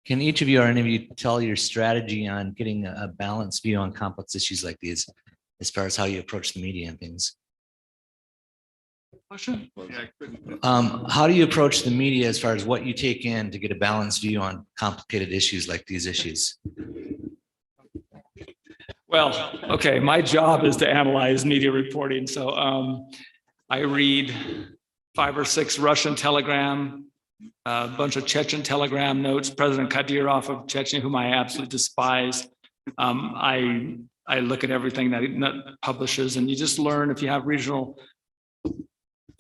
Can each of you or any of you tell your strategy on getting a balanced view on complex issues like these, as far as how you approach the media and things? How do you approach the media as far as what you take in to get a balanced view on complicated issues like these issues? Well, okay, my job is to analyze media reporting. So I read 5 or 6 Russian telegram, a bunch of Chechen telegram notes, President Kadyrov of Chechnya, whom I absolutely despise. I look at everything that he publishes, and you just learn, if you have regional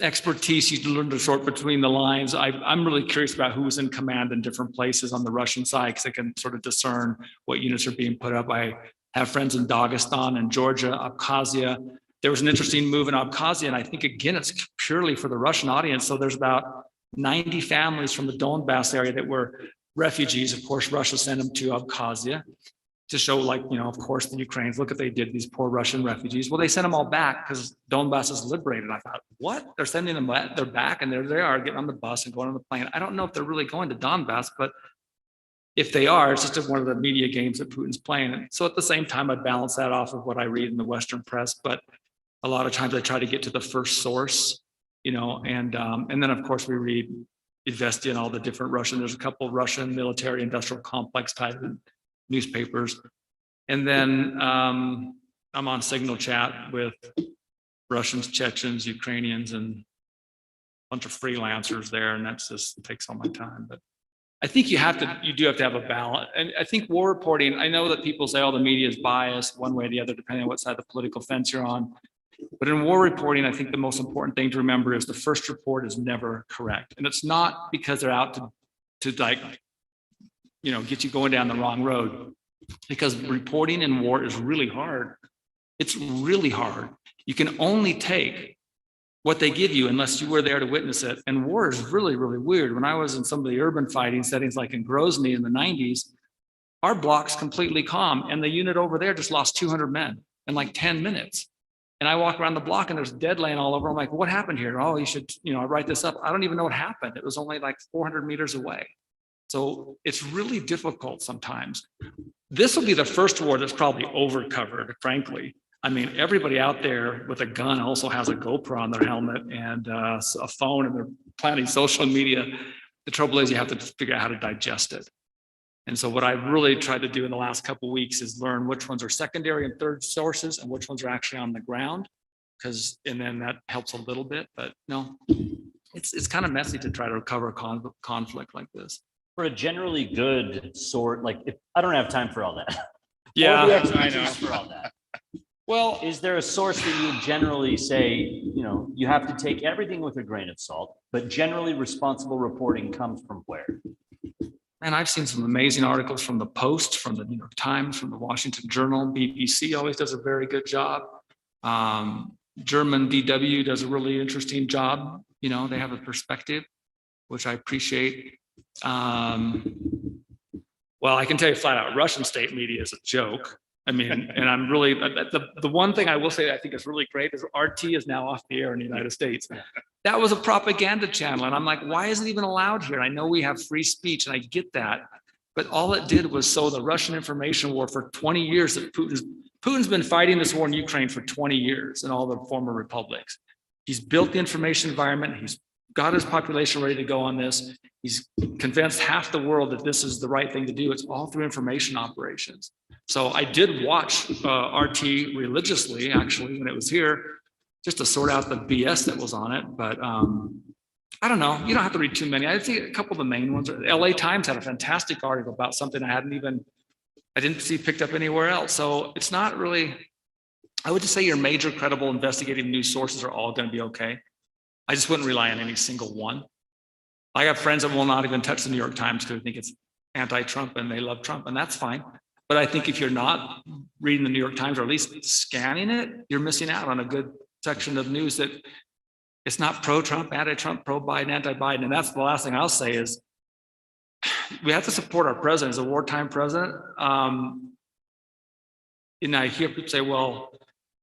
expertise, you learn to sort between the lines. I'm really curious about who's in command in different places on the Russian side, because I can sort of discern what units are being put up. I have friends in Dagestan and Georgia, Abkhazia. There was an interesting move in Abkhazia, and I think, again, it's purely for the Russian audience. So there's about 90 families from the Donbass area that were refugees. Of course, Russia sent them to Abkhazia to show, like, of course, the Ukrainians, look what they did, these poor Russian refugees. Well, they sent them all back because Donbass is liberated. I thought, what? They're sending them, they're back, and there they are getting on the bus and going on the plane. I don't know if they're really going to Donbass, but if they are, it's just one of the media games that Putin's playing. And so at the same time, I balance that off of what I read in the Western press, but a lot of times I try to get to the first source, and then of course we read Izvestia and all the different Russian, there's a couple of Russian military industrial complex type newspapers. And then I'm on Signal Chat with Russians, Chechens, Ukrainians, and a bunch of freelancers there. And that's just takes all my time. But I think you do have to have a balance. And I think war reporting, I know that people say, oh, the media is biased one way or the other, depending on what side of the political fence you're on. But in war reporting, I think the most important thing to remember is the first report is never correct. And it's not because they're out to like, get you going down the wrong road, because reporting in war is really hard. It's really hard. You can only take what they give you unless you were there to witness it. And war is really, really weird. When I was in some of the urban fighting settings, like in Grozny in the 90s, our block's completely calm. And the unit over there just lost 200 men in like 10 minutes. And I walk around the block and there's dead laying all over. I'm like, what happened here? Oh, you should, write this up. I don't even know what happened. It was only like 400 meters away. So it's really difficult sometimes. This will be the first war that's probably overcovered, frankly. I mean, everybody out there with a gun also has a GoPro on their helmet and a phone, and they're planning social media. The trouble is you have to figure out how to digest it. And so what I've really tried to do in the last couple of weeks is learn which ones are secondary and third sources and which ones are actually on the ground, and then that helps a little bit. But no, it's kind of messy to try to recover a conflict like this. For a generally good sort, like, if I don't have time for all that. Yeah, I know. For all that. Well, is there a source that you generally say, you have to take everything with a grain of salt, but generally responsible reporting comes from where? And I've seen some amazing articles from the Post, from the New York Times, from the Washington Journal. BBC always does a very good job. German DW does a really interesting job. They have a perspective, which I appreciate. Well, I can tell you flat out, Russian state media is a joke. I mean, and I'm really, the one thing I will say that I think is really great is RT is now off the air in the United States. That was a propaganda channel. And I'm like, why is it even allowed here? I know we have free speech and I get that, but all it did was sow the Russian information war for 20 years. That Putin's been fighting this war in Ukraine for 20 years in all the former republics. He's built the information environment. He's got his population ready to go on this. He's convinced half the world that this is the right thing to do. It's all through information operations. So I did watch RT religiously, actually, when it was here, just to sort out the BS that was on it. But I don't know. You don't have to read too many. I think a couple of the main ones. LA Times had a fantastic article about something I didn't see picked up anywhere else. So it's not really, I would just say your major credible investigative news sources are all going to be okay. I just wouldn't rely on any single one. I have friends that will not even touch the New York Times because they think it's anti-Trump and they love Trump, and that's fine. But I think if you're not reading the New York Times or at least scanning it, you're missing out on a good section of news that it's not pro-Trump, anti-Trump, pro-Biden, anti-Biden. And that's the last thing I'll say is we have to support our president as a wartime president. And I hear people say, well,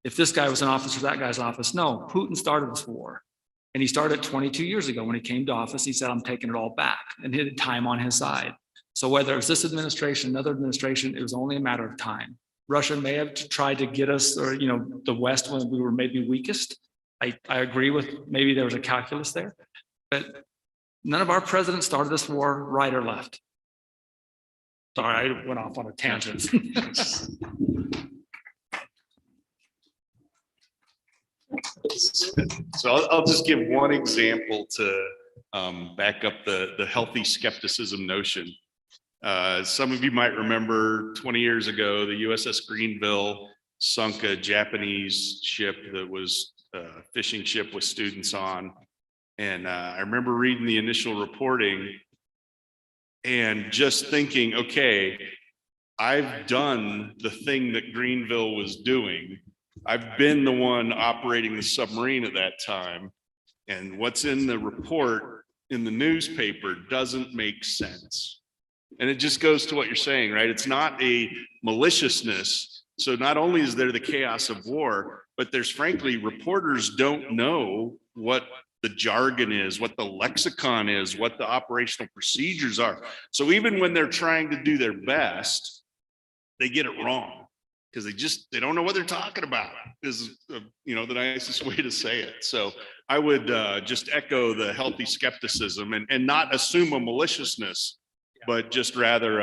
if this guy was in office or that guy's in office. No, Putin started this war. And he started 22 years ago when he came to office. He said, I'm taking it all back, and he had time on his side. So whether it's this administration, another administration, it was only a matter of time. Russia may have tried to get us, or the West when we were maybe weakest. I agree with maybe there was a calculus there, but none of our presidents started this war right or left. Sorry, I went off on a tangent. So I'll just give one example to back up the healthy skepticism notion. Some of you might remember 20 years ago, the USS Greenville sunk a Japanese ship that was a fishing ship with students on. And I remember reading the initial reporting and just thinking, okay, I've done the thing that Greenville was doing. I've been the one operating the submarine at that time. And what's in the report in the newspaper doesn't make sense. And it just goes to what you're saying, right? It's not a maliciousness. So not only is there the chaos of war, but there's frankly, reporters don't know what the jargon is, what the lexicon is, what the operational procedures are. So even when they're trying to do their best, they get it wrong because they don't know what they're talking about is, the nicest way to say it. So I would just echo the healthy skepticism and not assume a maliciousness, but just rather,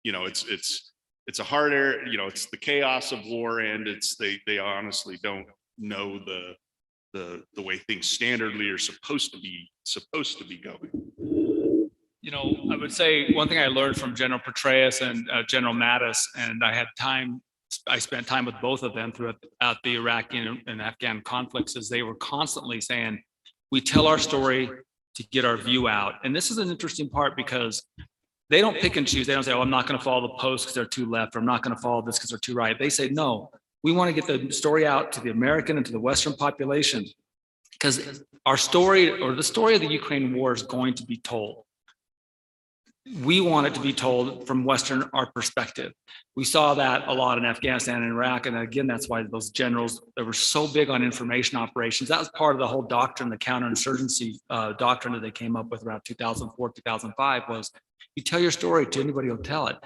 it's a hard area, it's the chaos of war, and they honestly don't know the way things standardly are supposed to be going. I would say one thing I learned from General Petraeus and General Mattis, and I spent time with both of them throughout the Iraqi and Afghan conflicts, is they were constantly saying, we tell our story to get our view out. And this is an interesting part because they don't pick and choose. They don't say, oh, I'm not going to follow the post because they're too left, or I'm not going to follow this because they're too right. They say, no, we want to get the story out to the American and to the Western population because our story, or the story of the Ukraine war, is going to be told. We want it to be told from our perspective. We saw that a lot in Afghanistan and Iraq. And again, that's why those generals that were so big on information operations, that was part of the whole doctrine, the counterinsurgency doctrine that they came up with around 2004, 2005 was you tell your story to anybody who'll tell it.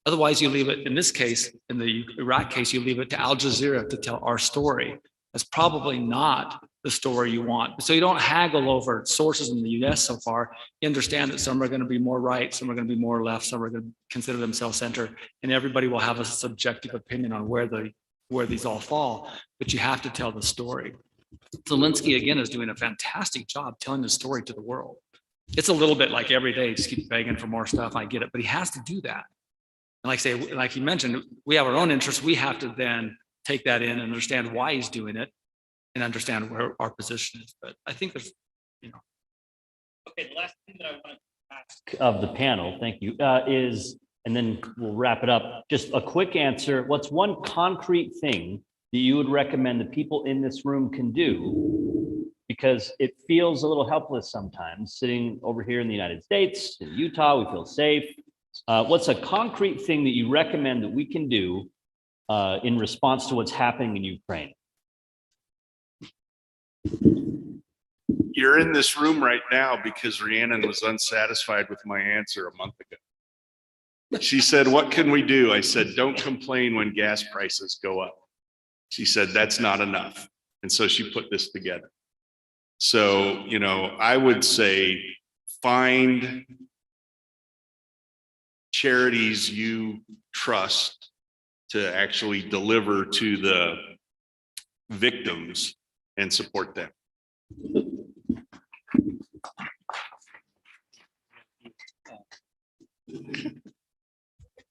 Otherwise you leave it, in this case, in the Iraq case, you leave it to Al Jazeera to tell our story. That's probably not the story you want. So you don't haggle over sources in the US so far. You understand that some are going to be more right, some are going to be more left, some are going to consider themselves center, and everybody will have a subjective opinion on where these all fall, but you have to tell the story. Zelensky, again, is doing a fantastic job telling the story to the world. It's a little bit like every day, just keep begging for more stuff, I get it, but he has to do that. And like you mentioned, we have our own interests. We have to then take that in and understand why he's doing it and understand where our position is. But I think there's, Okay, the last thing that I want to ask of the panel, thank you, is, and then we'll wrap it up. Just a quick answer. What's one concrete thing that you would recommend that people in this room can do? Because it feels a little helpless sometimes sitting over here in the United States, in Utah, we feel safe. What's a concrete thing that you recommend that we can do in response to what's happening in Ukraine? You're in this room right now because Rhiannon was unsatisfied with my answer a month ago. She said, what can we do? I said, don't complain when gas prices go up. She said, that's not enough. And so she put this together. So, I would say find charities you trust to actually deliver to the victims and support them.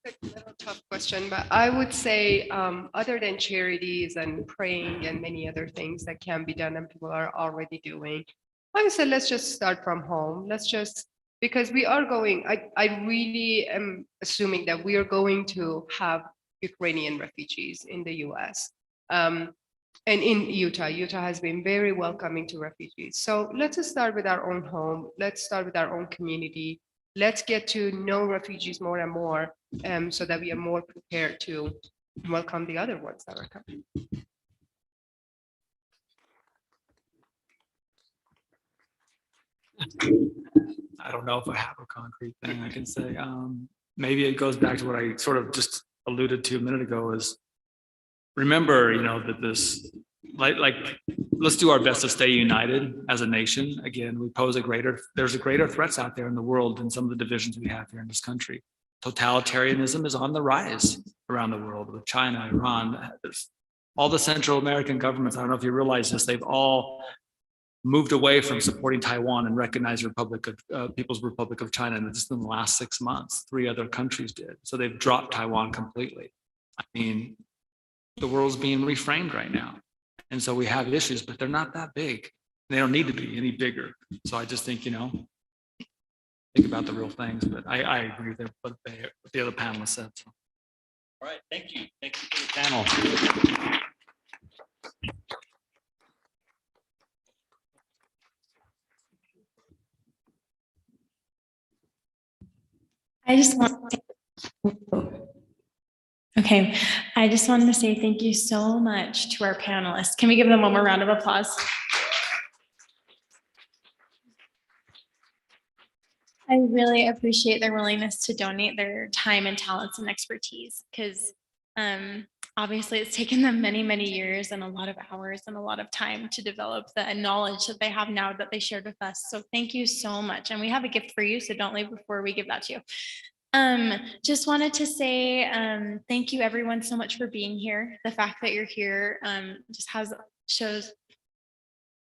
It's a tough question, but I would say other than charities and praying and many other things that can be done and people are already doing, I said, let's just start from home. Because we are going, I really am assuming that we are going to have Ukrainian refugees in the US. And in Utah has been very welcoming to refugees. So let's just start with our own home. Let's start with our own community. Let's get to know refugees more and more so that we are more prepared to welcome the other ones that are coming. I don't know if I have a concrete thing I can say. Maybe it goes back to what I sort of just alluded to a minute ago is remember, that this, like, let's do our best to stay united as a nation. Again, there's greater threats out there in the world than some of the divisions we have here in this country. Totalitarianism is on the rise around the world with China, Iran, all the Central American governments. I don't know if you realize this, they've all moved away from supporting Taiwan and recognized People's Republic of China. And just in the last 6 months, 3 other countries did. So they've dropped Taiwan completely. I mean, the world's being reframed right now. And so we have issues, but they're not that big. They don't need to be any bigger. So I just think, think about the real things, but I agree with what the other panelists said. So. All right, thank you. Thank you for the panel. I just want I just wanted to say thank you so much to our panelists. Can we give them one more round of applause? I really appreciate their willingness to donate their time and talents and expertise because obviously it's taken them many, many years and a lot of hours and a lot of time to develop the knowledge that they have now that they shared with us. So thank you so much. And we have a gift for you, so don't leave before we give that to you. Just wanted to say thank you everyone so much for being here. The fact that you're here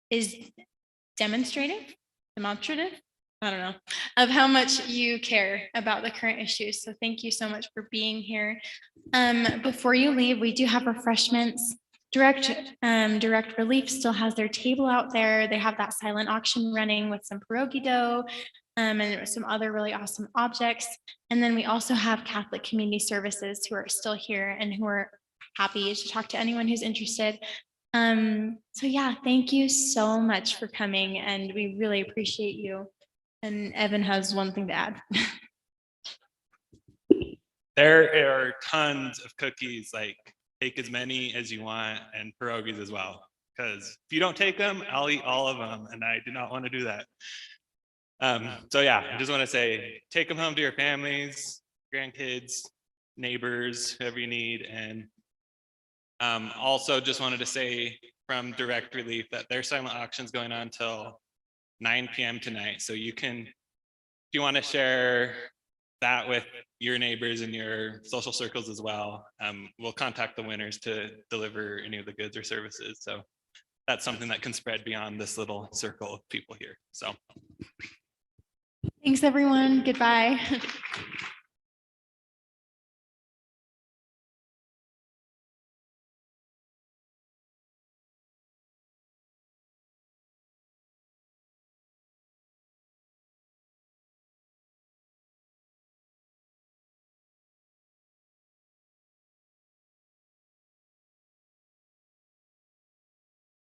is demonstrative, I don't know, of how much you care about the current issues. So thank you so much for being here. Before you leave, we do have refreshments. Direct Relief still has their table out there. They have that silent auction running with some pierogi dough and some other really awesome objects. And then we also have Catholic Community Services who are still here and who are happy to talk to anyone who's interested. So yeah, thank you so much for coming and we really appreciate you. And Evan has one thing to add. There are tons of cookies, like take as many as you want and pierogies as well. Because if you don't take them, I'll eat all of them and I do not want to do that. So yeah, I just want to say, take them home to your families, grandkids, neighbors, whoever you need. And also just wanted to say from Direct Relief that their silent auction's going on till 9 p.m. tonight. So you can, if you want to share that with your neighbors and your social circles as well, we'll contact the winners to deliver any of the goods or services. So that's something that can spread beyond this little circle of people here. So. Thanks everyone. Goodbye.